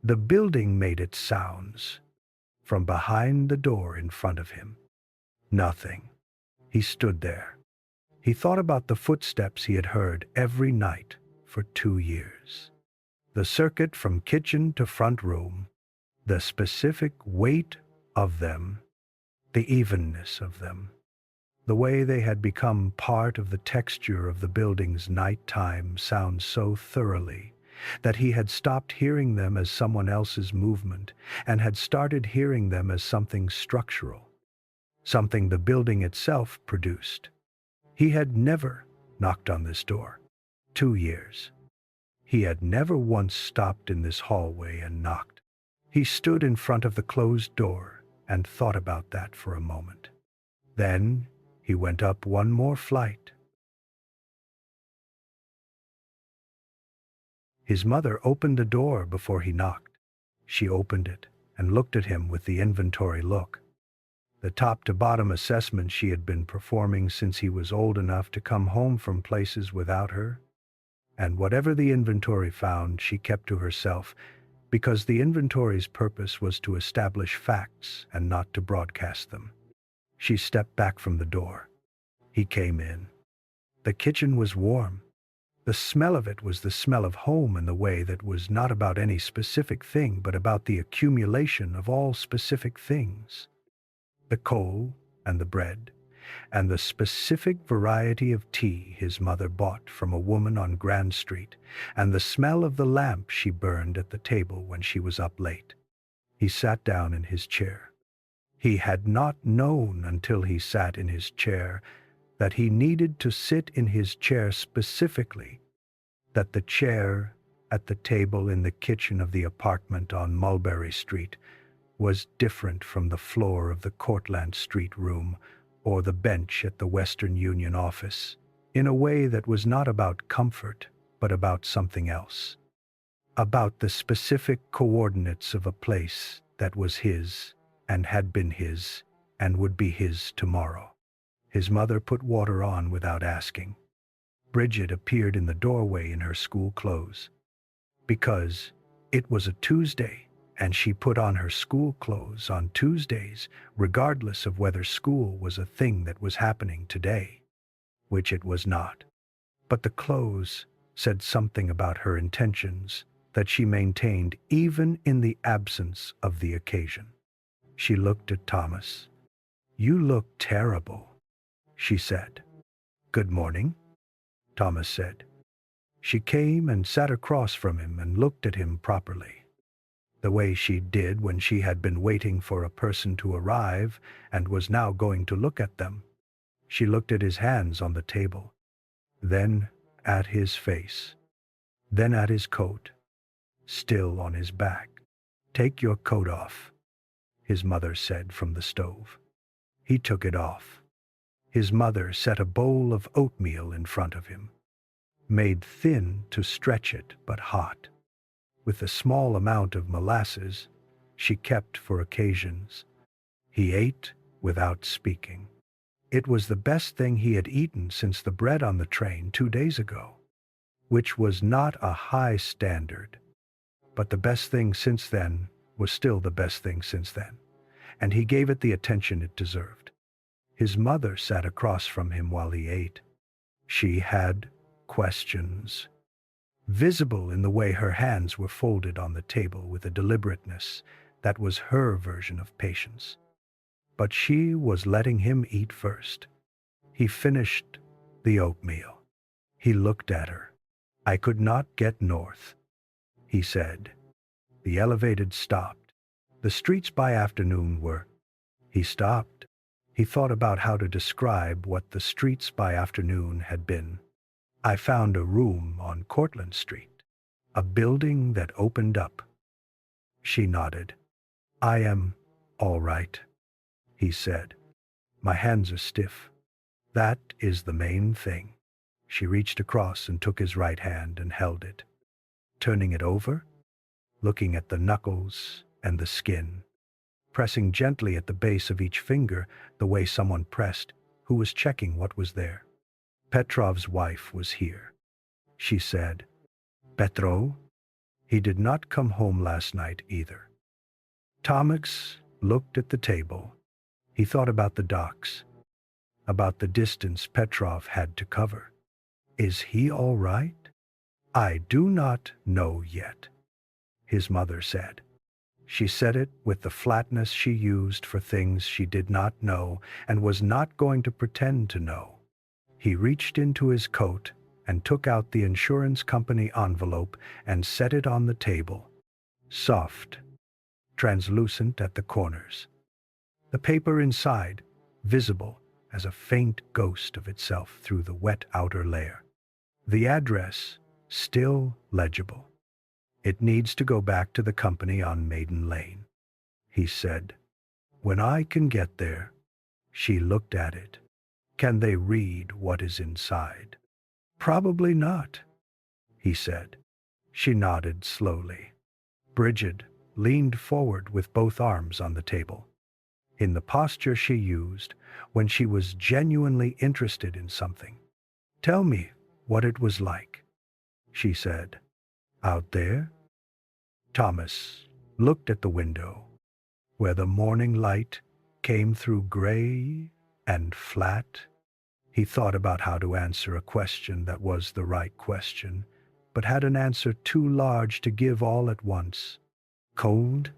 The building made its sounds from behind the door in front of him. Nothing. He stood there. He thought about the footsteps he had heard every night for 2 years. The circuit from kitchen to front room, the specific weight of them, the evenness of them, the way they had become part of the texture of the building's nighttime sounds so thoroughly that he had stopped hearing them as someone else's movement and had started hearing them as something structural, something the building itself produced. He had never knocked on this door. 2 years. He had never once stopped in this hallway and knocked. He stood in front of the closed door and thought about that for a moment. Then he went up one more flight. His mother opened the door before he knocked. She opened it and looked at him with the inventory look, the top-to-bottom assessment she had been performing since he was old enough to come home from places without her. And whatever the inventory found, she kept to herself, because the inventory's purpose was to establish facts and not to broadcast them. She stepped back from the door. He came in. The kitchen was warm. The smell of it was the smell of home in the way that was not about any specific thing but about the accumulation of all specific things. The coal and the bread and the specific variety of tea his mother bought from a woman on Grand Street, and the smell of the lamp she burned at the table when she was up late. He sat down in his chair. He had not known until he sat in his chair that he needed to sit in his chair specifically, that the chair at the table in the kitchen of the apartment on Mulberry Street was different from the floor of the Cortlandt Street room or the bench at the Western Union office, in a way that was not about comfort, but about something else. About the specific coordinates of a place that was his, and had been his, and would be his tomorrow. His mother put water on without asking. Brigid appeared in the doorway in her school clothes. Because it was a Tuesday, and she put on her school clothes on Tuesdays, regardless of whether school was a thing that was happening today, which it was not. But the clothes said something about her intentions that she maintained even in the absence of the occasion. She looked at Thomas. "You look terrible," she said. "Good morning," Thomas said. She came and sat across from him and looked at him properly, the way she did when she had been waiting for a person to arrive and was now going to look at them. She looked at his hands on the table, then at his face, then at his coat, still on his back. "Take your coat off," his mother said from the stove. He took it off. His mother set a bowl of oatmeal in front of him, made thin to stretch it but hot, with a small amount of molasses she kept for occasions. He ate without speaking. It was the best thing he had eaten since the bread on the train 2 days ago, which was not a high standard, but the best thing since then was still the best thing since then, and he gave it the attention it deserved. His mother sat across from him while he ate. She had questions, visible in the way her hands were folded on the table with a deliberateness that was her version of patience. But she was letting him eat first. He finished the oatmeal. He looked at her. "I could not get north," he said. The elevated stopped. The streets by afternoon were. He stopped. He thought about how to describe what the streets by afternoon had been. "I found a room on Cortlandt Street, a building that opened up." She nodded. "I am all right," he said. "My hands are stiff. That is the main thing." She reached across and took his right hand and held it, turning it over, looking at the knuckles and the skin, pressing gently at the base of each finger the way someone pressed who was checking what was there. "Petrov's wife was here," she said. "Petrov? He did not come home last night either." Thomas looked at the table. He thought about the docks, about the distance Petrov had to cover. "Is he all right?" "I do not know yet," his mother said. She said it with the flatness she used for things she did not know and was not going to pretend to know. He reached into his coat and took out the insurance company envelope and set it on the table, soft, translucent at the corners. The paper inside, visible as a faint ghost of itself through the wet outer layer. The address, still legible. "It needs to go back to the company on Maiden Lane," he said. "When I can get there." She looked at it. "Can they read what is inside?" "Probably not," he said. She nodded slowly. Brigid leaned forward with both arms on the table, in the posture she used when she was genuinely interested in something. "Tell me what it was like," she said. "Out there?" Thomas looked at the window, where the morning light came through gray and flat. He thought about how to answer a question that was the right question, but had an answer too large to give all at once. Cold,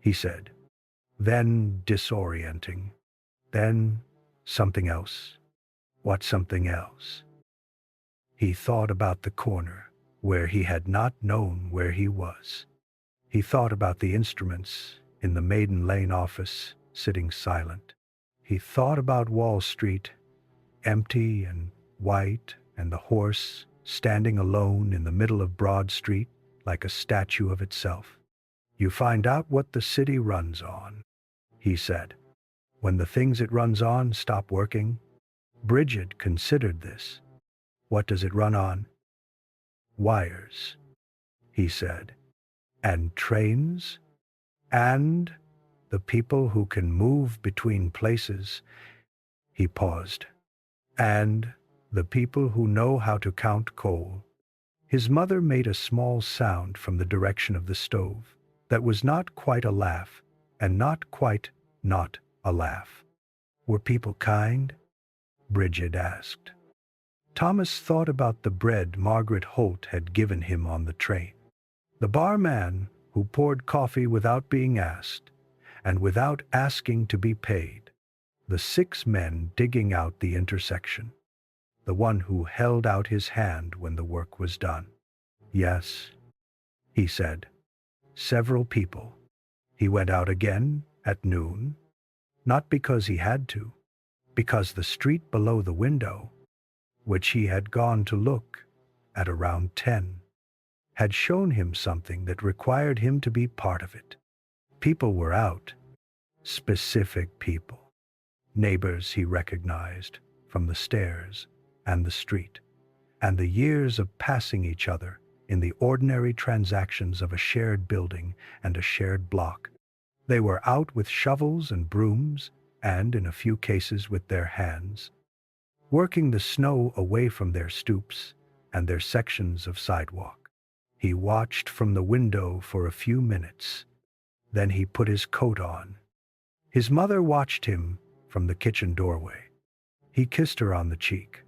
he said. Then disorienting. Then something else. What something else? He thought about the corner, where he had not known where he was. He thought about the instruments in the Maiden Lane office, sitting silent. He thought about Wall Street, empty and white, and the horse standing alone in the middle of Broad Street like a statue of itself. You find out what the city runs on, he said. When the things it runs on stop working. Brigid considered this. What does it run on? Wires, he said. And trains? And the people who can move between places. He paused. And the people who know how to count coal. His mother made a small sound from the direction of the stove that was not quite a laugh, and not quite not a laugh. Were people kind? Brigid asked. Thomas thought about the bread Margaret Holt had given him on the train. The barman who poured coffee without being asked, and without asking to be paid. The 6 men digging out the intersection. The one who held out his hand when the work was done. Yes, he said. Several people. He went out again at noon, not because he had to, because the street below the window, which he had gone to look at around 10, had shown him something that required him to be part of it. People were out, specific people. Neighbors he recognized from the stairs and the street, and the years of passing each other in the ordinary transactions of a shared building and a shared block. They were out with shovels and brooms, and in a few cases with their hands, working the snow away from their stoops and their sections of sidewalk. He watched from the window for a few minutes. Then he put his coat on. His mother watched him from the kitchen doorway. He kissed her on the cheek,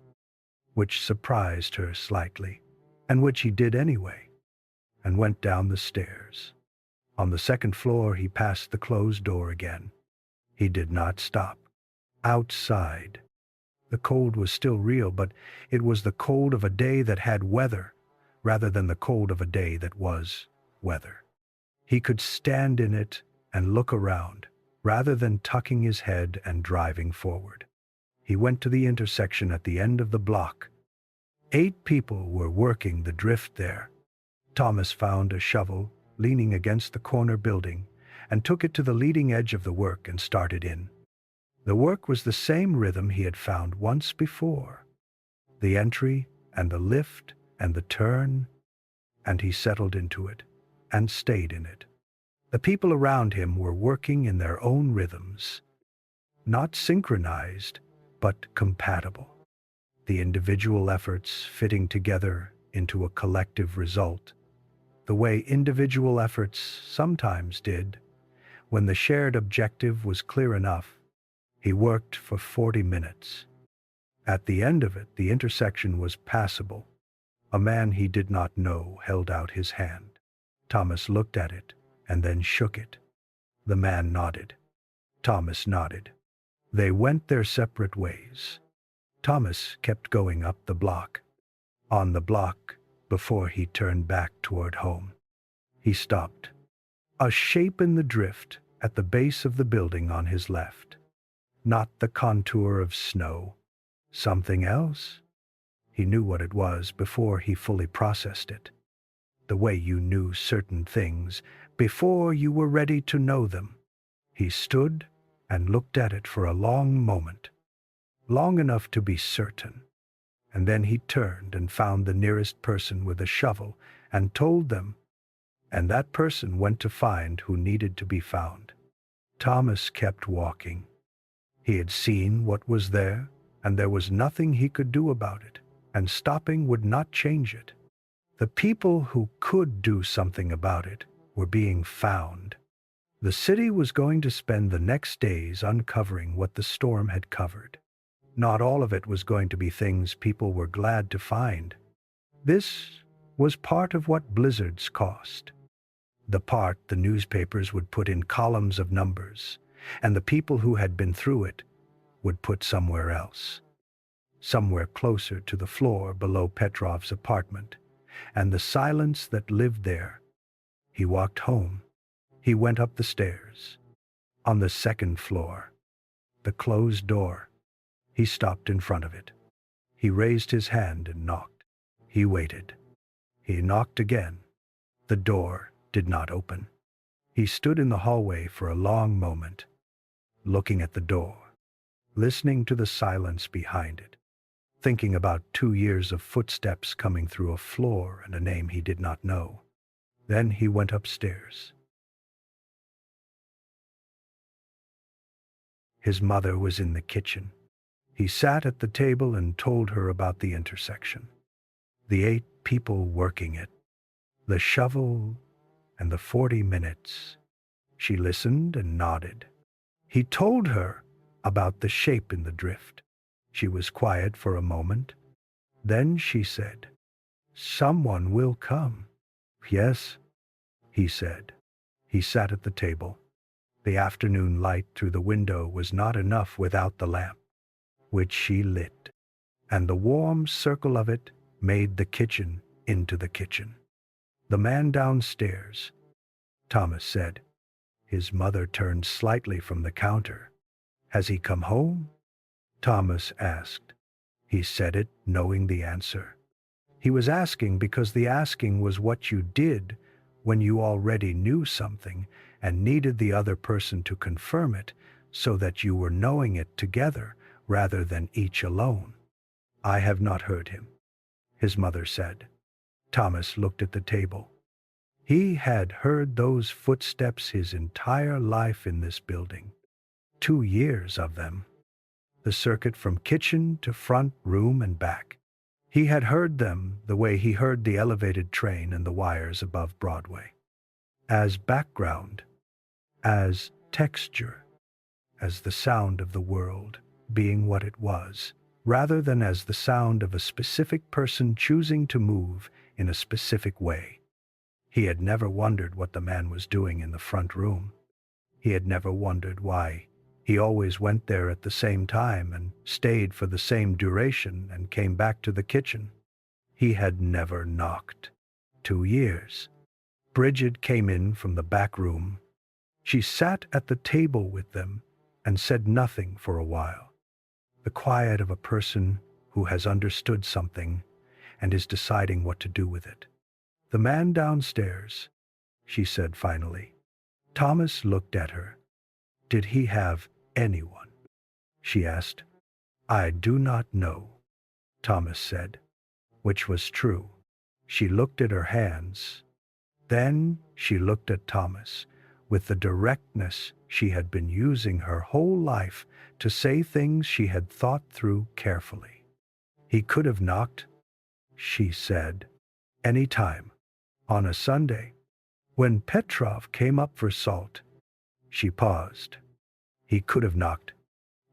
which surprised her slightly, and which he did anyway, and went down the stairs. On the 2nd floor he passed the closed door again. He did not stop. Outside, the cold was still real, but it was the cold of a day that had weather, rather than the cold of a day that was weather. He could stand in it and look around, rather than tucking his head and driving forward. He went to the intersection at the end of the block. 8 people were working the drift there. Thomas found a shovel leaning against the corner building and took it to the leading edge of the work and started in. The work was the same rhythm he had found once before. The entry and the lift and the turn, and he settled into it and stayed in it. The people around him were working in their own rhythms, not synchronized, but compatible. The individual efforts fitting together into a collective result, the way individual efforts sometimes did, when the shared objective was clear enough. He worked for 40 minutes. At the end of it, the intersection was passable. A man he did not know held out his hand. Thomas looked at it and then shook it. The man nodded. Thomas nodded. They went their separate ways. Thomas kept going up the block. On the block, before he turned back toward home, he stopped. A shape in the drift at the base of the building on his left. Not the contour of snow. Something else? He knew what it was before he fully processed it. The way you knew certain things before you were ready to know them. He stood and looked at it for a long moment, long enough to be certain, and then he turned and found the nearest person with a shovel and told them, and that person went to find who needed to be found. Thomas kept walking. He had seen what was there, and there was nothing he could do about it, and stopping would not change it. The people who could do something about it were being found. The city was going to spend the next days uncovering what the storm had covered. Not all of it was going to be things people were glad to find. This was part of what blizzards cost. The part the newspapers would put in columns of numbers, and the people who had been through it would put somewhere else. Somewhere closer to the floor below Petrov's apartment, and the silence that lived there. He walked home. He went up the stairs. On the second floor, the closed door. He stopped in front of it. He raised his hand and knocked. He waited. He knocked again. The door did not open. He stood in the hallway for a long moment, looking at the door, listening to the silence behind it, thinking about 2 years of footsteps coming through a floor and a name he did not know. Then he went upstairs. His mother was in the kitchen. He sat at the table and told her about the intersection, the 8 people working it, the shovel, and the 40 minutes. She listened and nodded. He told her about the shape in the drift. She was quiet for a moment. Then she said, "Someone will come." "Yes," he said. He sat at the table. The afternoon light through the window was not enough without the lamp, which she lit, and the warm circle of it made the kitchen into the kitchen. "The man downstairs," Thomas said. His mother turned slightly from the counter. "Has he come home?" Thomas asked. He said it, knowing the answer. He was asking because the asking was what you did when you already knew something and needed the other person to confirm it, so that you were knowing it together rather than each alone. "I have not heard him," his mother said. Thomas looked at the table. He had heard those footsteps his entire life in this building. 2 years of them. The circuit from kitchen to front room and back. He had heard them the way he heard the elevated train and the wires above Broadway. As background, as texture, as the sound of the world being what it was, rather than as the sound of a specific person choosing to move in a specific way. He had never wondered what the man was doing in the front room. He had never wondered why he always went there at the same time and stayed for the same duration and came back to the kitchen. He had never knocked. 2 years. Brigid came in from the back room. She sat at the table with them and said nothing for a while. The quiet of a person who has understood something and is deciding what to do with it. "The man downstairs," she said finally. Thomas looked at her. "Did he have anyone?" she asked. "I do not know," Thomas said, which was true. She looked at her hands. Then she looked at Thomas with the directness she had been using her whole life to say things she had thought through carefully. "He could have knocked," she said, "any time. On a Sunday, when Petrov came up for salt." She paused. "He could have knocked."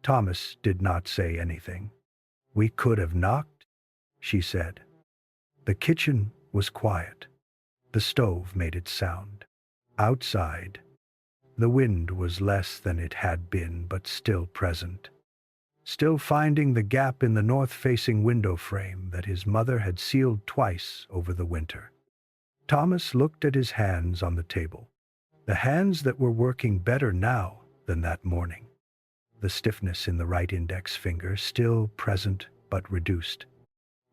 Thomas did not say anything. "We could have knocked," she said. The kitchen was quiet. The stove made its sound. Outside, the wind was less than it had been, but still present. Still finding the gap in the north-facing window frame that his mother had sealed twice over the winter. Thomas looked at his hands on the table, the hands that were working better now than that morning. The stiffness in the right index finger still present but reduced.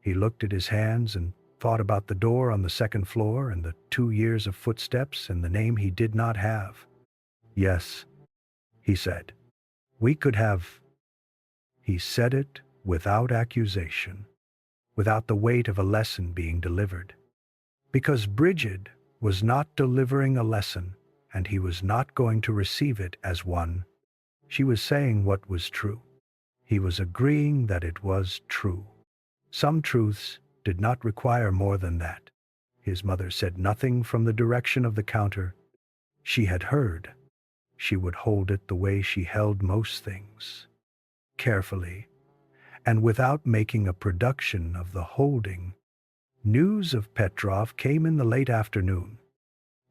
He looked at his hands and thought about the door on the second floor and the 2 years of footsteps and the name he did not have. "Yes," he said. "We could have." He said it without accusation, without the weight of a lesson being delivered. Because Brigid was not delivering a lesson, and he was not going to receive it as one. She was saying what was true. He was agreeing that it was true. Some truths did not require more than that. His mother said nothing from the direction of the counter. She had heard. She would hold it the way she held most things, carefully, and without making a production of the holding. News of Petrov came in the late afternoon,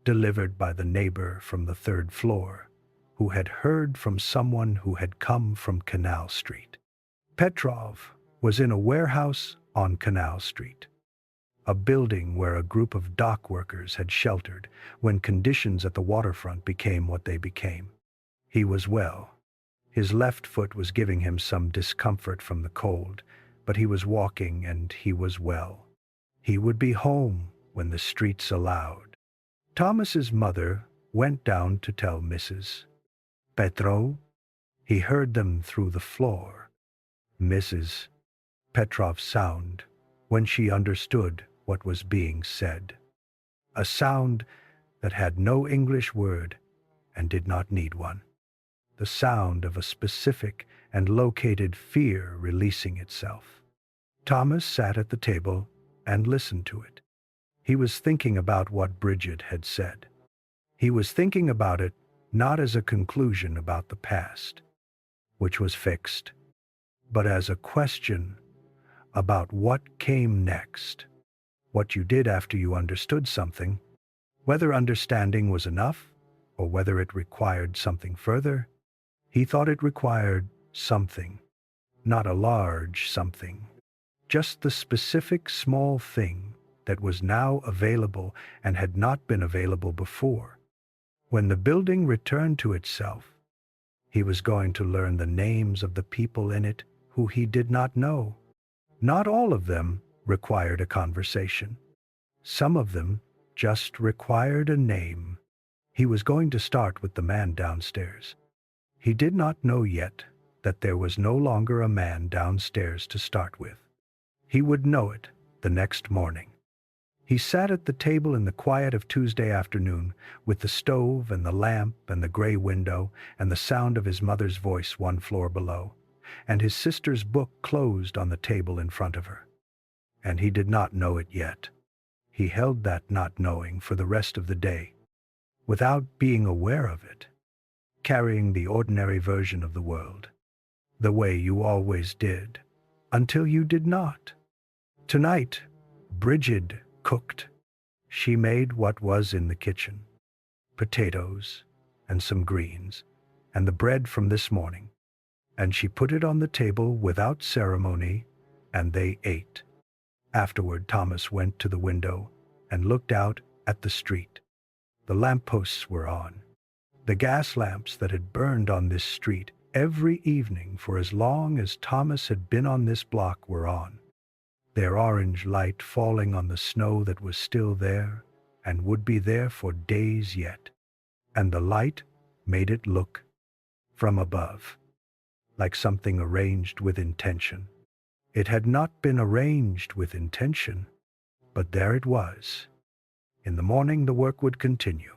delivered by the neighbor from the third floor, who had heard from someone who had come from Canal Street. Petrov was in a warehouse on Canal Street, a building where a group of dock workers had sheltered when conditions at the waterfront became what they became. He was well. His left foot was giving him some discomfort from the cold, but he was walking and he was well. He would be home when the streets allowed. Thomas's mother went down to tell Mrs. Petrov. He heard them through the floor. Mrs. Petrov's sound, when she understood what was being said. A sound that had no English word and did not need one. The sound of a specific and located fear releasing itself. Thomas sat at the table and listened to it. He was thinking about what Brigid had said. He was thinking about it not as a conclusion about the past, which was fixed, but as a question about what came next, what you did after you understood something, whether understanding was enough or whether it required something further. He thought it required something, not a large something, just the specific small thing that was now available and had not been available before. When the building returned to itself, he was going to learn the names of the people in it who he did not know. Not all of them required a conversation. Some of them just required a name. He was going to start with the man downstairs. He did not know yet that there was no longer a man downstairs to start with. He would know it the next morning. He sat at the table in the quiet of Tuesday afternoon, with the stove and the lamp and the gray window and the sound of his mother's voice one floor below, and his sister's book closed on the table in front of her. And he did not know it yet. He held that not knowing for the rest of the day, without being aware of it, carrying the ordinary version of the world, the way you always did, until you did not. Tonight, Brigid cooked. She made what was in the kitchen, potatoes and some greens, and the bread from this morning, and she put it on the table without ceremony, and they ate. Afterward, Thomas went to the window and looked out at the street. The lampposts were on. The gas lamps that had burned on this street every evening for as long as Thomas had been on this block were on, their orange light falling on the snow that was still there and would be there for days yet. And the light made it look, from above, like something arranged with intention. It had not been arranged with intention, but there it was. In the morning the work would continue.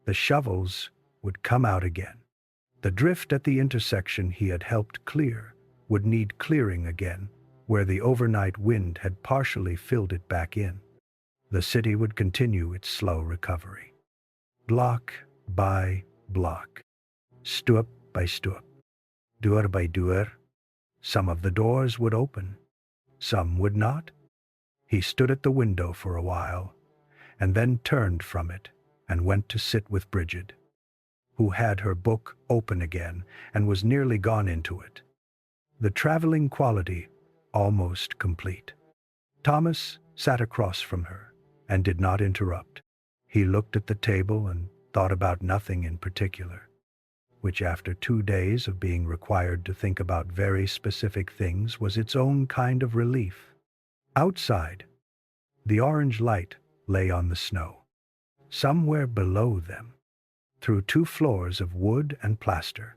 The shovels would come out again. The drift at the intersection he had helped clear would need clearing again, where the overnight wind had partially filled it back in. The city would continue its slow recovery. Block by block, stoep by stoep, deur by deur. Some of the doors would open, some would not. He stood at the window for a while, and then turned from it and went to sit with Brigid, who had her book open again and was nearly gone into it. The traveling quality almost complete. Thomas sat across from her and did not interrupt. He looked at the table and thought about nothing in particular, which after 2 days of being required to think about very specific things was its own kind of relief. Outside, the orange light lay on the snow. Somewhere below them, through 2 floors of wood and plaster,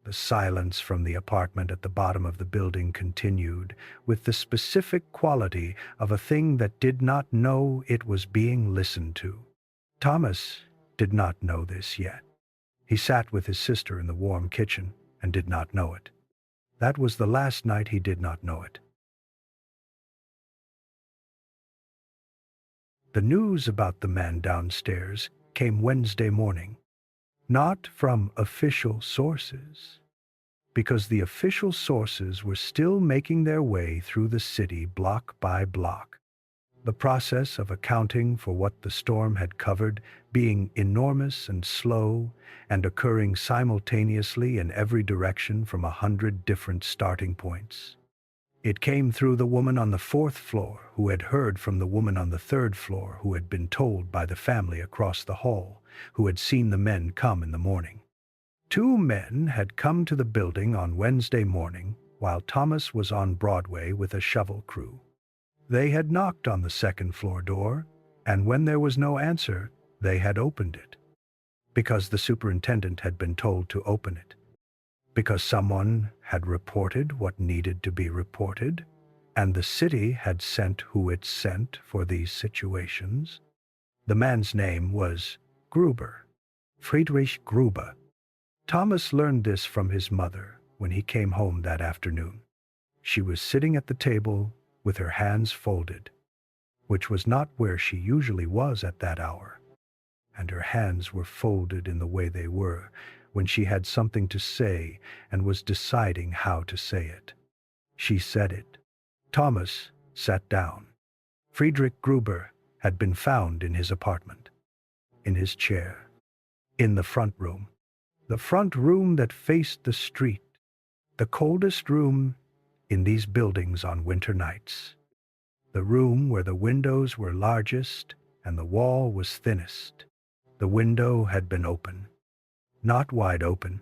the silence from the apartment at the bottom of the building continued, with the specific quality of a thing that did not know it was being listened to. Thomas did not know this yet. He sat with his sister in the warm kitchen and did not know it. That was the last night he did not know it. The news about the man downstairs came Wednesday morning. not from official sources, because the official sources were still making their way through the city block by block. The process of accounting for what the storm had covered being enormous and slow and occurring simultaneously in every direction from 100 different starting points. It came through the woman on the fourth floor who had heard from the woman on the third floor who had been told by the family across the hall who had seen the men come in the morning. 2 men had come to the building on Wednesday morning while Thomas was on Broadway with a shovel crew. They had knocked on the second-floor door, and when there was no answer, they had opened it. Because the superintendent had been told to open it. Because someone had reported what needed to be reported, and the city had sent who it sent for these situations. The man's name was Gruber, Friedrich Gruber. Thomas learned this from his mother when he came home that afternoon. She was sitting at the table with her hands folded, which was not where she usually was at that hour, and her hands were folded in the way they were when she had something to say and was deciding how to say it. She said it. Thomas sat down. Friedrich Gruber had been found in his apartment, in his chair, in the front room that faced the street, the coldest room in these buildings on winter nights, the room where the windows were largest and the wall was thinnest. The window had been open, not wide open,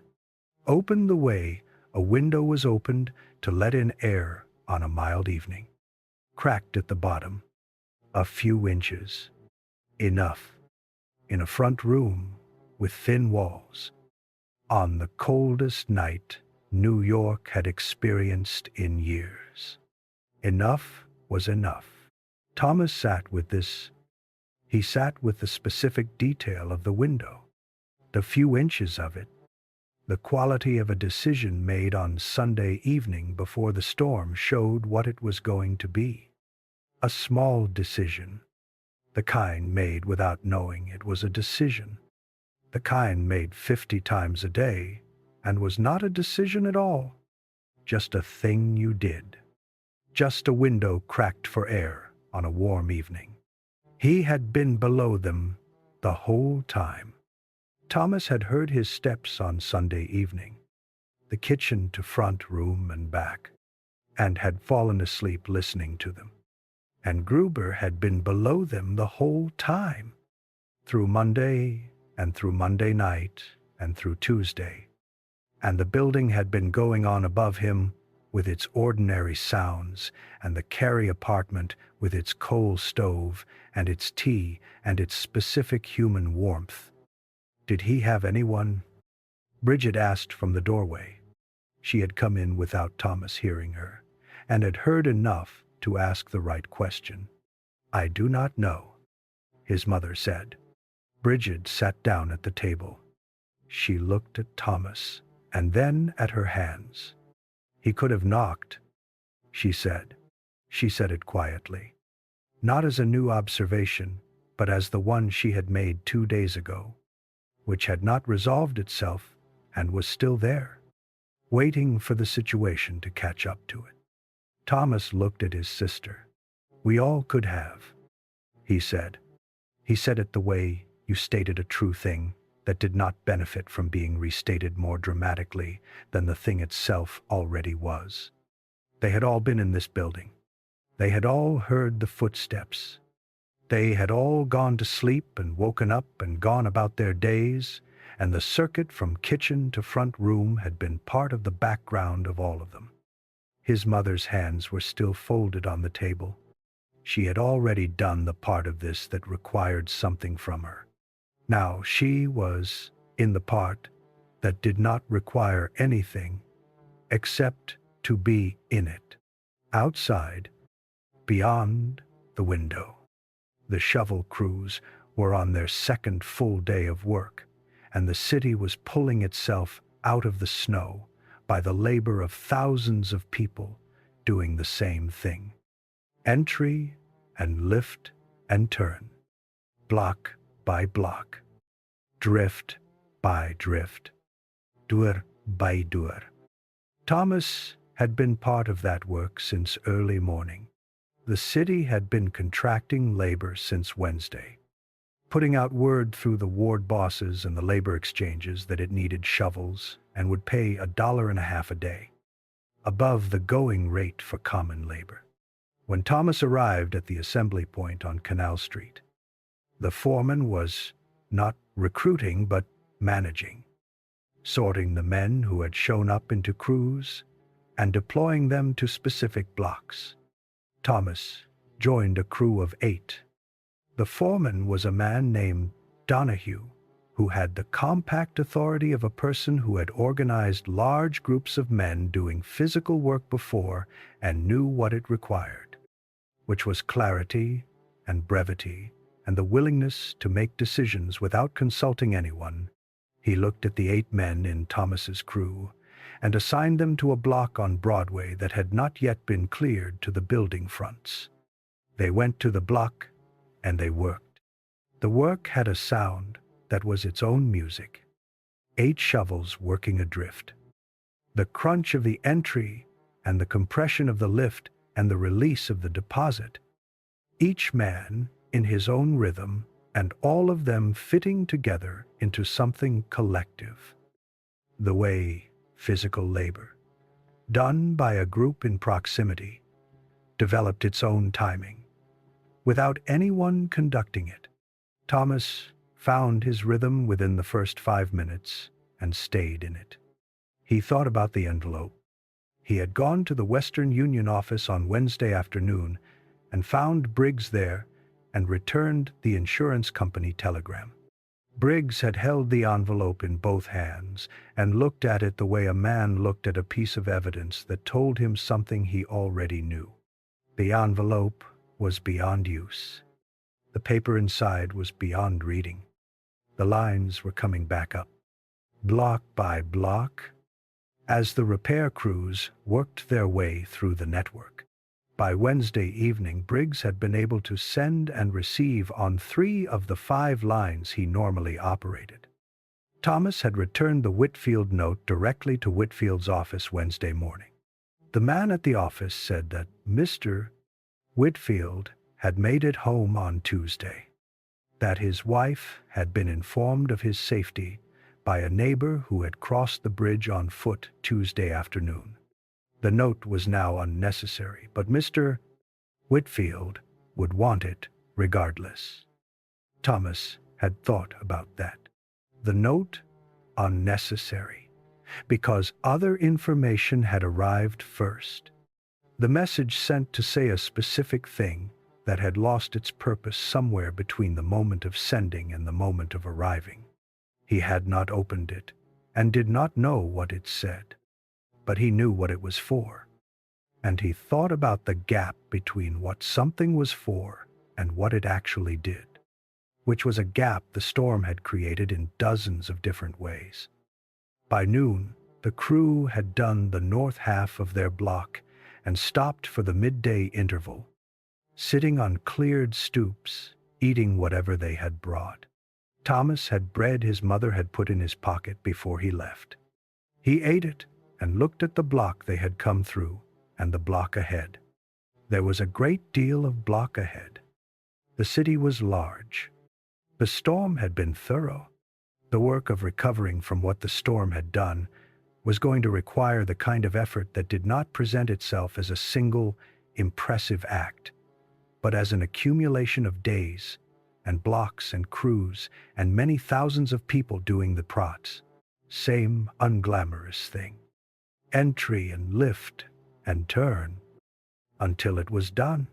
open the way a window was opened to let in air on a mild evening, cracked at the bottom, a few inches, enough, in a front room with thin walls, on the coldest night New York had experienced in years. Enough was enough. Thomas sat with this. He sat with the specific detail of the window, the few inches of it, the quality of a decision made on Sunday evening before the storm showed what it was going to be. A small decision, the kind made without knowing it was a decision, the kind made 50 times a day, and was not a decision at all, just a thing you did, just a window cracked for air on a warm evening. He had been below them the whole time. Thomas had heard his steps on Sunday evening, the kitchen to front room and back, and had fallen asleep listening to them. And Gruber had been below them the whole time, through Monday and through Monday night and through Tuesday. And the building had been going on above him with its ordinary sounds, and the Carey apartment with its coal stove and its tea and its specific human warmth. Did he have anyone? Brigid asked from the doorway. She had come in without Thomas hearing her, and had heard enough to ask the right question. I do not know, his mother said. Brigid sat down at the table. She looked at Thomas, and then at her hands. He could have knocked, she said. She said it quietly, not as a new observation, but as the one she had made 2 days ago, which had not resolved itself and was still there, waiting for the situation to catch up to it. Thomas looked at his sister. We all could have, he said. He said it the way you stated a true thing that did not benefit from being restated more dramatically than the thing itself already was. They had all been in this building. They had all heard the footsteps. They had all gone to sleep and woken up and gone about their days, and the circuit from kitchen to front room had been part of the background of all of them. His mother's hands were still folded on the table. She had already done the part of this that required something from her. Now she was in the part that did not require anything except to be in it. Outside, beyond the window, the shovel crews were on their second full day of work, and the city was pulling itself out of the snow by the labor of thousands of people doing the same thing. Entry and lift and turn, block by block, drift by drift, dur by dur. Thomas had been part of that work since early morning. The city had been contracting labor since Wednesday, putting out word through the ward bosses and the labor exchanges that it needed shovels and would pay $1.50 a day, above the going rate for common labor. When Thomas arrived at the assembly point on Canal Street, the foreman was not recruiting but managing, sorting the men who had shown up into crews and deploying them to specific blocks. Thomas joined a crew of 8. The foreman was a man named Donahue, who had the compact authority of a person who had organized large groups of men doing physical work before and knew what it required, which was clarity and brevity and the willingness to make decisions without consulting anyone. He looked at the 8 men in Thomas's crew and assigned them to a block on Broadway that had not yet been cleared to the building fronts. They went to the block and they worked. The work had a sound that was its own music. 8 shovels working adrift. The crunch of the entry and the compression of the lift and the release of the deposit. Each man in his own rhythm and all of them fitting together into something collective. The way physical labor, done by a group in proximity, developed its own timing, without anyone conducting it. Thomas found his rhythm within the first 5 minutes and stayed in it. He thought about the envelope. He had gone to the Western Union office on Wednesday afternoon and found Briggs there and returned the insurance company telegram. Briggs had held the envelope in both hands and looked at it the way a man looked at a piece of evidence that told him something he already knew. The envelope was beyond use. The paper inside was beyond reading. The lines were coming back up, block by block, as the repair crews worked their way through the network. By Wednesday evening, Briggs had been able to send and receive on 3 of the 5 lines he normally operated. Thomas had returned the Whitfield note directly to Whitfield's office Wednesday morning. The man at the office said that Mr. Whitfield had made it home on Tuesday, that his wife had been informed of his safety by a neighbor who had crossed the bridge on foot Tuesday afternoon. The note was now unnecessary, but Mr. Whitfield would want it regardless. Thomas had thought about that. The note unnecessary, because other information had arrived first. The message sent to say a specific thing that had lost its purpose somewhere between the moment of sending and the moment of arriving. He had not opened it and did not know what it said, but he knew what it was for, and he thought about the gap between what something was for and what it actually did, which was a gap the storm had created in dozens of different ways. By noon, the crew had done the north half of their block and stopped for the midday interval, sitting on cleared stoops, eating whatever they had brought. Thomas had bread his mother had put in his pocket before he left. He ate it and looked at the block they had come through and the block ahead. There was a great deal of block ahead. The city was large. The storm had been thorough. The work of recovering from what the storm had done was going to require the kind of effort that did not present itself as a single, impressive act, but as an accumulation of days and blocks and crews and many thousands of people doing the prots. Same unglamorous thing. Entry and lift and turn until it was done.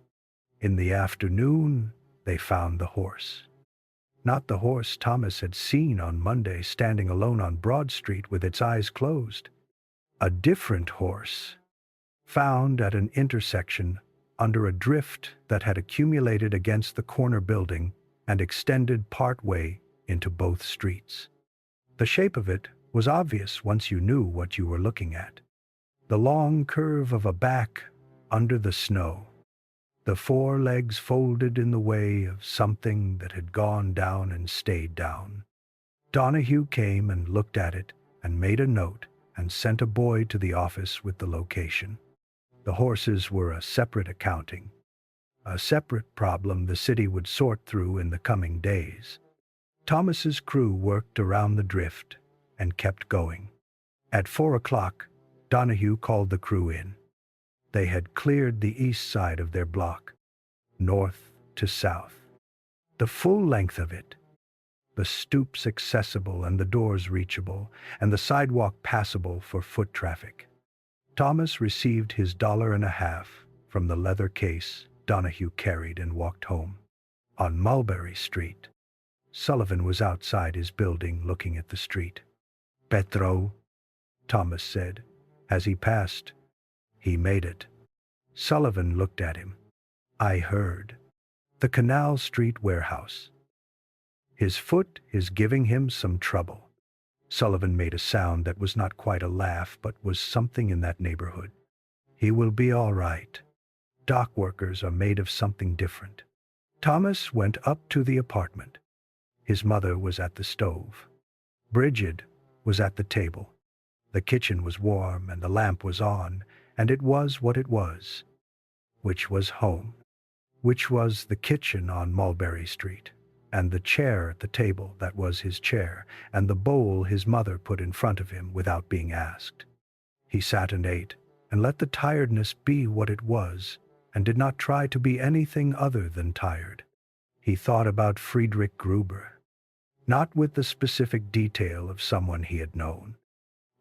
In the afternoon, they found the horse. Not the horse Thomas had seen on Monday standing alone on Broad Street with its eyes closed. A different horse, found at an intersection under a drift that had accumulated against the corner building and extended partway into both streets. The shape of it was obvious once you knew what you were looking at. The long curve of a back under the snow, the 4 legs folded in the way of something that had gone down and stayed down. Donahue came and looked at it and made a note and sent a boy to the office with the location. The horses were a separate accounting, a separate problem the city would sort through in the coming days. Thomas's crew worked around the drift and kept going. At 4 o'clock, Donahue called the crew in. They had cleared the east side of their block, north to south, the full length of it, the stoops accessible and the doors reachable, and the sidewalk passable for foot traffic. Thomas received his $1.50 from the leather case Donahue carried and walked home. On Mulberry Street, Sullivan was outside his building looking at the street. "Petrov," Thomas said. As he passed, "He made it." Sullivan looked at him. "I heard. The Canal Street warehouse. His foot is giving him some trouble." Sullivan made a sound that was not quite a laugh, but was something in that neighborhood. "He will be all right. Dock workers are made of something different." Thomas went up to the apartment. His mother was at the stove. Brigid was at the table. The kitchen was warm and the lamp was on, and it was what it was. Which was home? Which was the kitchen on Mulberry Street, and the chair at the table that was his chair, and the bowl his mother put in front of him without being asked. He sat and ate, and let the tiredness be what it was, and did not try to be anything other than tired. He thought about Friedrich Gruber, not with the specific detail of someone he had known,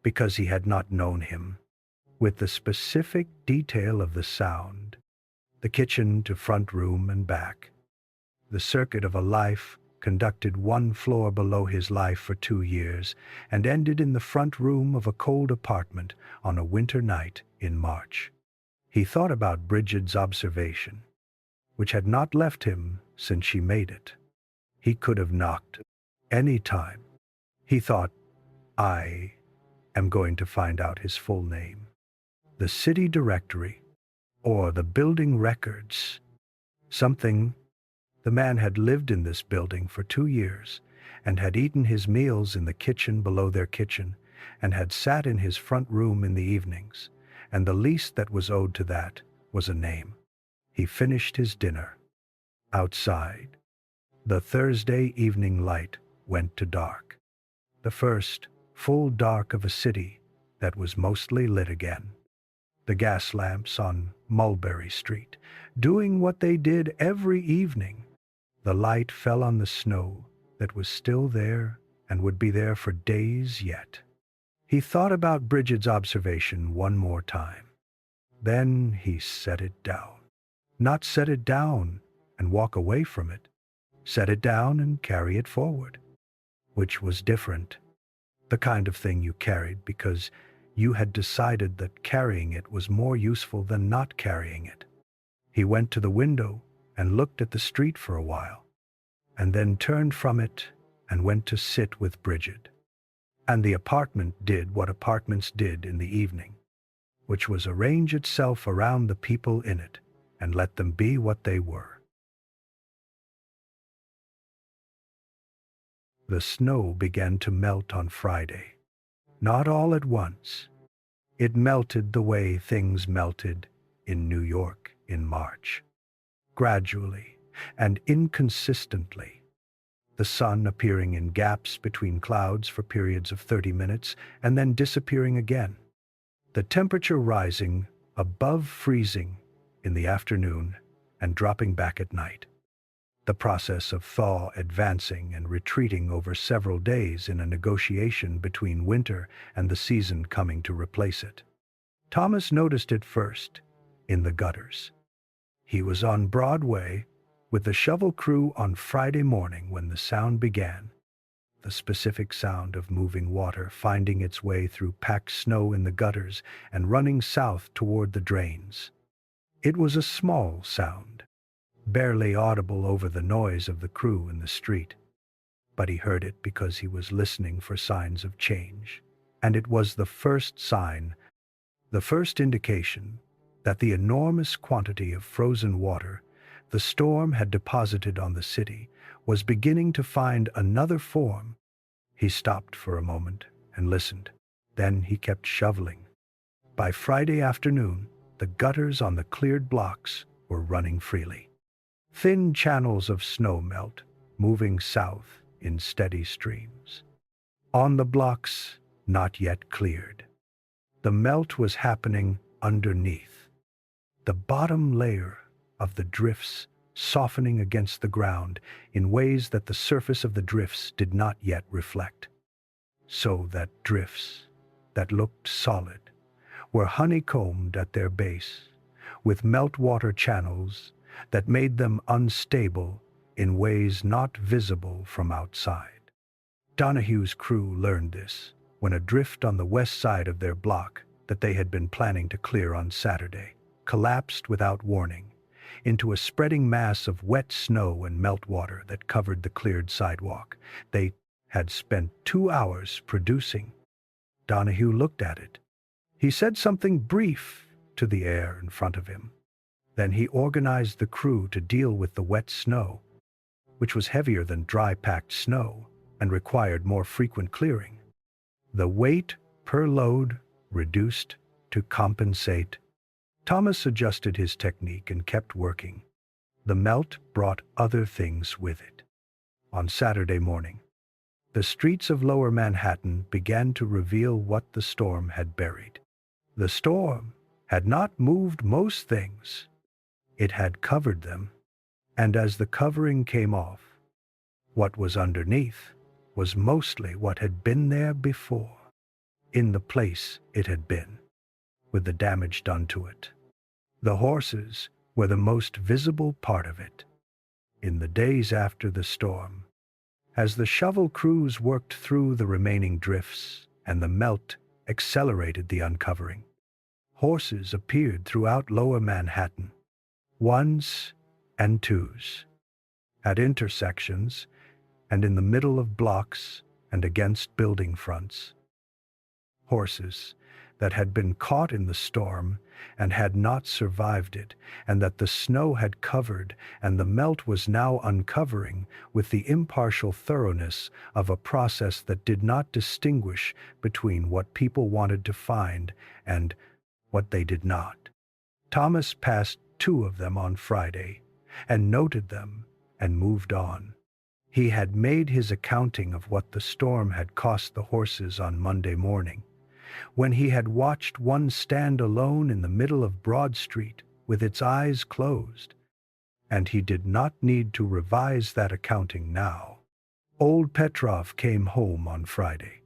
because he had not known him, with the specific detail of the sound, the kitchen to front room and back, the circuit of a life conducted one floor below his life for 2 years and ended in the front room of a cold apartment on a winter night in March. He thought about Brigid's observation, which had not left him since she made it. He could have knocked any time. He thought, "I am going to find out his full name. The city directory, or the building records. Something. The man had lived in this building for 2 years, and had eaten his meals in the kitchen below their kitchen, and had sat in his front room in the evenings, and the least that was owed to that was a name. He finished his dinner. Outside, the Thursday evening light went to dark. The first full dark of a city that was mostly lit again. The gas lamps on Mulberry Street, doing what they did every evening. The light fell on the snow that was still there and would be there for days yet. He thought about Brigid's observation one more time. Then he set it down. Not set it down and walk away from it. Set it down and carry it forward, which was different. The kind of thing you carried because you had decided that carrying it was more useful than not carrying it. He went to the window and looked at the street for a while, and then turned from it and went to sit with Brigid. And the apartment did what apartments did in the evening, which was arrange itself around the people in it and let them be what they were. The snow began to melt on Friday. Not all at once. It melted the way things melted in New York in March. Gradually and inconsistently. The sun appearing in gaps between clouds for periods of 30 minutes and then disappearing again. The temperature rising above freezing in the afternoon and dropping back at night. The process of thaw advancing and retreating over several days in a negotiation between winter and the season coming to replace it. Thomas noticed it first in the gutters. He was on Broadway with the shovel crew on Friday morning when the sound began, the specific sound of moving water finding its way through packed snow in the gutters and running south toward the drains. It was a small sound, barely audible over the noise of the crew in the street, but he heard it because he was listening for signs of change, and it was the first sign, the first indication that the enormous quantity of frozen water the storm had deposited on the city was beginning to find another form. He stopped for a moment and listened. Then he kept shoveling. By Friday afternoon, the gutters on the cleared blocks were running freely. Thin channels of snow melt, moving south in steady streams. On the blocks not yet cleared, the melt was happening underneath. The bottom layer of the drifts softening against the ground in ways that the surface of the drifts did not yet reflect. So that drifts that looked solid were honeycombed at their base with meltwater channels that made them unstable in ways not visible from outside. Donohue's crew learned this when a drift on the west side of their block that they had been planning to clear on Saturday collapsed without warning into a spreading mass of wet snow and meltwater that covered the cleared sidewalk. They had spent 2 hours producing. Donohue looked at it. He said something brief to the air in front of him. Then he organized the crew to deal with the wet snow, which was heavier than dry-packed snow and required more frequent clearing. The weight per load reduced to compensate. Thomas adjusted his technique and kept working. The melt brought other things with it. On Saturday morning, the streets of Lower Manhattan began to reveal what the storm had buried. The storm had not moved most things. It had covered them, and as the covering came off, what was underneath was mostly what had been there before, in the place it had been, with the damage done to it. The horses were the most visible part of it. In the days after the storm, as the shovel crews worked through the remaining drifts and the melt accelerated the uncovering, horses appeared throughout Lower Manhattan, ones and twos, at intersections and in the middle of blocks and against building fronts. Horses that had been caught in the storm and had not survived it, and that the snow had covered and the melt was now uncovering with the impartial thoroughness of a process that did not distinguish between what people wanted to find and what they did not. Thomas passed 2 of them on Friday and noted them and moved on. He had made his accounting of what the storm had cost the horses on Monday morning, when he had watched one stand alone in the middle of Broad Street with its eyes closed, and he did not need to revise that accounting now. Old Petrov came home on Friday.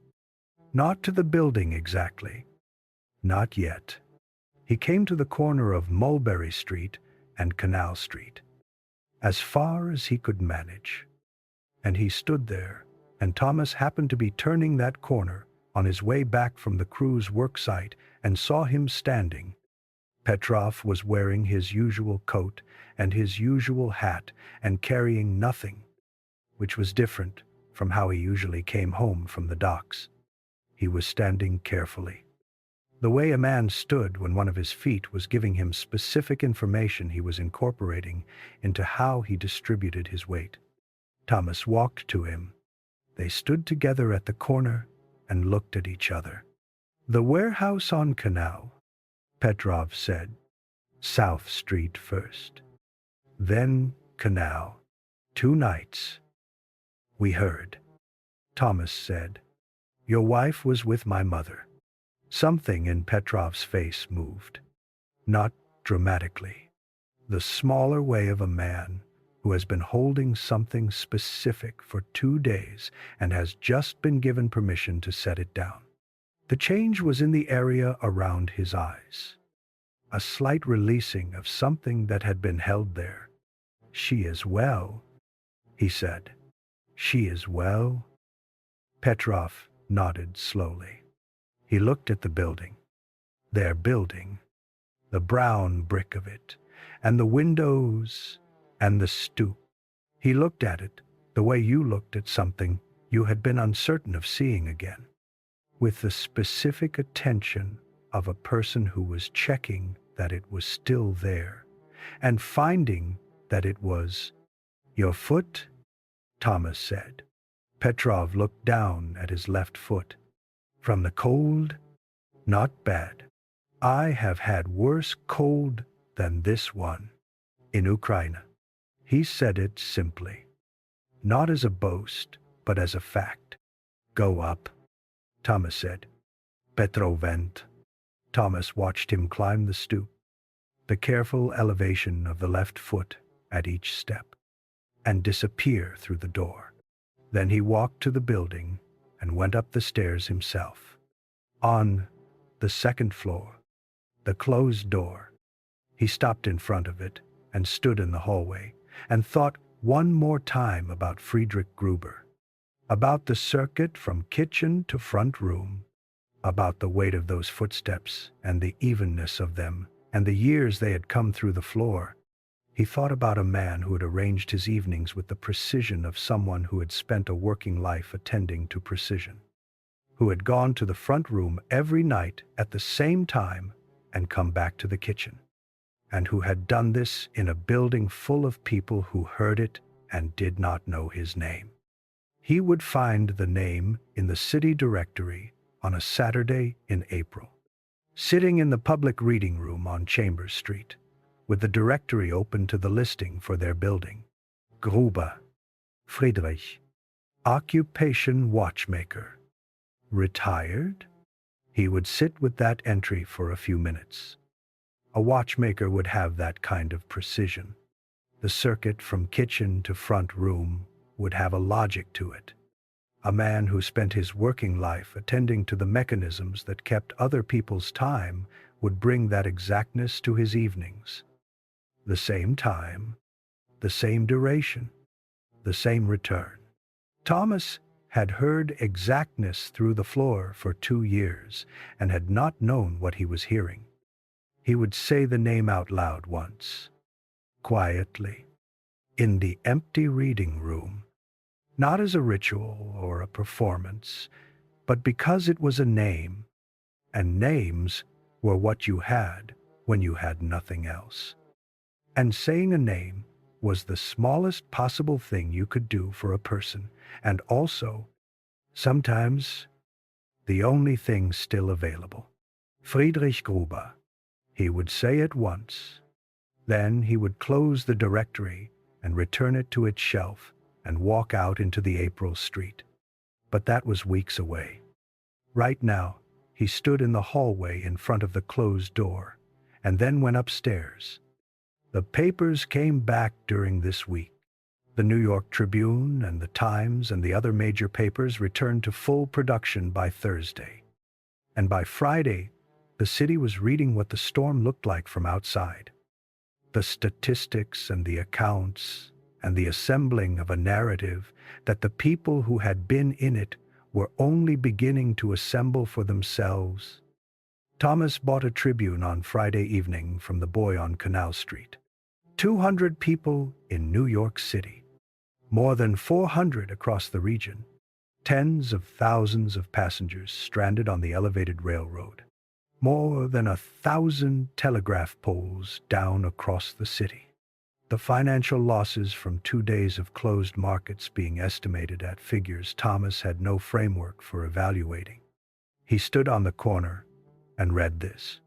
Not to the building exactly. Not yet. He came to the corner of Mulberry Street and Canal Street, as far as he could manage. And he stood there, and Thomas happened to be turning that corner on his way back from the crew's worksite and saw him standing. Petrov was wearing his usual coat and his usual hat and carrying nothing, which was different from how he usually came home from the docks. He was standing carefully, the way a man stood when one of his feet was giving him specific information he was incorporating into how he distributed his weight. Thomas walked to him. They stood together at the corner and looked at each other. "The warehouse on Canal," Petrov said. "South Street first, then Canal. 2 nights. We heard." Thomas said, "Your wife was with my mother." Something in Petrov's face moved. Not dramatically. The smaller way of a man who has been holding something specific for 2 days and has just been given permission to set it down. The change was in the area around his eyes. A slight releasing of something that had been held there. "She is well," he said. "She is well?" Petrov nodded slowly. He looked at the building. Their building. The brown brick of it, and the windows, and the stoop. He looked at it the way you looked at something you had been uncertain of seeing again, with the specific attention of a person who was checking that it was still there, and finding that it was. "Your foot?" Thomas said. Petrov looked down at his left foot. From the cold? Not bad. I have had worse cold than this one. In Ukraine. He said it simply. Not as a boast, but as a fact. Go up, Thomas said. Petrov went. Thomas watched him climb the stoop, the careful elevation of the left foot at each step, and disappear through the door. Then he walked to the building and went up the stairs himself. On the second floor, the closed door, he stopped in front of it and stood in the hallway and thought one more time about Friedrich Gruber, about the circuit from kitchen to front room, about the weight of those footsteps and the evenness of them and the years they had come through the floor. He thought about a man who had arranged his evenings with the precision of someone who had spent a working life attending to precision, who had gone to the front room every night at the same time and come back to the kitchen, and who had done this in a building full of people who heard it and did not know his name. He would find the name in the city directory on a Saturday in April, sitting in the public reading room on Chambers Street, with the directory open to the listing for their building. Gruber, Friedrich, occupation watchmaker. Retired? He would sit with that entry for a few minutes. A watchmaker would have that kind of precision. The circuit from kitchen to front room would have a logic to it. A man who spent his working life attending to the mechanisms that kept other people's time would bring that exactness to his evenings. The same time, the same duration, the same return. Thomas had heard exactness through the floor for 2 years and had not known what he was hearing. He would say the name out loud once, quietly, in the empty reading room, not as a ritual or a performance, but because it was a name, and names were what you had when you had nothing else. And saying a name was the smallest possible thing you could do for a person, and also, sometimes, the only thing still available. Friedrich Gruber. He would say it once. Then he would close the directory and return it to its shelf and walk out into the April street. But that was weeks away. Right now, he stood in the hallway in front of the closed door, and then went upstairs. The papers came back during this week. The New York Tribune and the Times and the other major papers returned to full production by Thursday. And by Friday, the city was reading what the storm looked like from outside. The statistics and the accounts and the assembling of a narrative that the people who had been in it were only beginning to assemble for themselves. Thomas bought a Tribune on Friday evening from the boy on Canal Street. 200 people in New York City, more than 400 across the region, tens of thousands of passengers stranded on the elevated railroad, more than 1,000 telegraph poles down across the city. The financial losses from 2 days of closed markets being estimated at figures Thomas had no framework for evaluating. He stood on the corner and read this.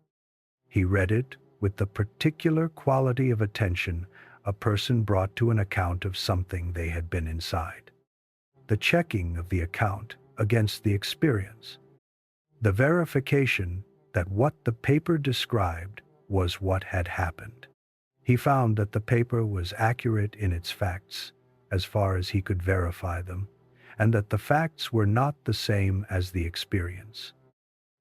He read it with the particular quality of attention a person brought to an account of something they had been inside. The checking of the account against the experience. The verification that what the paper described was what had happened. He found that the paper was accurate in its facts as far as he could verify them, and that the facts were not the same as the experience,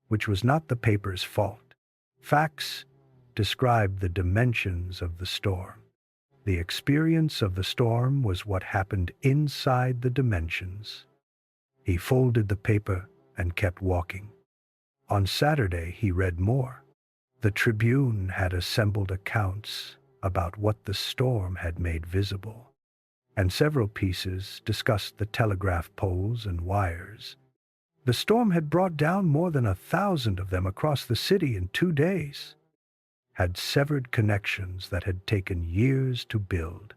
which was not the paper's fault. Facts described the dimensions of the storm. The experience of the storm was what happened inside the dimensions. He folded the paper and kept walking. On Saturday he read more. The Tribune had assembled accounts about what the storm had made visible, and several pieces discussed the telegraph poles and wires. The storm had brought down more than 1,000 of them across the city in 2 days, had severed connections that had taken years to build,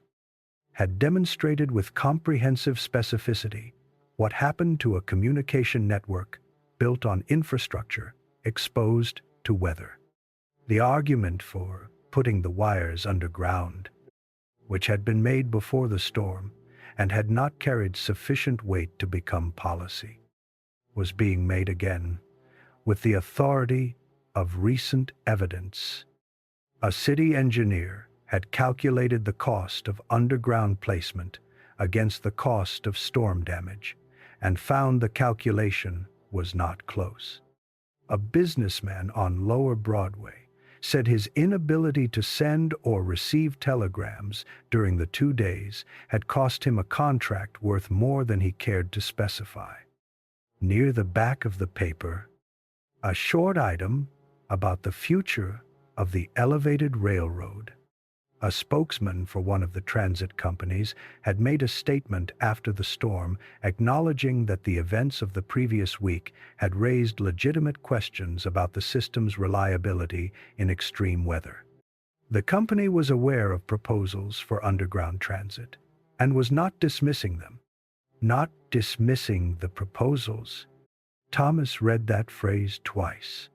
had demonstrated with comprehensive specificity What happened to a communication network built on infrastructure exposed to weather? The argument for putting the wires underground, which had been made before the storm and had not carried sufficient weight to become policy, was being made again with the authority of recent evidence. A city engineer had calculated the cost of underground placement against the cost of storm damage and found the calculation was not close. A businessman on Lower Broadway said his inability to send or receive telegrams during the 2 days had cost him a contract worth more than he cared to specify. Near the back of the paper, a short item about the future of the elevated railroad. A spokesman for one of the transit companies had made a statement after the storm acknowledging that the events of the previous week had raised legitimate questions about the system's reliability in extreme weather. The company was aware of proposals for underground transit and was not dismissing them. Not dismissing the proposals. Thomas read that phrase twice.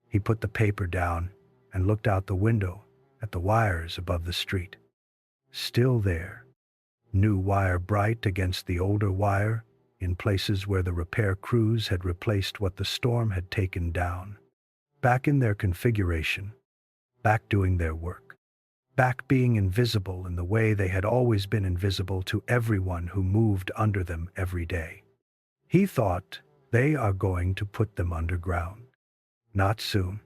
He put the paper down and looked out the window at the wires above the street. Still there, new wire bright against the older wire, in places where the repair crews had replaced what the storm had taken down. Back in their configuration, back doing their work, back being invisible in the way they had always been invisible to everyone who moved under them every day. He thought, they are going to put them underground. Not soon.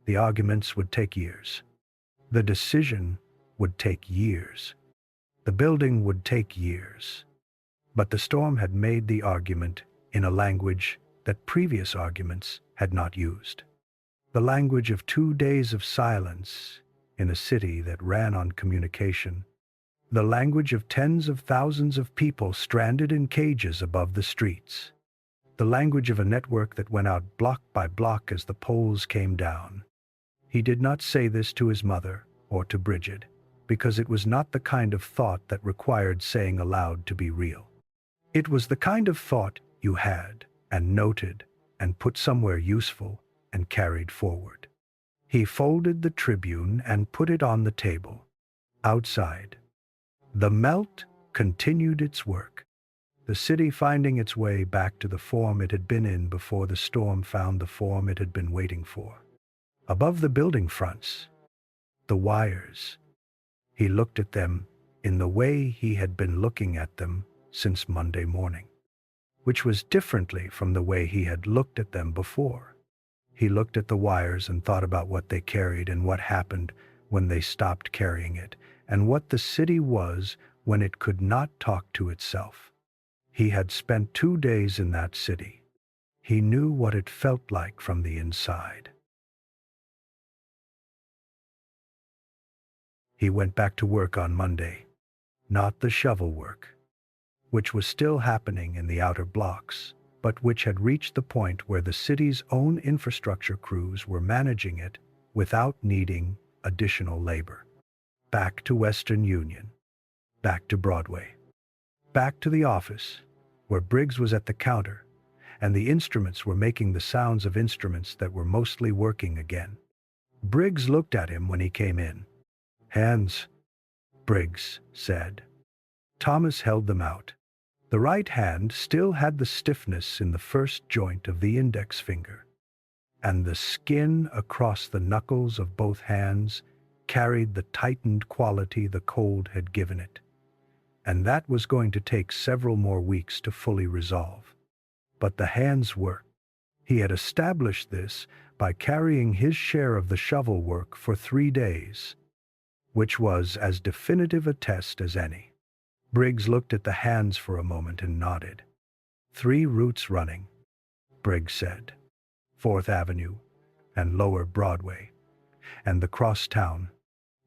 The arguments would take years. The decision would take years. The building would take years. But the storm had made the argument in a language that previous arguments had not used. The language of 2 days of silence in a city that ran on communication. The language of tens of thousands of people stranded in cages above the streets. The language of a network that went out block by block as the poles came down. He did not say this to his mother or to Brigid, because it was not the kind of thought that required saying aloud to be real. It was the kind of thought you had and noted and put somewhere useful and carried forward. He folded the Tribune and put it on the table. Outside, the melt continued its work, the city finding its way back to the form it had been in before the storm found the form it had been waiting for. Above the building fronts, the wires. He looked at them in the way he had been looking at them since Monday morning, which was differently from the way he had looked at them before. He looked at the wires and thought about what they carried and what happened when they stopped carrying it, and what the city was when it could not talk to itself. He had spent 2 days in that city. He knew what it felt like from the inside. He went back to work on Monday, not the shovel work, which was still happening in the outer blocks, but which had reached the point where the city's own infrastructure crews were managing it without needing additional labor. Back to Western Union, back to Broadway, back to the office, where Briggs was at the counter, and the instruments were making the sounds of instruments that were mostly working again. Briggs looked at him when he came in. "Hands," Briggs said. Thomas held them out. The right hand still had the stiffness in the first joint of the index finger, and the skin across the knuckles of both hands carried the tightened quality the cold had given it, and that was going to take several more weeks to fully resolve. But the hands worked. He had established this by carrying his share of the shovel work for 3 days, which was as definitive a test as any. Briggs looked at the hands for a moment and nodded. 3 routes running, Briggs said. 4th Avenue and Lower Broadway, and the crosstown.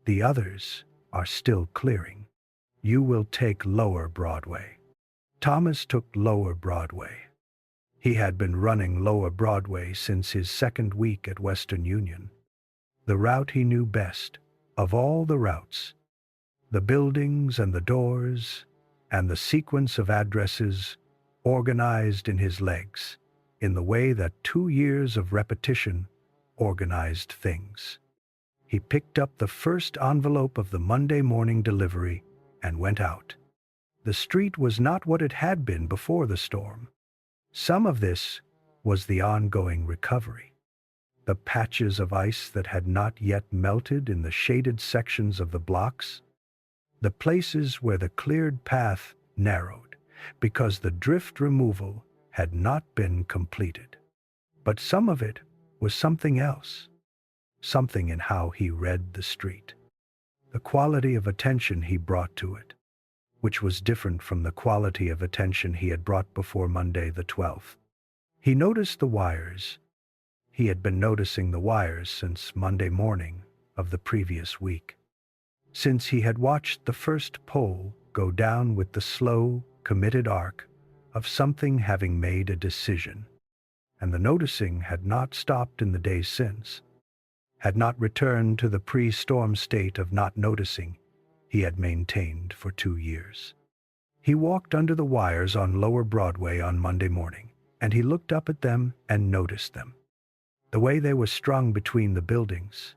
The others are still clearing. You will take Lower Broadway. Thomas took Lower Broadway. He had been running Lower Broadway since his 2nd week at Western Union. The route he knew best, of all the routes. The buildings and the doors and the sequence of addresses organized in his legs, in the way that 2 years of repetition organized things. He picked up the first envelope of the Monday morning delivery and went out. The street was not what it had been before the storm. Some of this was the ongoing recovery. The patches of ice that had not yet melted in the shaded sections of the blocks, the places where the cleared path narrowed because the drift removal had not been completed. But some of it was something else, something in how he read the street, the quality of attention he brought to it, which was different from the quality of attention he had brought before Monday the 12th. He noticed the wires. He had been noticing the wires since Monday morning of the previous week, since he had watched the first pole go down with the slow, committed arc of something having made a decision, and the noticing had not stopped in the days since, had not returned to the pre-storm state of not noticing he had maintained for 2 years. He walked under the wires on Lower Broadway on Monday morning, and he looked up at them and noticed them. The way they were strung between the buildings,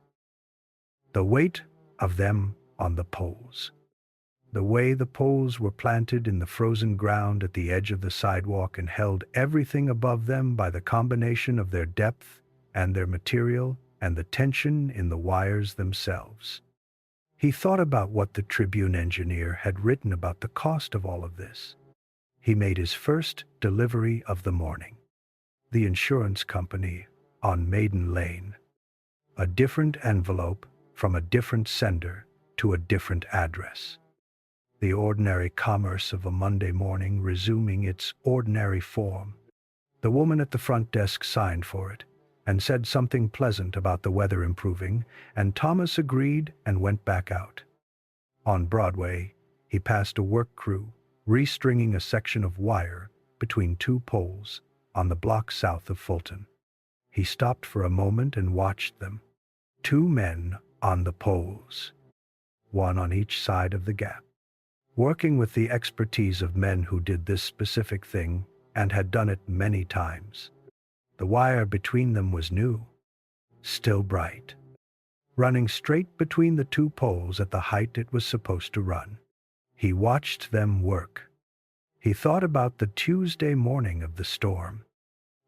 the weight of them on the poles, the way the poles were planted in the frozen ground at the edge of the sidewalk and held everything above them by the combination of their depth and their material and the tension in the wires themselves. He thought about what the Tribune engineer had written about the cost of all of this. He made his first delivery of the morning. The insurance company on Maiden Lane. A different envelope from a different sender to a different address. The ordinary commerce of a Monday morning resuming its ordinary form. The woman at the front desk signed for it and said something pleasant about the weather improving, and Thomas agreed and went back out. On Broadway, he passed a work crew restringing a section of wire between 2 poles on the block south of Fulton. He stopped for a moment and watched them. 2 men on the poles, one on each side of the gap, working with the expertise of men who did this specific thing and had done it many times. The wire between them was new, still bright, running straight between the 2 poles at the height it was supposed to run. He watched them work. He thought about the Tuesday morning of the storm,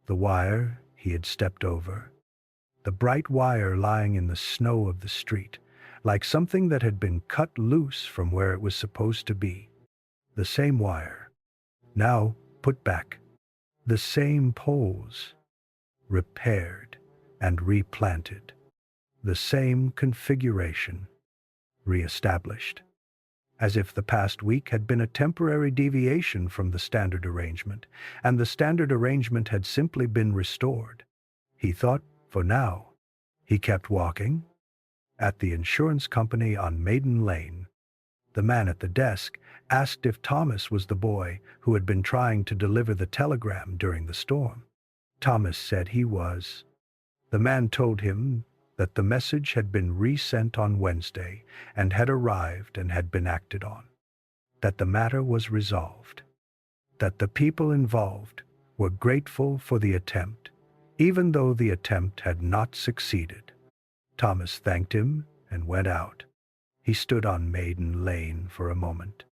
the wire he had stepped over, the bright wire lying in the snow of the street, like something that had been cut loose from where it was supposed to be. The same wire, now put back. The same poles, repaired and replanted. The same configuration, reestablished. As if the past week had been a temporary deviation from the standard arrangement, and the standard arrangement had simply been restored. He thought, for now. He kept walking. At the insurance company on Maiden Lane, the man at the desk asked if Thomas was the boy who had been trying to deliver the telegram during the storm. Thomas said he was. The man told him that the message had been resent on Wednesday and had arrived and had been acted on, that the matter was resolved, that the people involved were grateful for the attempt, even though the attempt had not succeeded. Thomas thanked him and went out. He stood on Maiden Lane for a moment.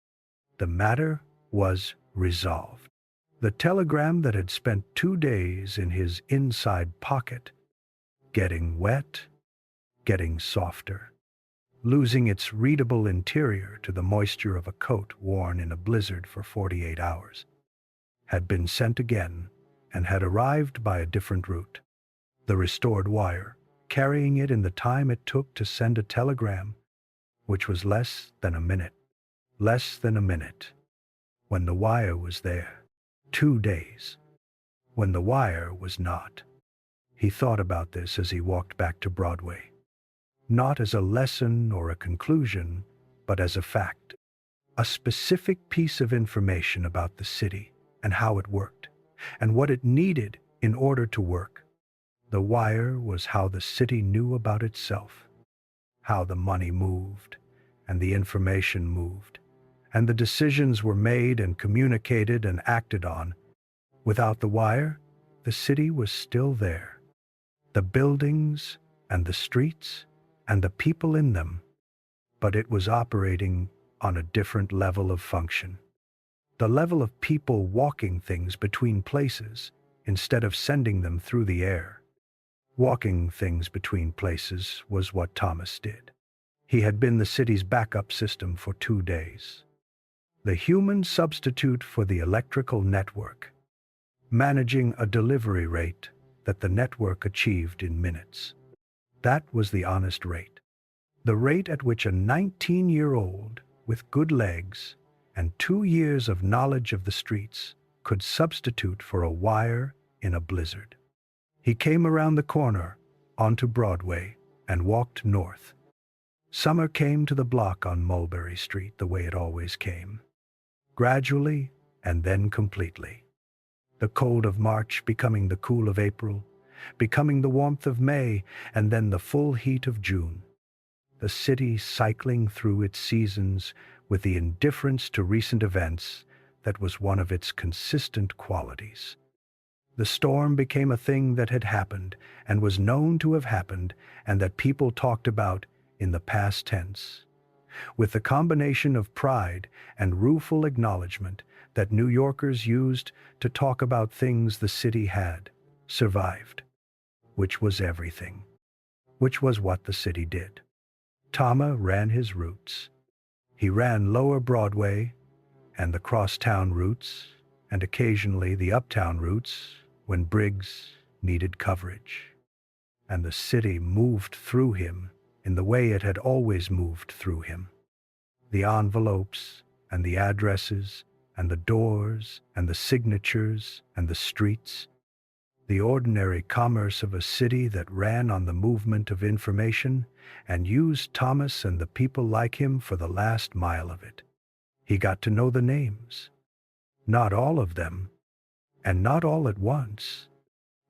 The matter was resolved. The telegram that had spent 2 days in his inside pocket, getting wet, getting softer, losing its readable interior to the moisture of a coat worn in a blizzard for 48 hours, had been sent again and had arrived by a different route. The restored wire, carrying it in the time it took to send a telegram, which was less than a minute. When the wire was there. 2 days. When the wire was not. He thought about this as he walked back to Broadway. Not as a lesson or a conclusion, but as a fact. A specific piece of information about the city and how it worked, and what it needed in order to work. The wire was how the city knew about itself, how the money moved, and the information moved, and the decisions were made and communicated and acted on Without the wire, the city was still there. The buildings and the streets and the people in them, but it was operating on a different level of function. The level of people walking things between places instead of sending them through the air. Walking things between places was what Thomas did. He had been the city's backup system for 2 days. The human substitute for the electrical network, managing a delivery rate that the network achieved in minutes. That was the honest rate. The rate at which a 19-year-old with good legs and 2 years of knowledge of the streets could substitute for a wire in a blizzard. He came around the corner onto Broadway and walked north. Summer came to the block on Mulberry Street the way it always came. Gradually and then completely. The cold of March becoming the cool of April, becoming the warmth of May, and then the full heat of June. The city cycling through its seasons with the indifference to recent events that was one of its consistent qualities. The storm became a thing that had happened and was known to have happened and that people talked about in the past tense, with the combination of pride and rueful acknowledgement that New Yorkers used to talk about things the city had survived, which was everything, which was what the city did. Thomas ran his routes. He ran Lower Broadway and the crosstown routes and occasionally the uptown routes when Briggs needed coverage. And the city moved through him in the way it had always moved through him. The envelopes and the addresses and the doors and the signatures and the streets, the ordinary commerce of a city that ran on the movement of information and used Thomas and the people like him for the last mile of it. He got to know the names. Not all of them, and not all at once.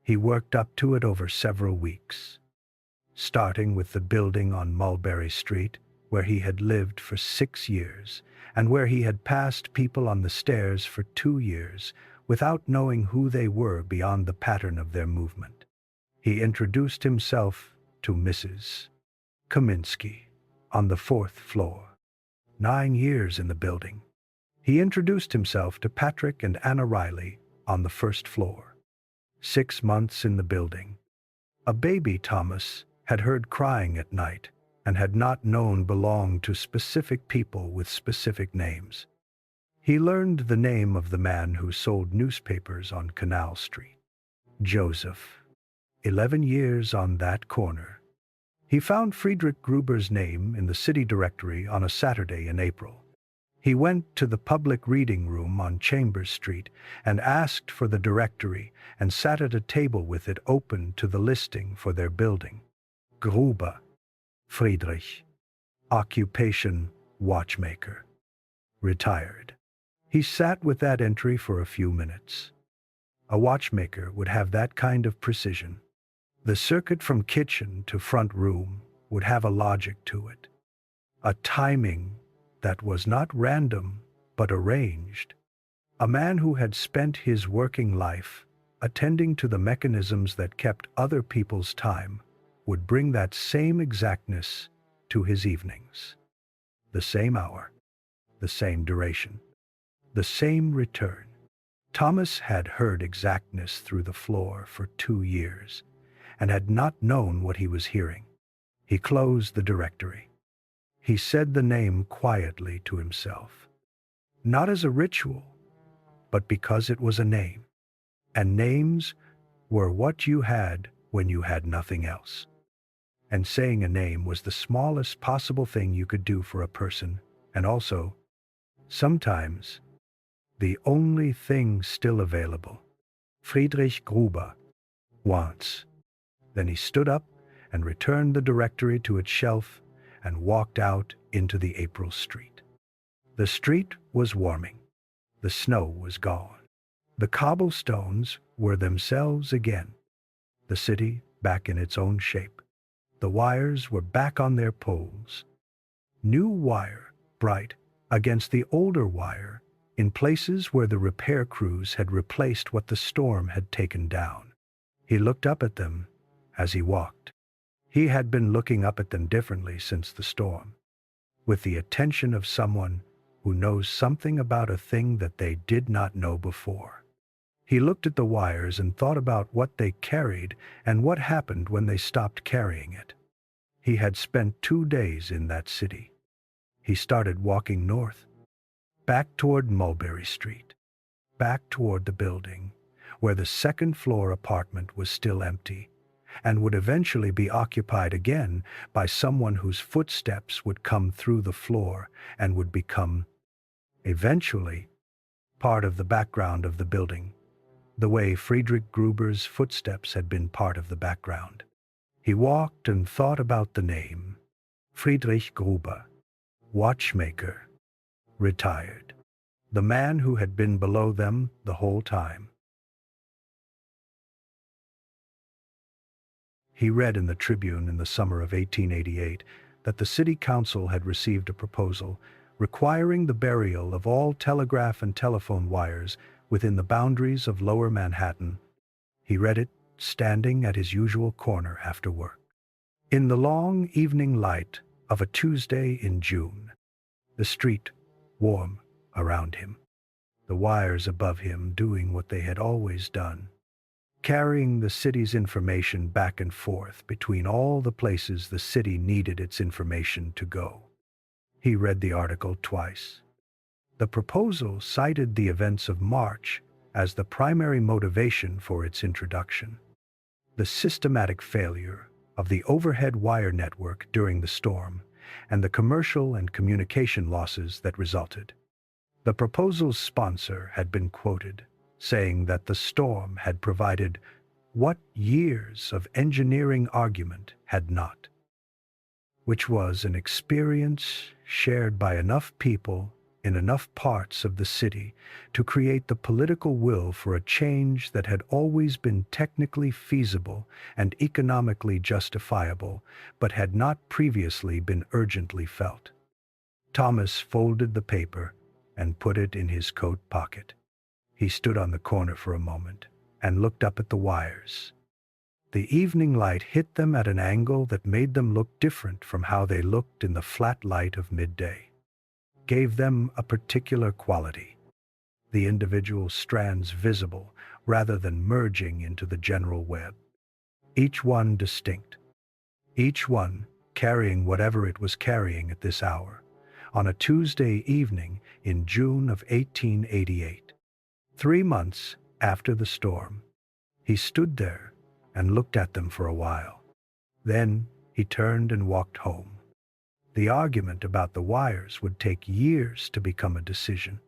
He worked up to it over several weeks, starting with the building on Mulberry Street, where he had lived for 6 years, and where he had passed people on the stairs for 2 years, without knowing who they were beyond the pattern of their movement. He introduced himself to Mrs. Kaminsky on the 4th floor. 9 years in the building. He introduced himself to Patrick and Anna Riley on the 1st floor. 6 months in the building. A baby Thomas had heard crying at night and had not known belonged to specific people with specific names. He learned the name of the man who sold newspapers on Canal Street. Joseph. 11 years on that corner. He found Friedrich Gruber's name in the city directory on a Saturday in April. He went to the public reading room on Chambers Street and asked for the directory and sat at a table with it open to the listing for their building. Gruber. Friedrich. Occupation, watchmaker. Retired. He sat with that entry for a few minutes. A watchmaker would have that kind of precision. The circuit from kitchen to front room would have a logic to it. A timing that was not random, but arranged. A man who had spent his working life attending to the mechanisms that kept other people's time would bring that same exactness to his evenings. The same hour, the same duration, the same return. Thomas had heard exactness through the floor for 2 years and had not known what he was hearing. He closed the directory. He said the name quietly to himself, not as a ritual, but because it was a name, and names were what you had when you had nothing else. And saying a name was the smallest possible thing you could do for a person, and also, sometimes, the only thing still available. Friedrich Gruber. Once. Then he stood up and returned the directory to its shelf and walked out into the April street. The street was warming. The snow was gone. The cobblestones were themselves again. The city back in its own shape. The wires were back on their poles. New wire, bright, against the older wire in places where the repair crews had replaced what the storm had taken down. He looked up at them as he walked. He had been looking up at them differently since the storm, with the attention of someone who knows something about a thing that they did not know before. He looked at the wires and thought about what they carried and what happened when they stopped carrying it. He had spent 2 days in that city. He started walking north, back toward Mulberry Street, back toward the building, where the second-floor apartment was still empty, and would eventually be occupied again by someone whose footsteps would come through the floor and would become, eventually, part of the background of the building, the way Friedrich Gruber's footsteps had been part of the background. He walked and thought about the name, Friedrich Gruber, watchmaker, retired, the man who had been below them the whole time. He read in the Tribune in the summer of 1888 that the city council had received a proposal requiring the burial of all telegraph and telephone wires within the boundaries of Lower Manhattan. He read it standing at his usual corner after work, in the long evening light of a Tuesday in June, the street warm around him, the wires above him doing what they had always done, carrying the city's information back and forth between all the places the city needed its information to go. He read the article twice. The proposal cited the events of March as the primary motivation for its introduction. The systematic failure of the overhead wire network during the storm and the commercial and communication losses that resulted. The proposal's sponsor had been quoted saying that the storm had provided what years of engineering argument had not, which was an experience shared by enough people in enough parts of the city to create the political will for a change that had always been technically feasible and economically justifiable, but had not previously been urgently felt. Thomas folded the paper and put it in his coat pocket. He stood on the corner for a moment and looked up at the wires. The evening light hit them at an angle that made them look different from how they looked in the flat light of midday, gave them a particular quality, the individual strands visible rather than merging into the general web, each one distinct, each one carrying whatever it was carrying at this hour, on a Tuesday evening in June of 1888. 3 months after the storm, he stood there and looked at them for a while. Then he turned and walked home. The argument about the wires would take years to become a decision,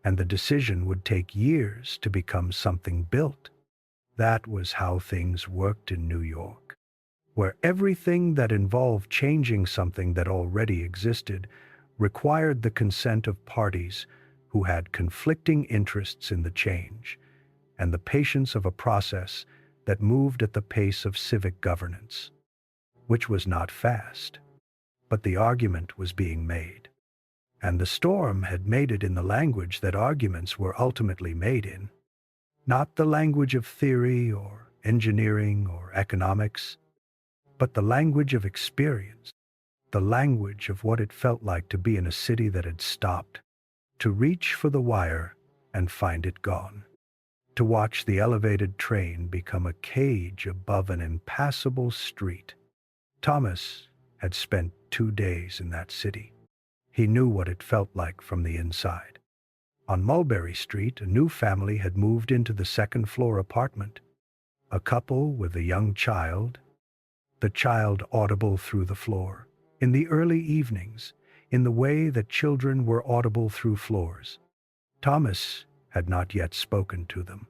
and the decision would take years to become something built. That was how things worked in New York, where everything that involved changing something that already existed required the consent of parties who had conflicting interests in the change, and the patience of a process that moved at the pace of civic governance, which was not fast. But the argument was being made, and the storm had made it in the language that arguments were ultimately made in, not the language of theory or engineering or economics, but the language of experience, the language of what it felt like to be in a city that had stopped, to reach for the wire and find it gone, to watch the elevated train become a cage above an impassable street. Thomas had spent 2 days in that city. He knew what it felt like from the inside. On Mulberry Street, a new family had moved into the second-floor apartment. A couple with a young child, the child audible through the floor, in the early evenings, in the way that children were audible through floors. Thomas had not yet spoken to them.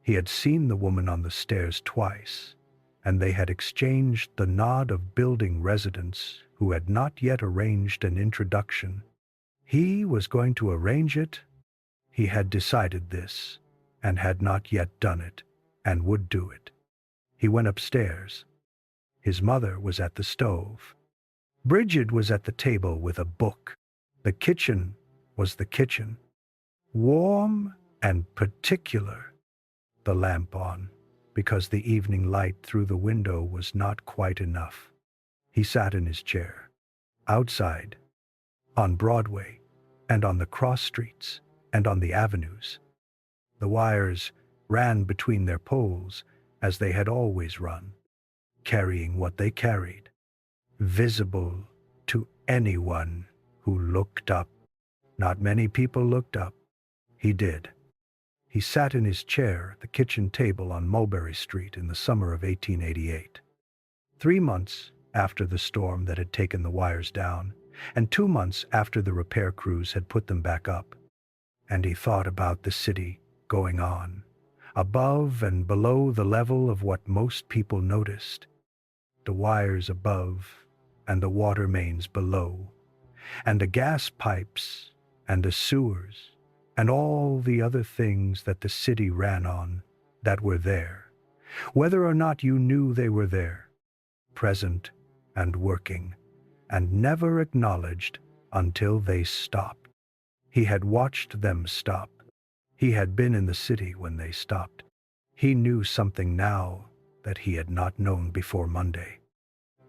He had seen the woman on the stairs twice, and they had exchanged the nod of building residents who had not yet arranged an introduction. He was going to arrange it. He had decided this, and had not yet done it, and would do it. He went upstairs. His mother was at the stove. Brigid was at the table with a book. The kitchen was the kitchen. warm and particular, the lamp on, because the evening light through the window was not quite enough. He sat in his chair, outside, on Broadway, and on the cross streets, and on the avenues. The wires ran between their poles as they had always run, carrying what they carried, visible to anyone who looked up. Not many people looked up. He did. He sat in his chair at the kitchen table on Mulberry Street in the summer of 1888. 3 months after the storm that had taken the wires down, and 2 months after the repair crews had put them back up. And he thought about the city going on, above and below the level of what most people noticed. The wires above, and the water mains below, and the gas pipes, and the sewers, and all the other things that the city ran on that were there, whether or not you knew they were there, present and working, and never acknowledged until they stopped. He had watched them stop. He had been in the city when they stopped. He knew something now that he had not known before Monday,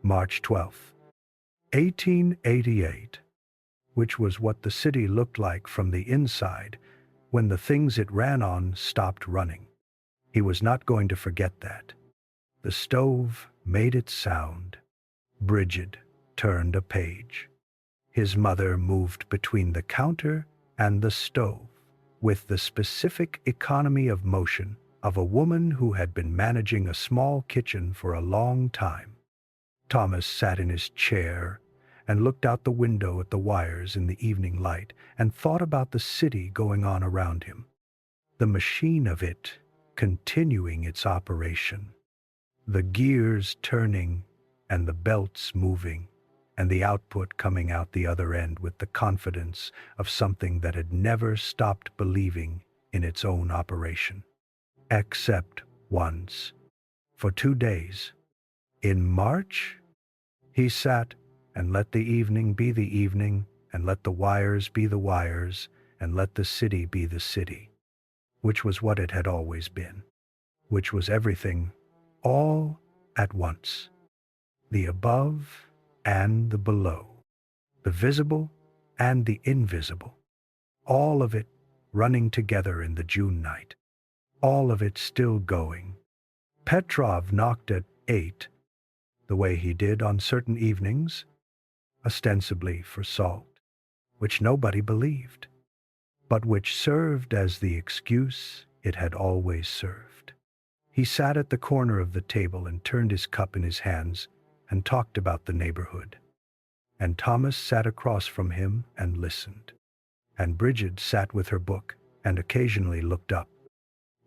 March 12th, 1888, which was what the city looked like from the inside when the things it ran on stopped running. He was not going to forget that. The stove made its sound. Brigid turned a page. His mother moved between the counter and the stove with the specific economy of motion of a woman who had been managing a small kitchen for a long time. Thomas sat in his chair and looked out the window at the wires in the evening light and thought about the city going on around him, the machine of it continuing its operation, the gears turning and the belts moving, and the output coming out the other end with the confidence of something that had never stopped believing in its own operation. Except once, for 2 days. In March, he sat and let the evening be the evening, and let the wires be the wires, and let the city be the city, which was what it had always been, which was everything, all at once, the above and the below, the visible and the invisible, all of it running together in the June night, all of it still going. Petrov knocked at 8, the way he did on certain evenings, ostensibly for salt, which nobody believed, but which served as the excuse it had always served. He sat at the corner of the table and turned his cup in his hands and talked about the neighborhood. And Thomas sat across from him and listened. And Brigid sat with her book and occasionally looked up.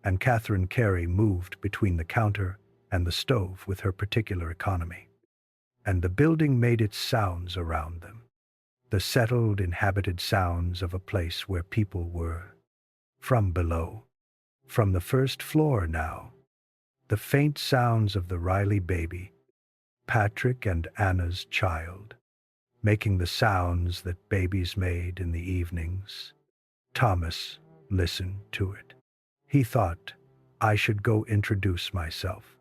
And Catherine Carey moved between the counter and the stove with her particular economy. And the building made its sounds around them, the settled, inhabited sounds of a place where people were. From below, from the first floor now, the faint sounds of the Riley baby, Patrick and Anna's child, making the sounds that babies made in the evenings. Thomas listened to it. He thought, I should go introduce myself.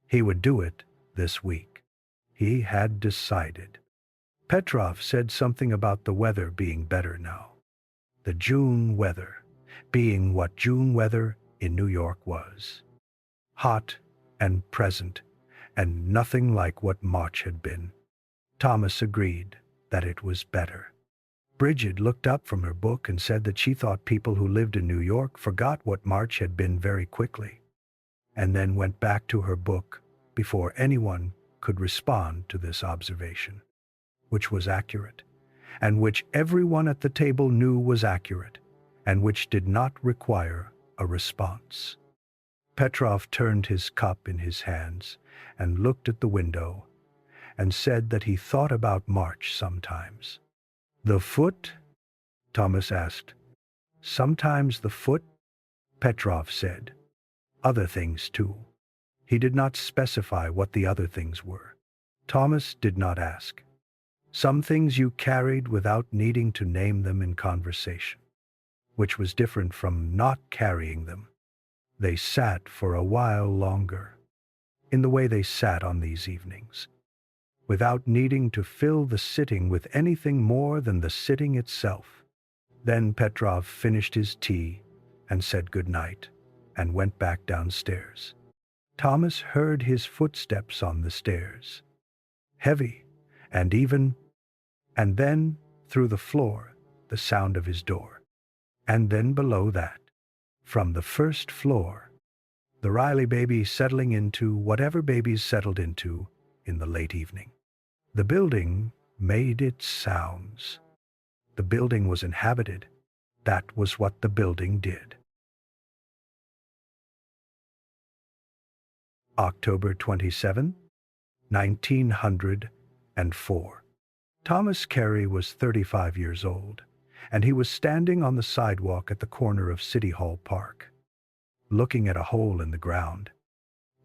He would do it this week. He had decided. Petrov said something about the weather being better now. The June weather being what June weather in New York was. Hot and present, and nothing like what March had been. Thomas agreed that it was better. Brigid looked up from her book and said that she thought people who lived in New York forgot what March had been very quickly, and then went back to her book before anyone could respond to this observation, which was accurate, and which everyone at the table knew was accurate, and which did not require a response. Petrov turned his cup in his hands and looked at the window and said that he thought about March sometimes. The foot? Thomas asked. Sometimes the foot? Petrov said. Other things too. He did not specify what the other things were. Thomas did not ask. Some things you carried without needing to name them in conversation. which was different from not carrying them. They sat for a while longer, in the way they sat on these evenings, without needing to fill the sitting with anything more than the sitting itself. Then Petrov finished his tea and said good night and went back downstairs. Thomas heard his footsteps on the stairs, heavy and even, and then, through the floor, the sound of his door. And then below that, from the first floor, the Riley baby settling into whatever babies settled into in the late evening. The building made its sounds. The building was inhabited. That was what the building did. October 27, 1904. Thomas Carey was 35 years old, and he was standing on the sidewalk at the corner of City Hall Park, looking at a hole in the ground.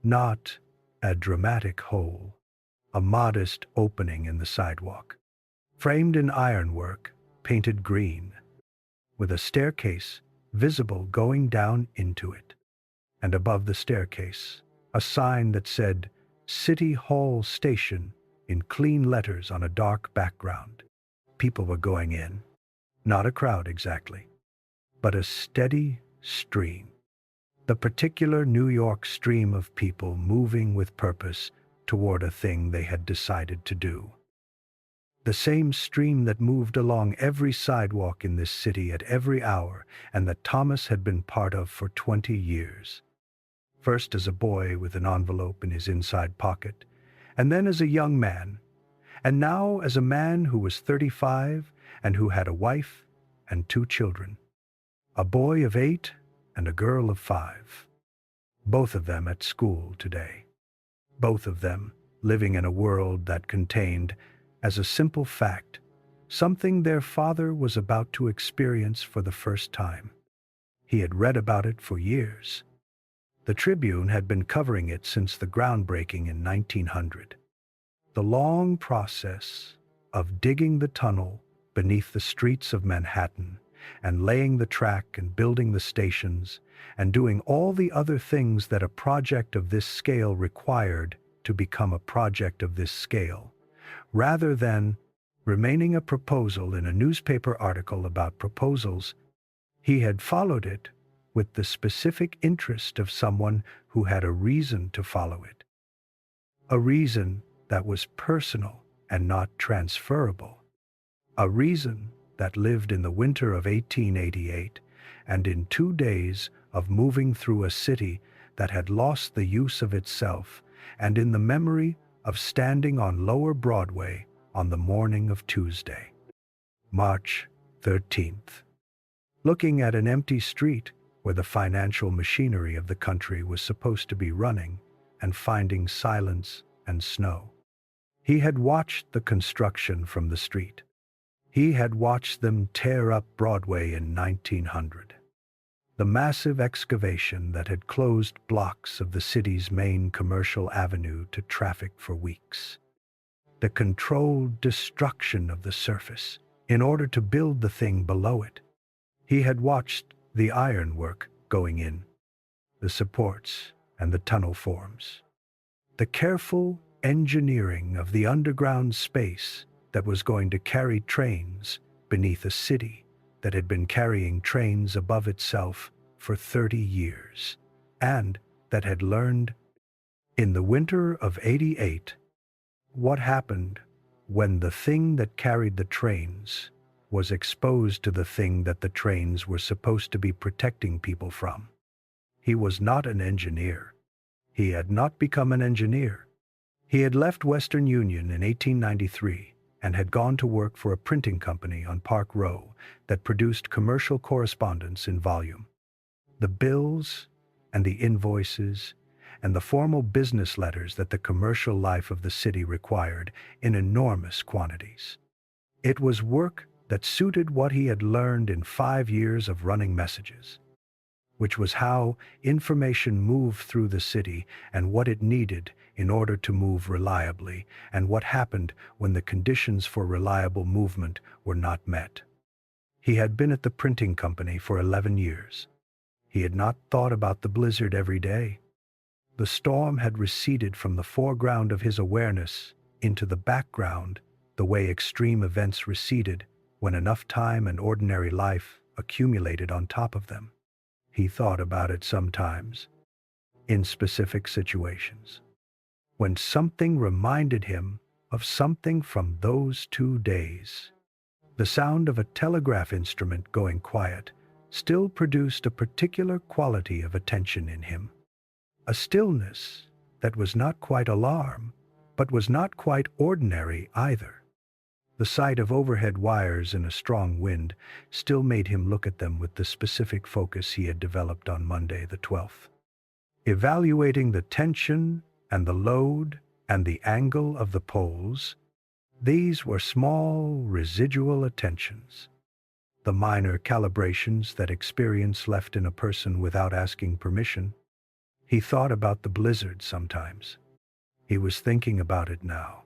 Not a dramatic hole, a modest opening in the sidewalk, framed in ironwork, painted green, with a staircase visible going down into it, and above the staircase, a sign that said City Hall Station in clean letters on a dark background. People were going in. Not a crowd exactly, but a steady stream. The particular New York stream of people moving with purpose toward a thing they had decided to do. The same stream that moved along every sidewalk in this city at every hour and that Thomas had been part of for 20 years. First as a boy with an envelope in his inside pocket, and then as a young man, and now as a man who was 35 and who had a wife and 2 children, a boy of 8 and a girl of 5, both of them at school today, both of them living in a world that contained, as a simple fact, something their father was about to experience for the first time. He had read about it for years. The Tribune had been covering it since the groundbreaking in 1900. The long process of digging the tunnel beneath the streets of Manhattan and laying the track and building the stations and doing all the other things that a project of this scale required to become a project of this scale, rather than remaining a proposal in a newspaper article about proposals. He had followed it with the specific interest of someone who had a reason to follow it, a reason that was personal and not transferable, a reason that lived in the winter of 1888 and in 2 days of moving through a city that had lost the use of itself, and in the memory of standing on Lower Broadway on the morning of Tuesday, March 13th, looking at an empty street where the financial machinery of the country was supposed to be running, and finding silence and snow. He had watched the construction from the street. He had watched them tear up Broadway in 1900. The massive excavation that had closed blocks of the city's main commercial avenue to traffic for weeks. The controlled destruction of the surface in order to build the thing below it. He had watched the ironwork going in, the supports and the tunnel forms, the careful engineering of the underground space that was going to carry trains beneath a city that had been carrying trains above itself for 30 years, and that had learned, in the winter of '88, what happened when the thing that carried the trains was exposed to the thing that the trains were supposed to be protecting people from. He was not an engineer. He had not become an engineer. He had left Western Union in 1893 and had gone to work for a printing company on Park Row that produced commercial correspondence in volume. The bills and the invoices and the formal business letters that the commercial life of the city required in enormous quantities. It was work that suited what he had learned in 5 years of running messages, which was how information moved through the city and what it needed in order to move reliably, and what happened when the conditions for reliable movement were not met. He had been at the printing company for 11 years. He had not thought about the blizzard every day. The storm had receded from the foreground of his awareness into the background, the way extreme events receded when enough time and ordinary life accumulated on top of them. He thought about it sometimes, in specific situations, when something reminded him of something from those 2 days. The sound of a telegraph instrument going quiet still produced a particular quality of attention in him. A stillness that was not quite alarm, but was not quite ordinary either. The sight of overhead wires in a strong wind still made him look at them with the specific focus he had developed on Monday the 12th. Evaluating the tension and the load and the angle of the poles, these were small residual attentions, the minor calibrations that experience left in a person without asking permission. He thought about the blizzard sometimes. He was thinking about it now,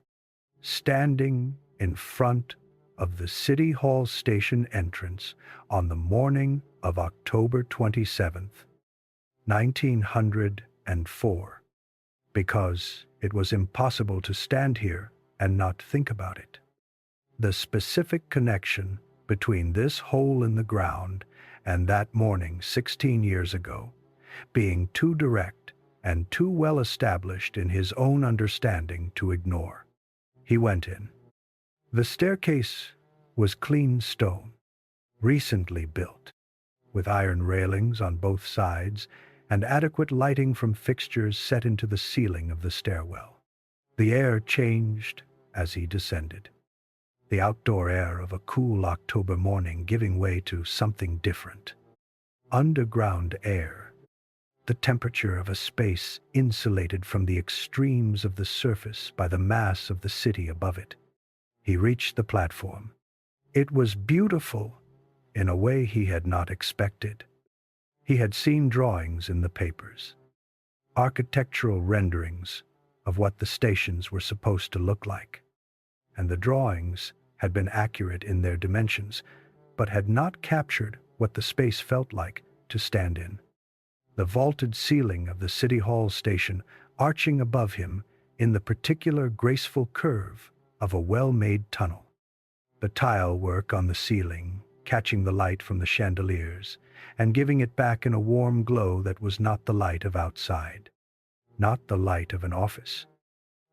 standing in front of the City Hall station entrance on the morning of October 27th, 1904, because it was impossible to stand here and not think about it. The specific connection between this hole in the ground and that morning 16 years ago being too direct and too well established in his own understanding to ignore. He went in. The staircase was clean stone, recently built, with iron railings on both sides and adequate lighting from fixtures set into the ceiling of the stairwell. The air changed as he descended, the outdoor air of a cool October morning giving way to something different. Underground air, the temperature of a space insulated from the extremes of the surface by the mass of the city above it. He reached the platform. It was beautiful in a way he had not expected. He had seen drawings in the papers, architectural renderings of what the stations were supposed to look like, and the drawings had been accurate in their dimensions, but had not captured what the space felt like to stand in. The vaulted ceiling of the City Hall station arching above him in the particular graceful curve of a well-made tunnel. The tile work on the ceiling, catching the light from the chandeliers and giving it back in a warm glow that was not the light of outside, not the light of an office,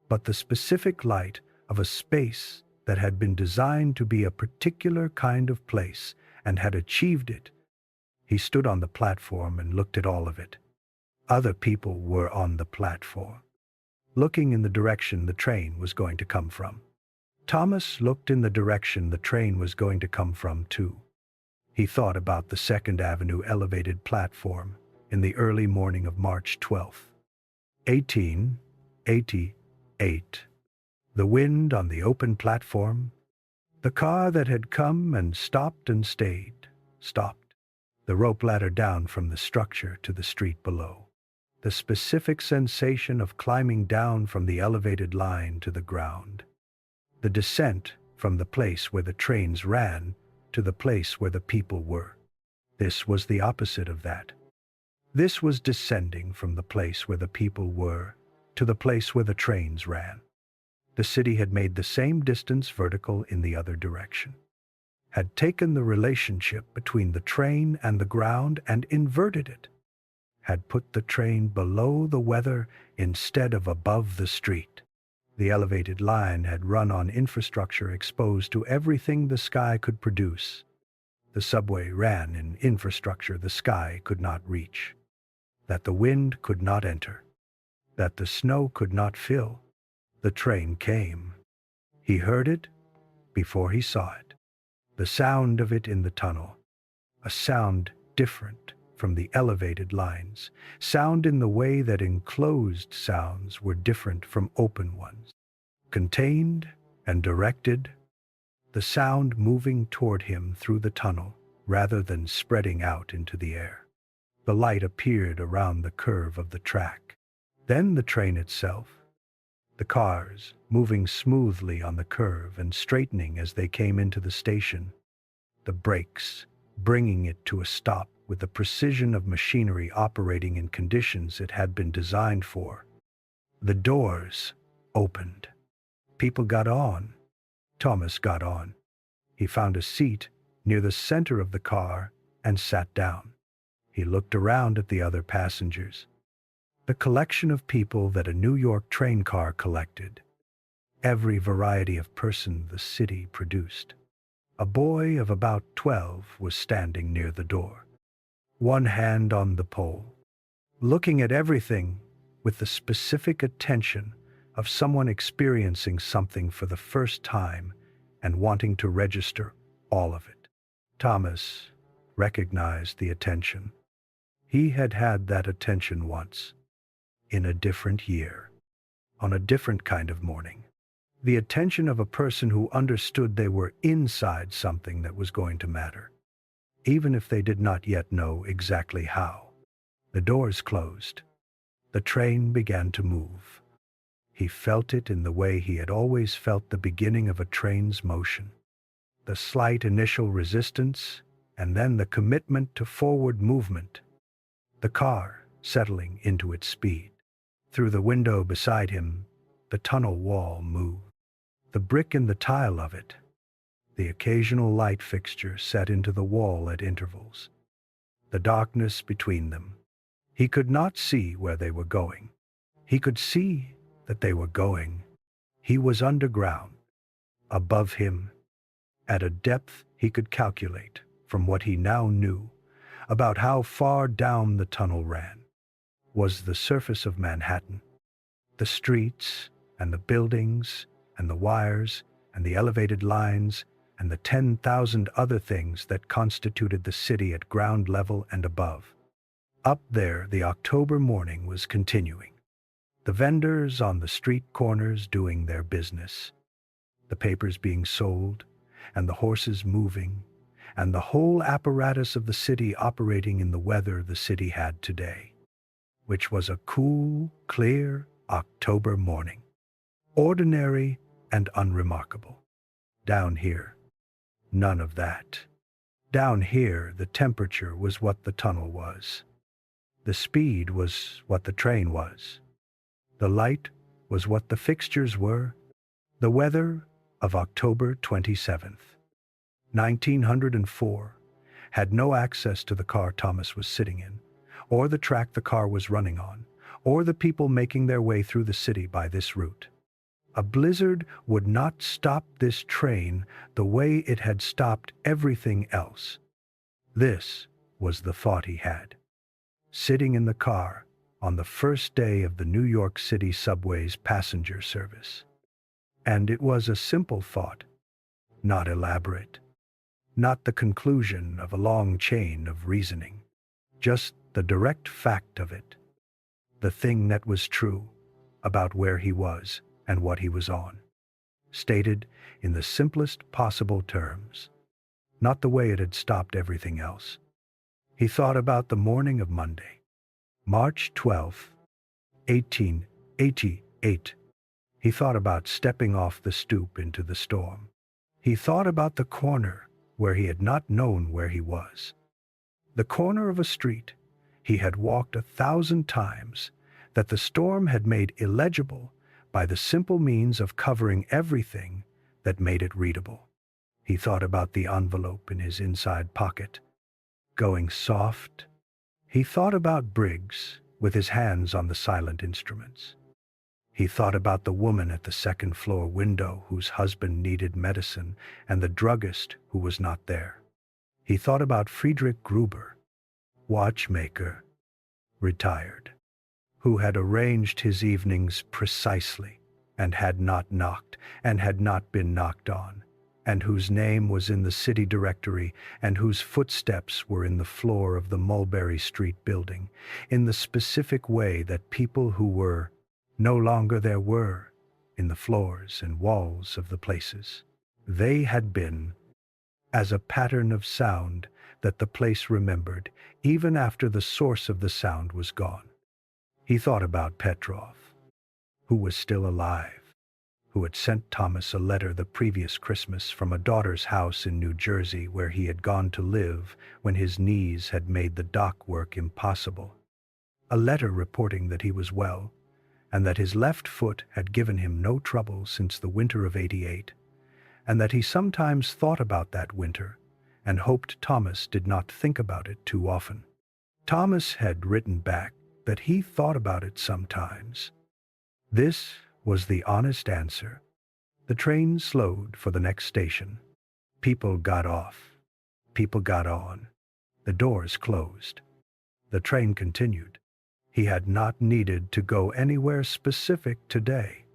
but the specific light of a space that had been designed to be a particular kind of place and had achieved it. He stood on the platform and looked at all of it. Other people were on the platform, looking in the direction the train was going to come from. Thomas looked in the direction the train was going to come from, too. He thought about the 2nd Avenue elevated platform in the early morning of March 12th, 1888. The wind on the open platform, the car that had come and stopped and stayed, stopped, the rope ladder down from the structure to the street below, the specific sensation of climbing down from the elevated line to the ground, the descent from the place where the trains ran to the place where the people were. This was the opposite of that. This was descending from the place where the people were to the place where the trains ran. The city had made the same distance vertical in the other direction, had taken the relationship between the train and the ground and inverted it, had put the train below the weather instead of above the street. The elevated line had run on infrastructure exposed to everything the sky could produce. The subway ran in infrastructure the sky could not reach, that the wind could not enter, that the snow could not fill. The train came. He heard it before he saw it. The sound of it in the tunnel, a sound different from the elevated lines, sound in the way that enclosed sounds were different from open ones, contained and directed, the sound moving toward him through the tunnel rather than spreading out into the air. The light appeared around the curve of the track. Then the train itself, the cars moving smoothly on the curve and straightening as they came into the station. the brakes, bringing it to a stop with the precision of machinery operating in conditions it had been designed for. The doors opened. People got on. Thomas got on. He found a seat near the center of the car and sat down. He looked around at the other passengers. The collection of people that a New York train car collected. Every variety of person the city produced. A boy of about 12 was standing near the door, one hand on the pole, looking at everything with the specific attention of someone experiencing something for the first time and wanting to register all of it. Thomas recognized the attention. He had had that attention once, in a different year, on a different kind of morning. The attention of a person who understood they were inside something that was going to matter, even if they did not yet know exactly how. The doors closed. The train began to move. He felt it in the way he had always felt the beginning of a train's motion. The slight initial resistance, and then the commitment to forward movement. The car settling into its speed. Through the window beside him, the tunnel wall moved. The brick and the tile of it, the occasional light fixture set into the wall at intervals, the darkness between them. He could not see where they were going. He could see that they were going. He was underground, above him, at a depth he could calculate from what he now knew about how far down the tunnel ran, was the surface of Manhattan, the streets and the buildings and the wires and the elevated lines and the 10,000 other things that constituted the city at ground level and above. Up there, the October morning was continuing. The vendors on the street corners doing their business, the papers being sold, and the horses moving, and the whole apparatus of the city operating in the weather the city had today, which was a cool, clear October morning. Ordinary and unremarkable. Down here, none of that. Down here, the temperature was what the tunnel was. The speed was what the train was. The light was what the fixtures were. The weather of October 27th, 1904, had no access to the car Thomas was sitting in, or the track the car was running on, or the people making their way through the city by this route. A blizzard would not stop this train the way it had stopped everything else. This was the thought he had, sitting in the car on the first day of the New York City subway's passenger service. And it was a simple thought, not elaborate, not the conclusion of a long chain of reasoning, just the direct fact of it, the thing that was true about where he was and what he was on, stated in the simplest possible terms, not the way it had stopped everything else. He thought about the morning of Monday, March 12, 1888. He thought about stepping off the stoop into the storm. He thought about the corner where he had not known where he was. The corner of a street he had walked 1,000 times that the storm had made illegible by the simple means of covering everything that made it readable. He thought about the envelope in his inside pocket, going soft. He thought about Briggs with his hands on the silent instruments. He thought about the woman at the second-floor window whose husband needed medicine and the druggist who was not there. He thought about Friedrich Gruber, watchmaker, retired, who had arranged his evenings precisely and had not knocked and had not been knocked on, and whose name was in the city directory and whose footsteps were in the floor of the Mulberry Street building, in the specific way that people who were no longer there were in the floors and walls of the places they had been, as a pattern of sound that the place remembered even after the source of the sound was gone. He thought about Petrov, who was still alive, who had sent Thomas a letter the previous Christmas from a daughter's house in New Jersey where he had gone to live when his knees had made the dock work impossible. A letter reporting that he was well, and that his left foot had given him no trouble since the winter of '88, and that he sometimes thought about that winter, and hoped Thomas did not think about it too often. Thomas had written back that he thought about it sometimes. This was the honest answer. The train slowed for the next station. People got off. People got on. The doors closed. The train continued. He had not needed to go anywhere specific today.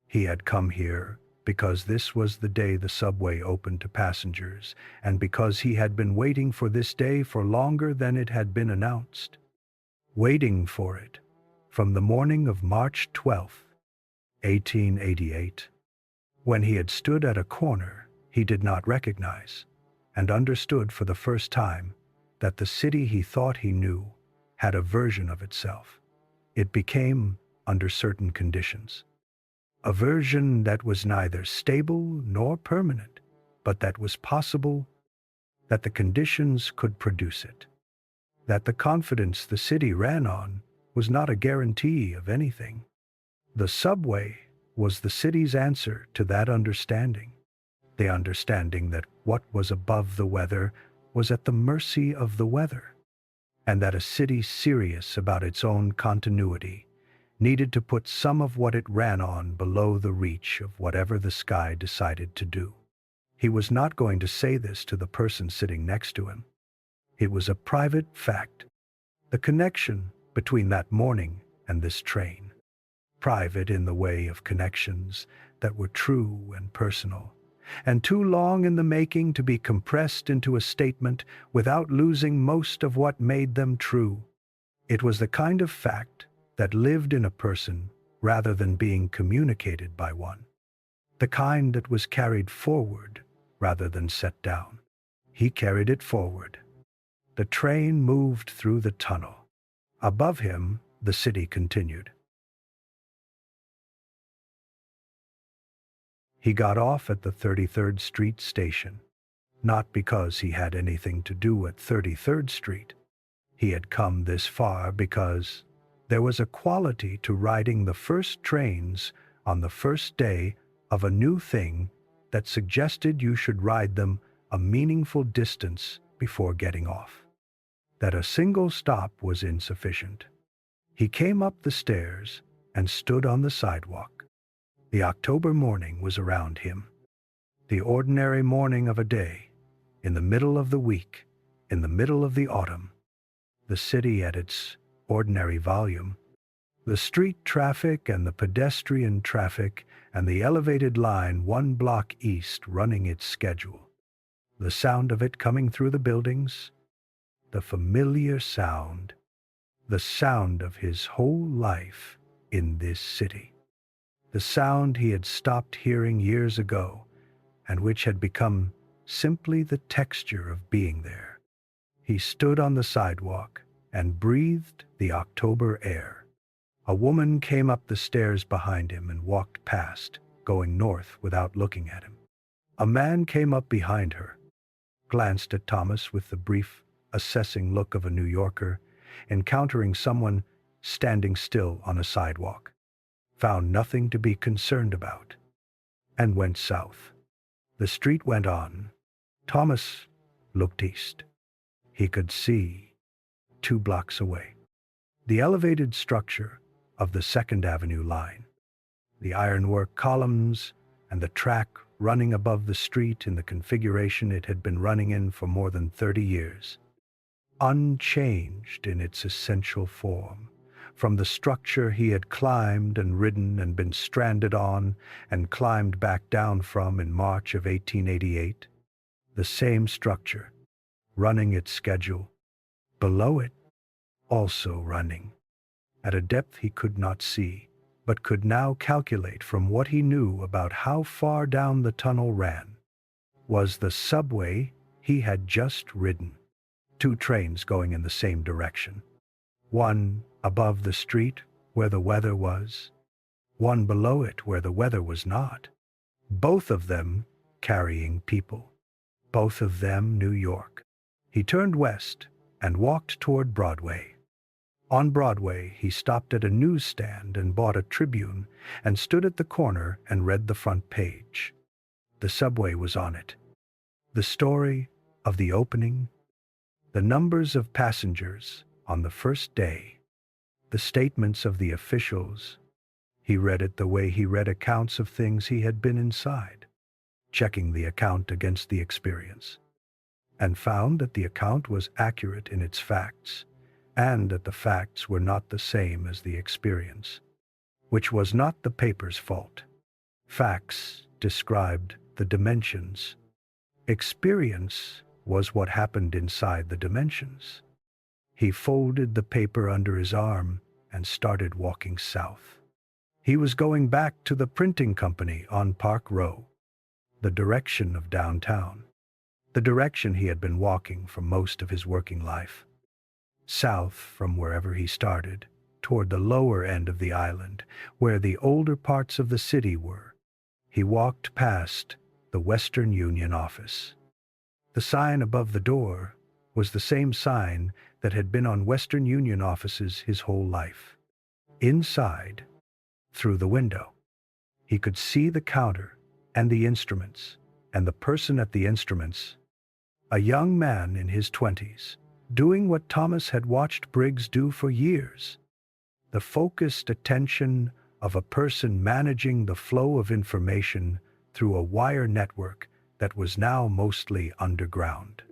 He had come here because this was the day the subway opened to passengers, and because he had been waiting for this day for longer than it had been announced. Waiting for it from the morning of March 12th, 1888. When he had stood at a corner he did not recognize, and understood for the first time that the city he thought he knew had a version of itself. It became under certain conditions. A version that was neither stable nor permanent, but that was possible, that the conditions could produce it, that the confidence the city ran on was not a guarantee of anything. The subway was the city's answer to that understanding, the understanding that what was above the weather was at the mercy of the weather, and that a city serious about its own continuity needed to put some of what it ran on below the reach of whatever the sky decided to do. He was not going to say this to the person sitting next to him. It was a private fact, the connection between that morning and this train. Private in the way of connections that were true and personal, and too long in the making to be compressed into a statement without losing most of what made them true. It was the kind of fact that lived in a person rather than being communicated by one, the kind that was carried forward rather than set down. He carried it forward. The train moved through the tunnel. Above him, the city continued. He got off at the 33rd Street station, not because he had anything to do at 33rd Street. He had come this far because there was a quality to riding the first trains on the first day of a new thing that suggested you should ride them a meaningful distance before getting off, that a single stop was insufficient. He came up the stairs and stood on the sidewalk. The October morning was around him, the ordinary morning of a day, in the middle of the week, in the middle of the autumn, the city at its ordinary volume, the street traffic and the pedestrian traffic and the elevated line 1 block east running its schedule, the sound of it coming through the buildings, the familiar sound, the sound of his whole life in this city, the sound he had stopped hearing years ago and which had become simply the texture of being there. He stood on the sidewalk and breathed the October air. A woman came up the stairs behind him and walked past, going north without looking at him. A man came up behind her, glanced at Thomas with the brief, assessing look of a New Yorker encountering someone standing still on a sidewalk, found nothing to be concerned about, and went south. The street went on. Thomas looked east. He could see 2 blocks away the elevated structure of the 2nd Avenue line, the ironwork columns and the track running above the street in the configuration it had been running in for more than 30 years, unchanged in its essential form, from the structure he had climbed and ridden and been stranded on and climbed back down from in March of 1888, the same structure, running its schedule, below it, also running, at a depth he could not see, but could now calculate from what he knew about how far down the tunnel ran, was the subway he had just ridden. 2 trains going in the same direction. One above the street where the weather was, one below it where the weather was not. Both of them carrying people. Both of them New York. He turned west and walked toward Broadway. On Broadway, he stopped at a newsstand and bought a Tribune and stood at the corner and read the front page. The subway was on it. The story of the opening, the numbers of passengers on the first day, the statements of the officials. He read it the way he read accounts of things he had been inside, checking the account against the experience, and found that the account was accurate in its facts, and that the facts were not the same as the experience, which was not the paper's fault. Facts described the dimensions. Experience was what happened inside the dimensions. He folded the paper under his arm and started walking south. He was going back to the printing company on Park Row, the direction of downtown, the direction he had been walking for most of his working life. South from wherever he started, toward the lower end of the island, where the older parts of the city were. He walked past the Western Union office. The sign above the door was the same sign that had been on Western Union offices his whole life. Inside, through the window, he could see the counter and the instruments, and the person at the instruments, a young man in his 20s, doing what Thomas had watched Briggs do for years. The focused attention of a person managing the flow of information through a wire network that was now mostly underground.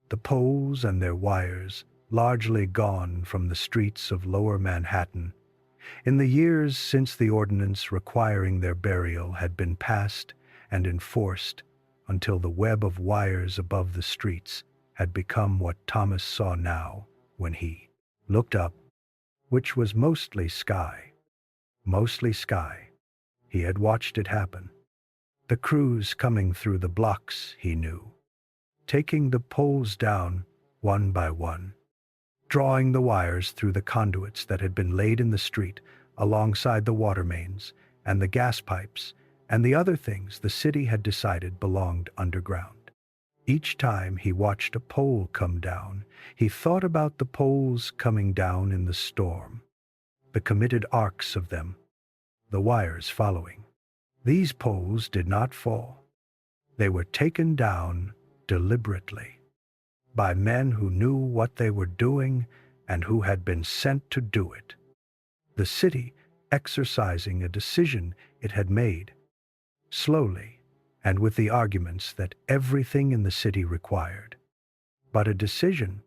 The poles and their wires largely gone from the streets of Lower Manhattan in the years since the ordinance requiring their burial had been passed and enforced, until the web of wires above the streets had become what Thomas saw now when he looked up, which was mostly sky. Mostly sky. He had watched it happen. The crews coming through the blocks, he knew, taking the poles down one by one, drawing the wires through the conduits that had been laid in the street alongside the water mains and the gas pipes and the other things the city had decided belonged underground. Each time he watched a pole come down, he thought about the poles coming down in the storm, the committed arcs of them, the wires following. These poles did not fall. They were taken down deliberately by men who knew what they were doing and who had been sent to do it. The city exercising a decision it had made, slowly and with the arguments that everything in the city required. But a decision.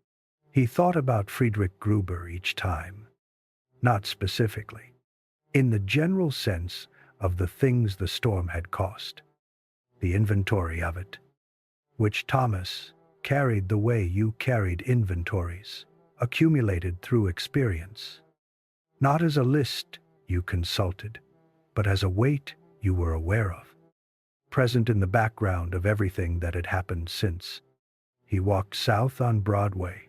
He thought about Friedrich Gruber each time, not specifically, in the general sense of the things the storm had cost, the inventory of it, which Thomas carried the way you carried inventories, accumulated through experience, not as a list you consulted, but as a weight you were aware of, present in the background of everything that had happened since. He walked south on Broadway.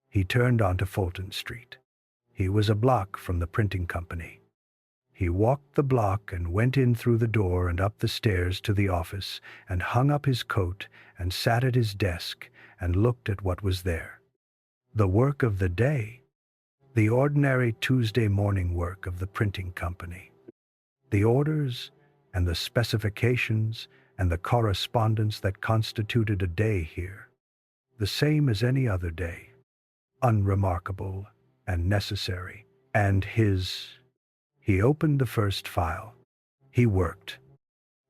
He turned onto Fulton Street. He was a block from the printing company. He walked the block and went in through the door and up the stairs to the office and hung up his coat and sat at his desk and looked at what was there. The work of the day, the ordinary Tuesday morning work of the printing company. The orders and the specifications and the correspondence that constituted a day here, the same as any other day, unremarkable and necessary, and he opened the first file. He worked.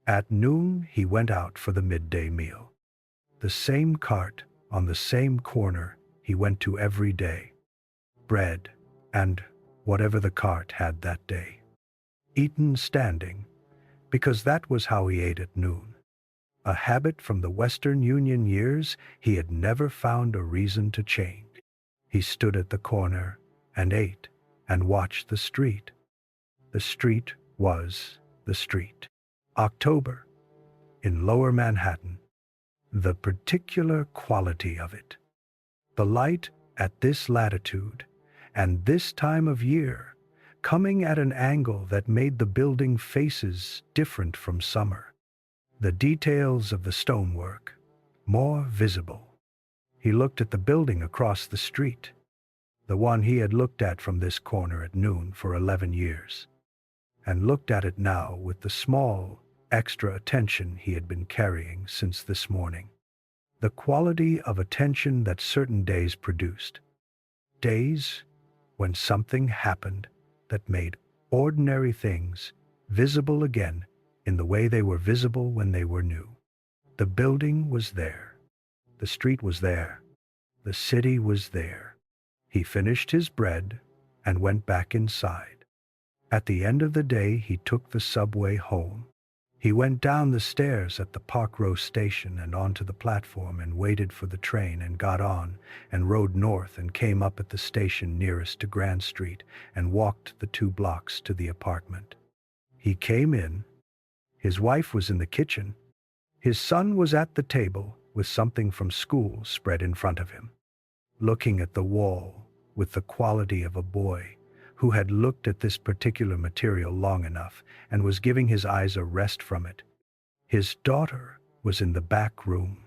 At noon he went out for the midday meal. The same cart on the same corner he went to every day. Bread and whatever the cart had that day. Eaten standing, because that was how he ate at noon. A habit from the Western Union years he had never found a reason to change. He stood at the corner and ate and watched the street. The street was the street. October, in Lower Manhattan. The particular quality of it. The light at this latitude and this time of year coming at an angle that made the building faces different from summer. The details of the stonework more visible. He looked at the building across the street, the one he had looked at from this corner at noon for 11 years, and looked at it now with the small, extra attention he had been carrying since this morning. The quality of attention that certain days produced. Days when something happened that made ordinary things visible again in the way they were visible when they were new. The building was there. The street was there. The city was there. He finished his bread and went back inside. At the end of the day, he took the subway home. He went down the stairs at the Park Row station and onto the platform and waited for the train and got on and rode north and came up at the station nearest to Grand Street and walked the 2 blocks to the apartment. He came in. His wife was in the kitchen. His son was at the table with something from school spread in front of him, looking at the wall with the quality of a boy who had looked at this particular material long enough and was giving his eyes a rest from it. His daughter was in the back room,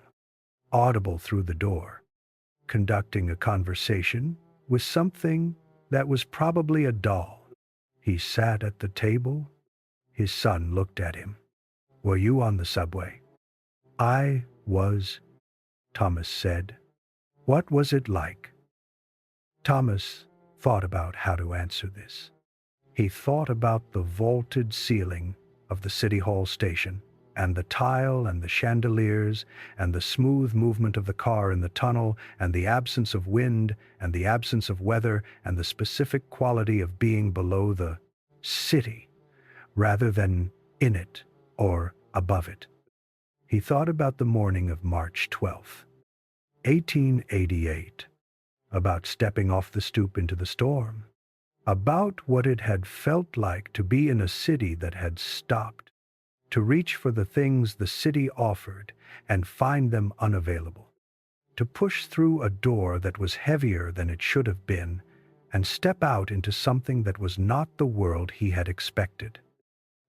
audible through the door, conducting a conversation with something that was probably a doll. He sat at the table. His son looked at him. "Were you on the subway?" "I was," Thomas said. "What was it like?" Thomas thought about how to answer this. He thought about the vaulted ceiling of the City Hall station, and the tile and the chandeliers, and the smooth movement of the car in the tunnel, and the absence of wind, and the absence of weather, and the specific quality of being below the city, rather than in it or above it. He thought about the morning of March 12th, 1888, about stepping off the stoop into the storm, about what it had felt like to be in a city that had stopped, to reach for the things the city offered and find them unavailable, to push through a door that was heavier than it should have been and step out into something that was not the world he had expected.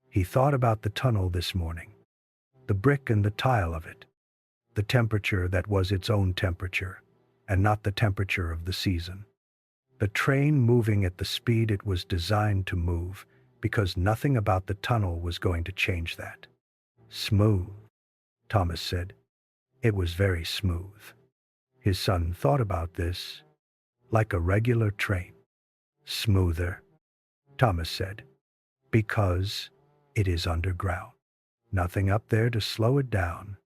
He thought about the tunnel this morning, the brick and the tile of it, the temperature that was its own temperature, and not the temperature of the season. The train moving at the speed it was designed to move, because nothing about the tunnel was going to change that. "Smooth," Thomas said. "It was very smooth." His son thought about this, like a regular train. "Smoother," Thomas said, "because it is underground. Nothing up there to slow it down."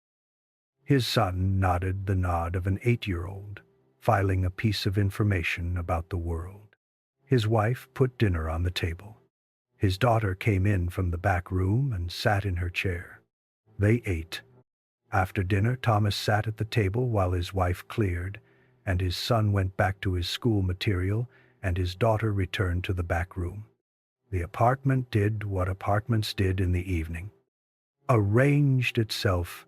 His son nodded the nod of an 8-year-old, filing a piece of information about the world. His wife put dinner on the table. His daughter came in from the back room and sat in her chair. They ate. After dinner, Thomas sat at the table while his wife cleared, and his son went back to his school material, and his daughter returned to the back room. The apartment did what apartments did in the evening, arranged itself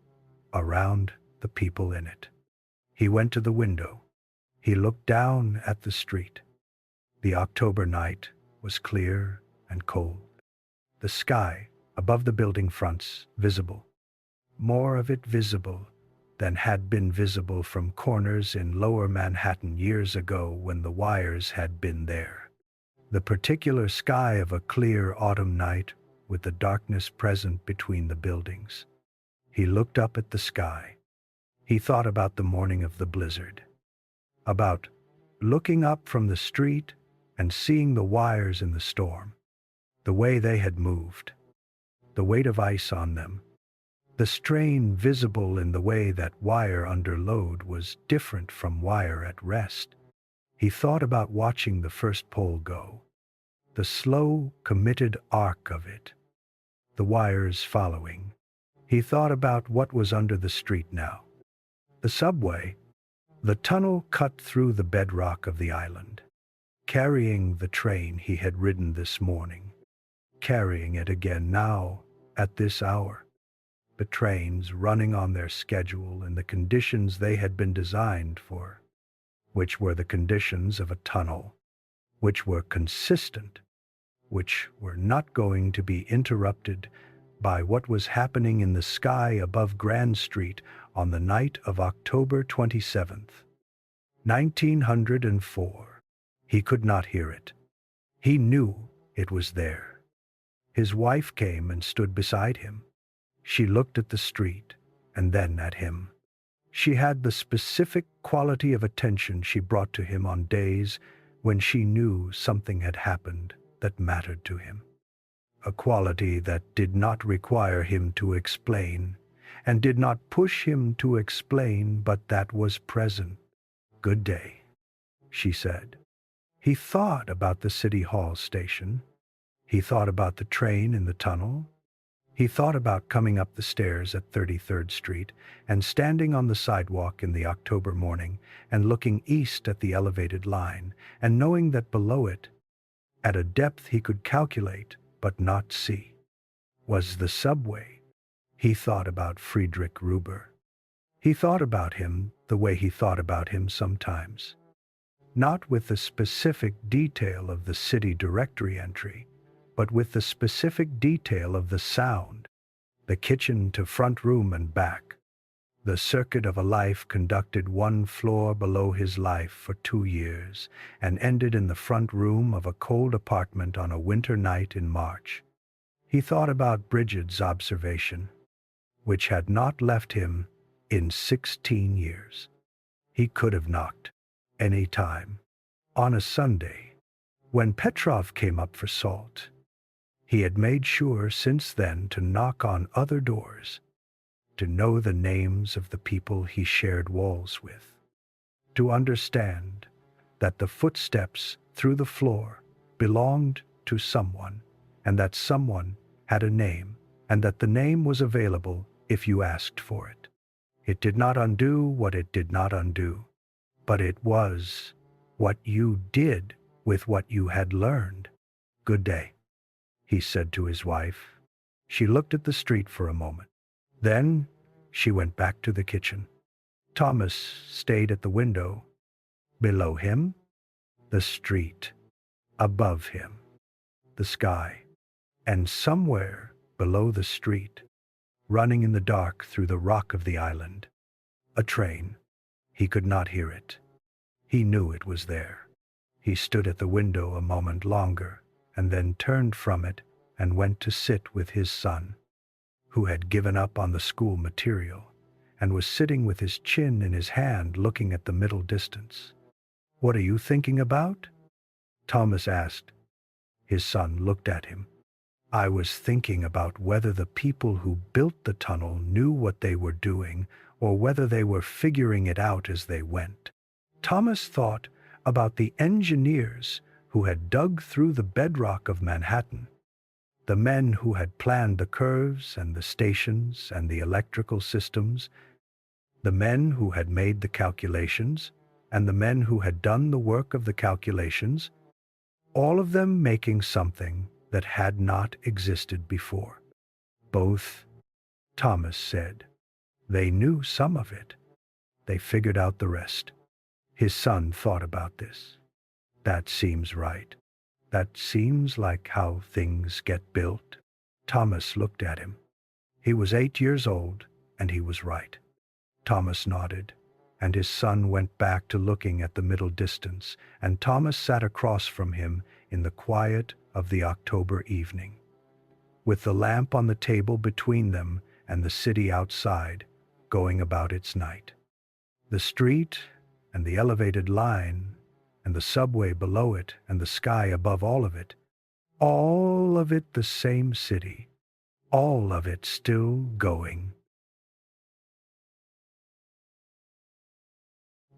around the people in it. He went to the window. He looked down at the street. The October night was clear and cold. The sky above the building fronts visible, more of it visible than had been visible from corners in lower Manhattan years ago when the wires had been there. The particular sky of a clear autumn night with the darkness present between the buildings. He looked up at the sky. He thought about the morning of the blizzard, about looking up from the street and seeing the wires in the storm, the way they had moved, the weight of ice on them, the strain visible in the way that wire under load was different from wire at rest. He thought about watching the first pole go, the slow, committed arc of it, the wires following. He thought about what was under the street now. The subway, the tunnel cut through the bedrock of the island, carrying the train he had ridden this morning, carrying it again now at this hour. The trains running on their schedule in the conditions they had been designed for, which were the conditions of a tunnel, which were consistent which were not going to be interrupted by what was happening in the sky above Grand Street on the night of October 27th, 1904. He could not hear it. He knew it was there. His wife came and stood beside him. She looked at the street and then at him. She had the specific quality of attention she brought to him on days when she knew something had happened that mattered to him. A quality that did not require him to explain, and did not push him to explain, but that was present. "Good day," she said. He thought about the City Hall station. He thought about the train in the tunnel. He thought about coming up the stairs at 33rd Street and standing on the sidewalk in the October morning and looking east at the elevated line and knowing that below it, at a depth he could calculate but not see, was the subway. He thought about Friedrich Gruber. He thought about him the way he thought about him sometimes. Not with the specific detail of the city directory entry, but with the specific detail of the sound, the kitchen to front room and back, the circuit of a life conducted one floor below his life for 2 years and ended in the front room of a cold apartment on a winter night in March. He thought about Brigid's observation, which had not left him in 16 years. He could have knocked any time on a Sunday when Petrov came up for salt. He had made sure since then to knock on other doors, to know the names of the people he shared walls with, to understand that the footsteps through the floor belonged to someone, and that someone had a name, and that the name was available if you asked for it. It did not undo what it did not undo, but it was what you did with what you had learned. "Good day," he said to his wife. She looked at the street for a moment. Then she went back to the kitchen. Thomas stayed at the window. Below him, the street. Above him, the sky. And somewhere below the street, running in the dark through the rock of the island, a train. He could not hear it. He knew it was there. He stood at the window a moment longer, and then turned from it and went to sit with his son, who had given up on the school material and was sitting with his chin in his hand looking at the middle distance. "What are you thinking about?" Thomas asked. His son looked at him. "I was thinking about whether the people who built the tunnel knew what they were doing or whether they were figuring it out as they went." Thomas thought about the engineers who had dug through the bedrock of Manhattan, the men who had planned the curves and the stations and the electrical systems, the men who had made the calculations, and the men who had done the work of the calculations, all of them making something that had not existed before. Both, Thomas said. They knew some of it. They figured out the rest. His son thought about this. That seems right. That seems like how things get built. Thomas looked at him. He was 8 years old, and he was right. Thomas nodded, and his son went back to looking at the middle distance, and Thomas sat across from him in the quiet of the October evening, with the lamp on the table between them and the city outside, going about its night. The street and the elevated line and the subway below it and the sky above all of it the same city, all of it still going.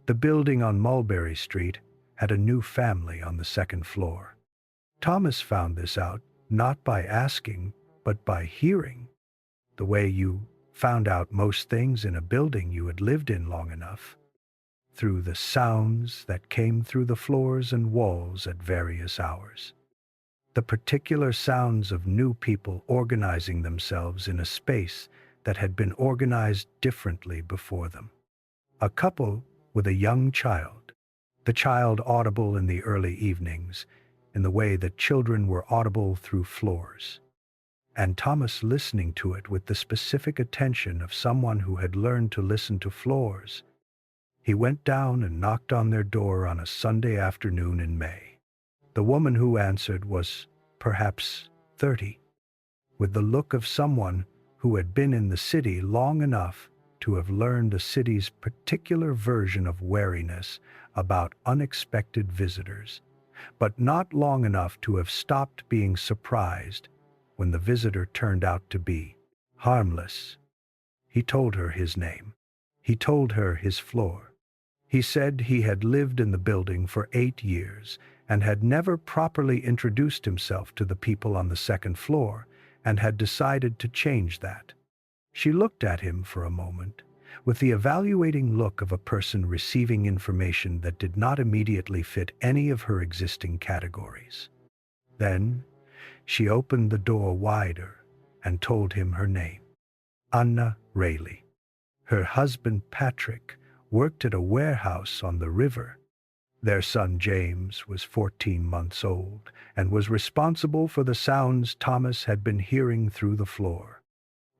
The building on Mulberry Street had a new family on the second floor. Thomas found this out not by asking, but by hearing, the way you found out most things in a building you had lived in long enough, through the sounds that came through the floors and walls at various hours. The particular sounds of new people organizing themselves in a space that had been organized differently before them. A couple with a young child, the child audible in the early evenings, in the way that children were audible through floors, and Thomas listening to it with the specific attention of someone who had learned to listen to floors. He went down and knocked on their door on a Sunday afternoon in May. The woman who answered was perhaps 30, with the look of someone who had been in the city long enough to have learned the city's particular version of wariness about unexpected visitors, but not long enough to have stopped being surprised when the visitor turned out to be harmless. He told her his name. He told her his floor. He said he had lived in the building for 8 years and had never properly introduced himself to the people on the second floor and had decided to change that. She looked at him for a moment, with the evaluating look of a person receiving information that did not immediately fit any of her existing categories. Then, she opened the door wider and told him her name. Anna Rayleigh. Her husband Patrick worked at a warehouse on the river. Their son James was 14 months old and was responsible for the sounds Thomas had been hearing through the floor,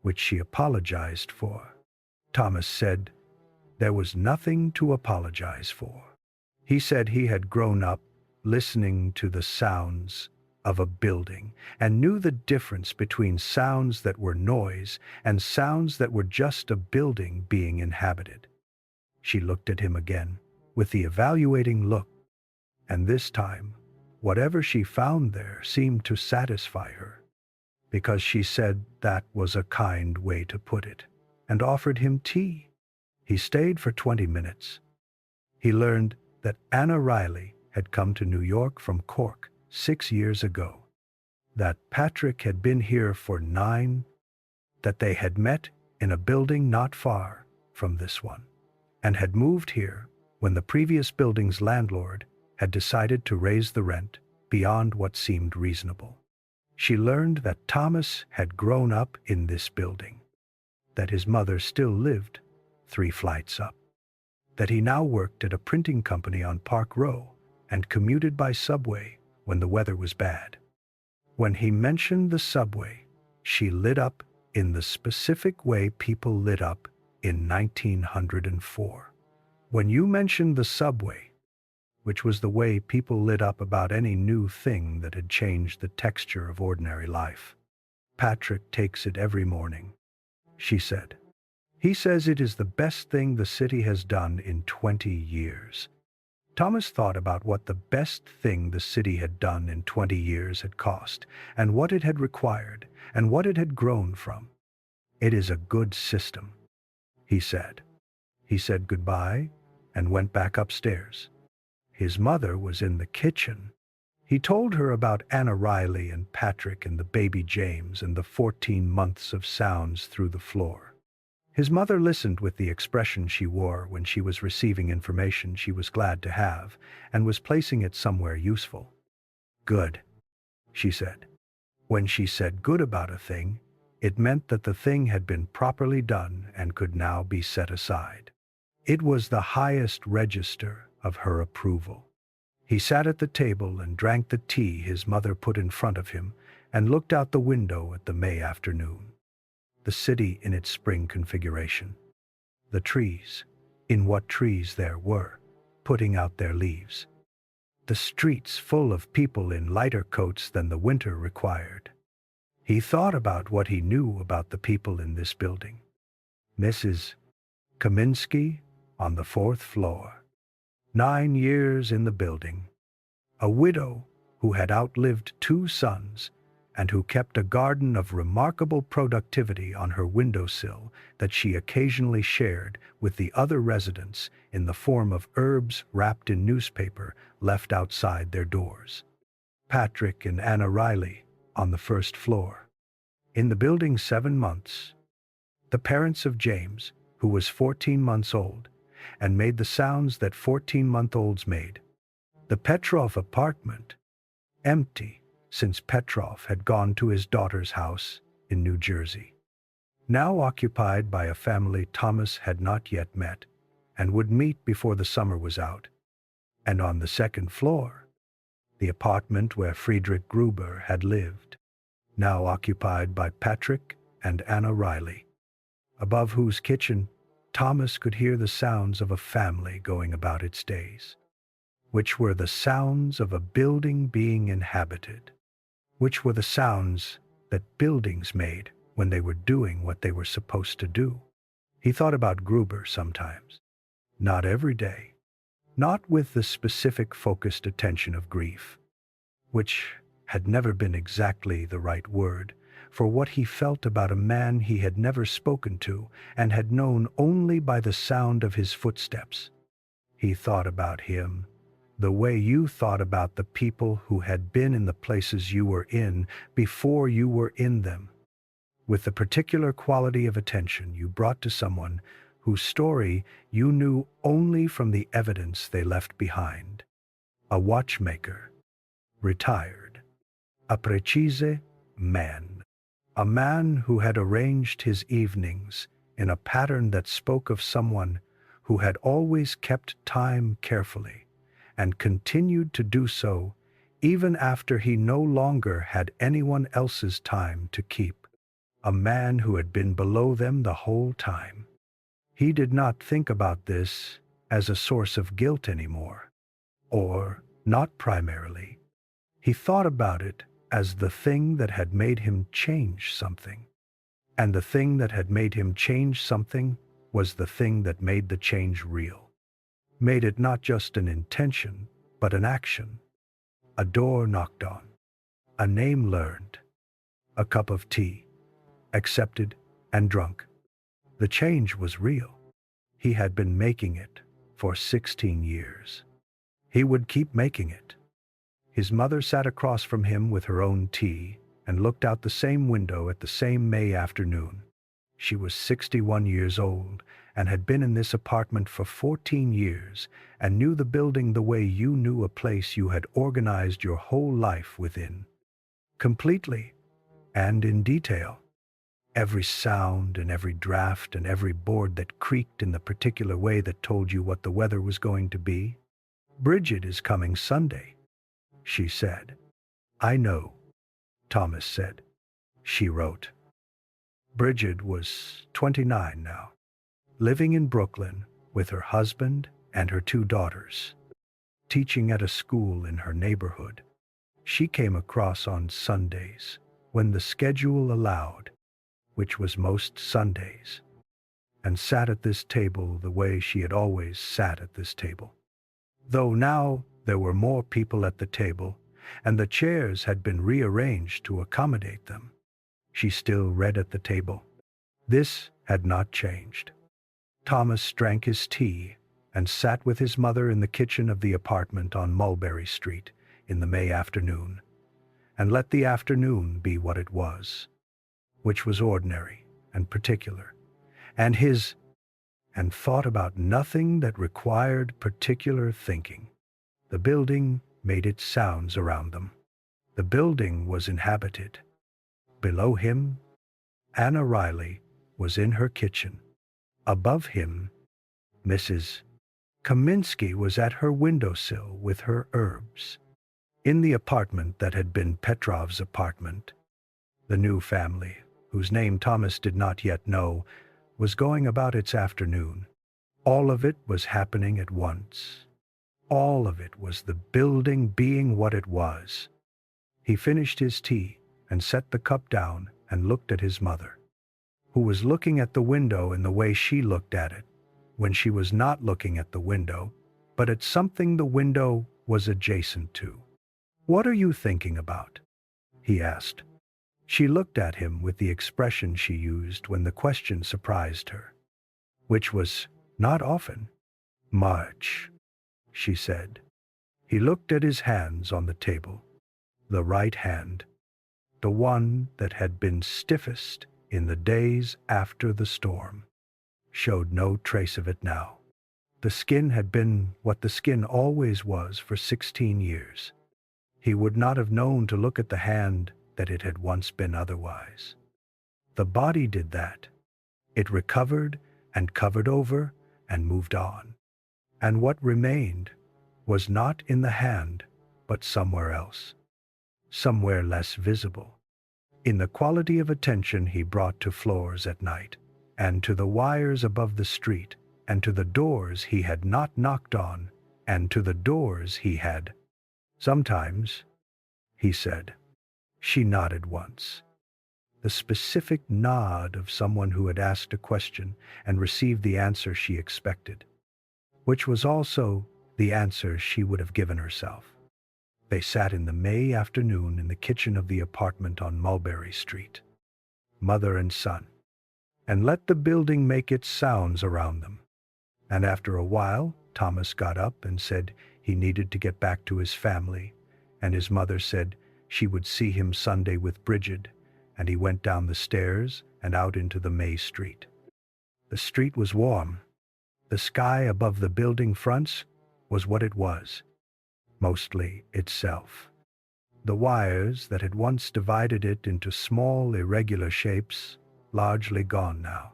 which she apologized for. Thomas said there was nothing to apologize for. He said he had grown up listening to the sounds of a building and knew the difference between sounds that were noise and sounds that were just a building being inhabited. She looked at him again with the evaluating look, and this time, whatever she found there seemed to satisfy her, because she said that was a kind way to put it, and offered him tea. He stayed for 20 minutes. He learned that Anna Riley had come to New York from Cork 6 years ago, that Patrick had been here for 9, that they had met in a building not far from this one, and had moved here when the previous building's landlord had decided to raise the rent beyond what seemed reasonable. She learned that Thomas had grown up in this building, that his mother still lived 3 flights up, that he now worked at a printing company on Park Row and commuted by subway when the weather was bad. When he mentioned the subway, she lit up in the specific way people lit up in 1904. When you mentioned the subway, which was the way people lit up about any new thing that had changed the texture of ordinary life. Patrick takes it every morning, she said. He says it is the best thing the city has done in 20 years. Thomas thought about what the best thing the city had done in 20 years had cost, and what it had required, and what it had grown from. It is a good system, he said. He said goodbye and went back upstairs. His mother was in the kitchen. He told her about Anna Riley and Patrick and the baby James and the 14 months of sounds through the floor. His mother listened with the expression she wore when she was receiving information she was glad to have and was placing it somewhere useful. Good, she said. When she said good about a thing, it meant that the thing had been properly done and could now be set aside. It was the highest register of her approval. He sat at the table and drank the tea his mother put in front of him and looked out the window at the May afternoon. The city in its spring configuration. The trees, in what trees there were, putting out their leaves. The streets full of people in lighter coats than the winter required. He thought about what he knew about the people in this building. Mrs. Kaminsky on the 4th floor. 9 years in the building. A widow who had outlived 2 sons and who kept a garden of remarkable productivity on her windowsill that she occasionally shared with the other residents in the form of herbs wrapped in newspaper left outside their doors. Patrick and Anna Riley on the 1st floor. In the building 7 months. The parents of James, who was 14 months old, and made the sounds that 14-month-olds made. The Petrov apartment, empty since Petrov had gone to his daughter's house in New Jersey. Now occupied by a family Thomas had not yet met and would meet before the summer was out. And on the 2nd floor, the apartment where Friedrich Gruber had lived, now occupied by Patrick and Anna Riley, above whose kitchen Thomas could hear the sounds of a family going about its days, which were the sounds of a building being inhabited, which were the sounds that buildings made when they were doing what they were supposed to do. He thought about Gruber sometimes, not every day, not with the specific focused attention of grief, which had never been exactly the right word for what he felt about a man he had never spoken to and had known only by the sound of his footsteps. He thought about him the way you thought about the people who had been in the places you were in before you were in them, with the particular quality of attention you brought to someone whose story you knew only from the evidence they left behind. A watchmaker, retired, a precise man, a man who had arranged his evenings in a pattern that spoke of someone who had always kept time carefully and continued to do so even after he no longer had anyone else's time to keep, a man who had been below them the whole time. He did not think about this as a source of guilt anymore, or not primarily. He thought about it as the thing that had made him change something. And the thing that had made him change something was the thing that made the change real. Made it not just an intention, but an action. A door knocked on. A name learned. A cup of tea. Accepted and drunk. The change was real. He had been making it for 16 years. He would keep making it. His mother sat across from him with her own tea and looked out the same window at the same May afternoon. She was 61 years old and had been in this apartment for 14 years and knew the building the way you knew a place you had organized your whole life within. Completely and in detail. Every sound and every draft and every board that creaked in the particular way that told you what the weather was going to be. "Brigid is coming Sunday," she said. "I know," Thomas said. She wrote. Brigid was 29 now, living in Brooklyn with her husband and her 2 daughters, teaching at a school in her neighborhood. She came across on Sundays when the schedule allowed, which was most Sundays, and sat at this table the way she had always sat at this table. Though now there were more people at the table, and the chairs had been rearranged to accommodate them, she still read at the table. This had not changed. Thomas drank his tea and sat with his mother in the kitchen of the apartment on Mulberry Street in the May afternoon, and let the afternoon be what it was, which was ordinary and particular, and thought about nothing that required particular thinking. The building made its sounds around them. The building was inhabited. Below him, Anna Riley was in her kitchen. Above him, Mrs. Kaminsky was at her windowsill with her herbs. In the apartment that had been Petrov's apartment, the new family, whose name Thomas did not yet know, was going about its afternoon. All of it was happening at once. All of it was the building being what it was. He finished his tea and set the cup down and looked at his mother, who was looking at the window in the way she looked at it, when she was not looking at the window, but at something the window was adjacent to. "What are you thinking about?" he asked. She looked at him with the expression she used when the question surprised her, which was not often. "Much," she said. He looked at his hands on the table. The right hand, the one that had been stiffest in the days after the storm, showed no trace of it now. The skin had been what the skin always was for 16 years. He would not have known to look at the hand that it had once been otherwise. The body did that. It recovered and covered over and moved on. And what remained was not in the hand, but somewhere else, somewhere less visible, in the quality of attention he brought to floors at night, and to the wires above the street, and to the doors he had not knocked on, and to the doors he had. Sometimes, he said. She nodded once. The specific nod of someone who had asked a question and received the answer she expected, which was also the answer she would have given herself. They sat in the May afternoon in the kitchen of the apartment on Mulberry Street, mother and son, and let the building make its sounds around them. And after a while, Thomas got up and said he needed to get back to his family, and his mother said she would see him Sunday with Brigid, and he went down the stairs and out into the May Street. The street was warm. The sky above the building fronts was what it was, mostly itself. The wires that had once divided it into small, irregular shapes, largely gone now.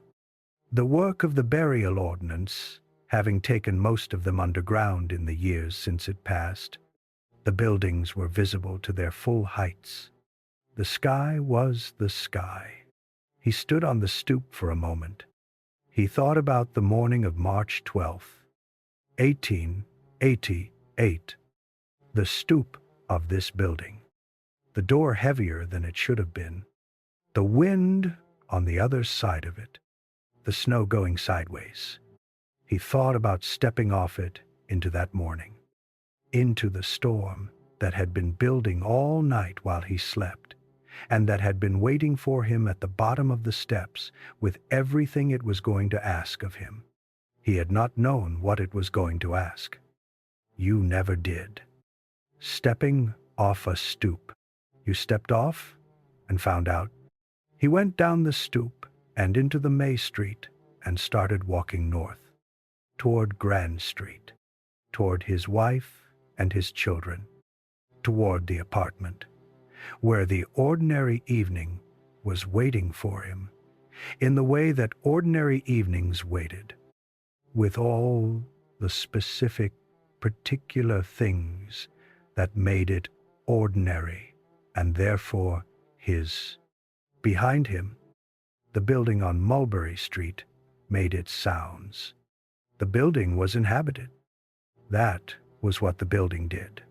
The work of the burial ordnance, having taken most of them underground in the years since it passed, the buildings were visible to their full heights. The sky was the sky. He stood on the stoop for a moment. He thought about the morning of March 12th, 1888, the stoop of this building, the door heavier than it should have been, the wind on the other side of it, the snow going sideways. He thought about stepping off it into that morning, into the storm that had been building all night while he slept, and that had been waiting for him at the bottom of the steps with everything it was going to ask of him. He had not known what it was going to ask. You never did. Stepping off a stoop. You stepped off and found out. He went down the stoop and into the May Street and started walking north, toward Grand Street, toward his wife and his children, toward the apartment, where the ordinary evening was waiting for him, in the way that ordinary evenings waited, with all the specific, particular things that made it ordinary and therefore his. Behind him, the building on Mulberry Street made its sounds. The building was inhabited. That was what the building did.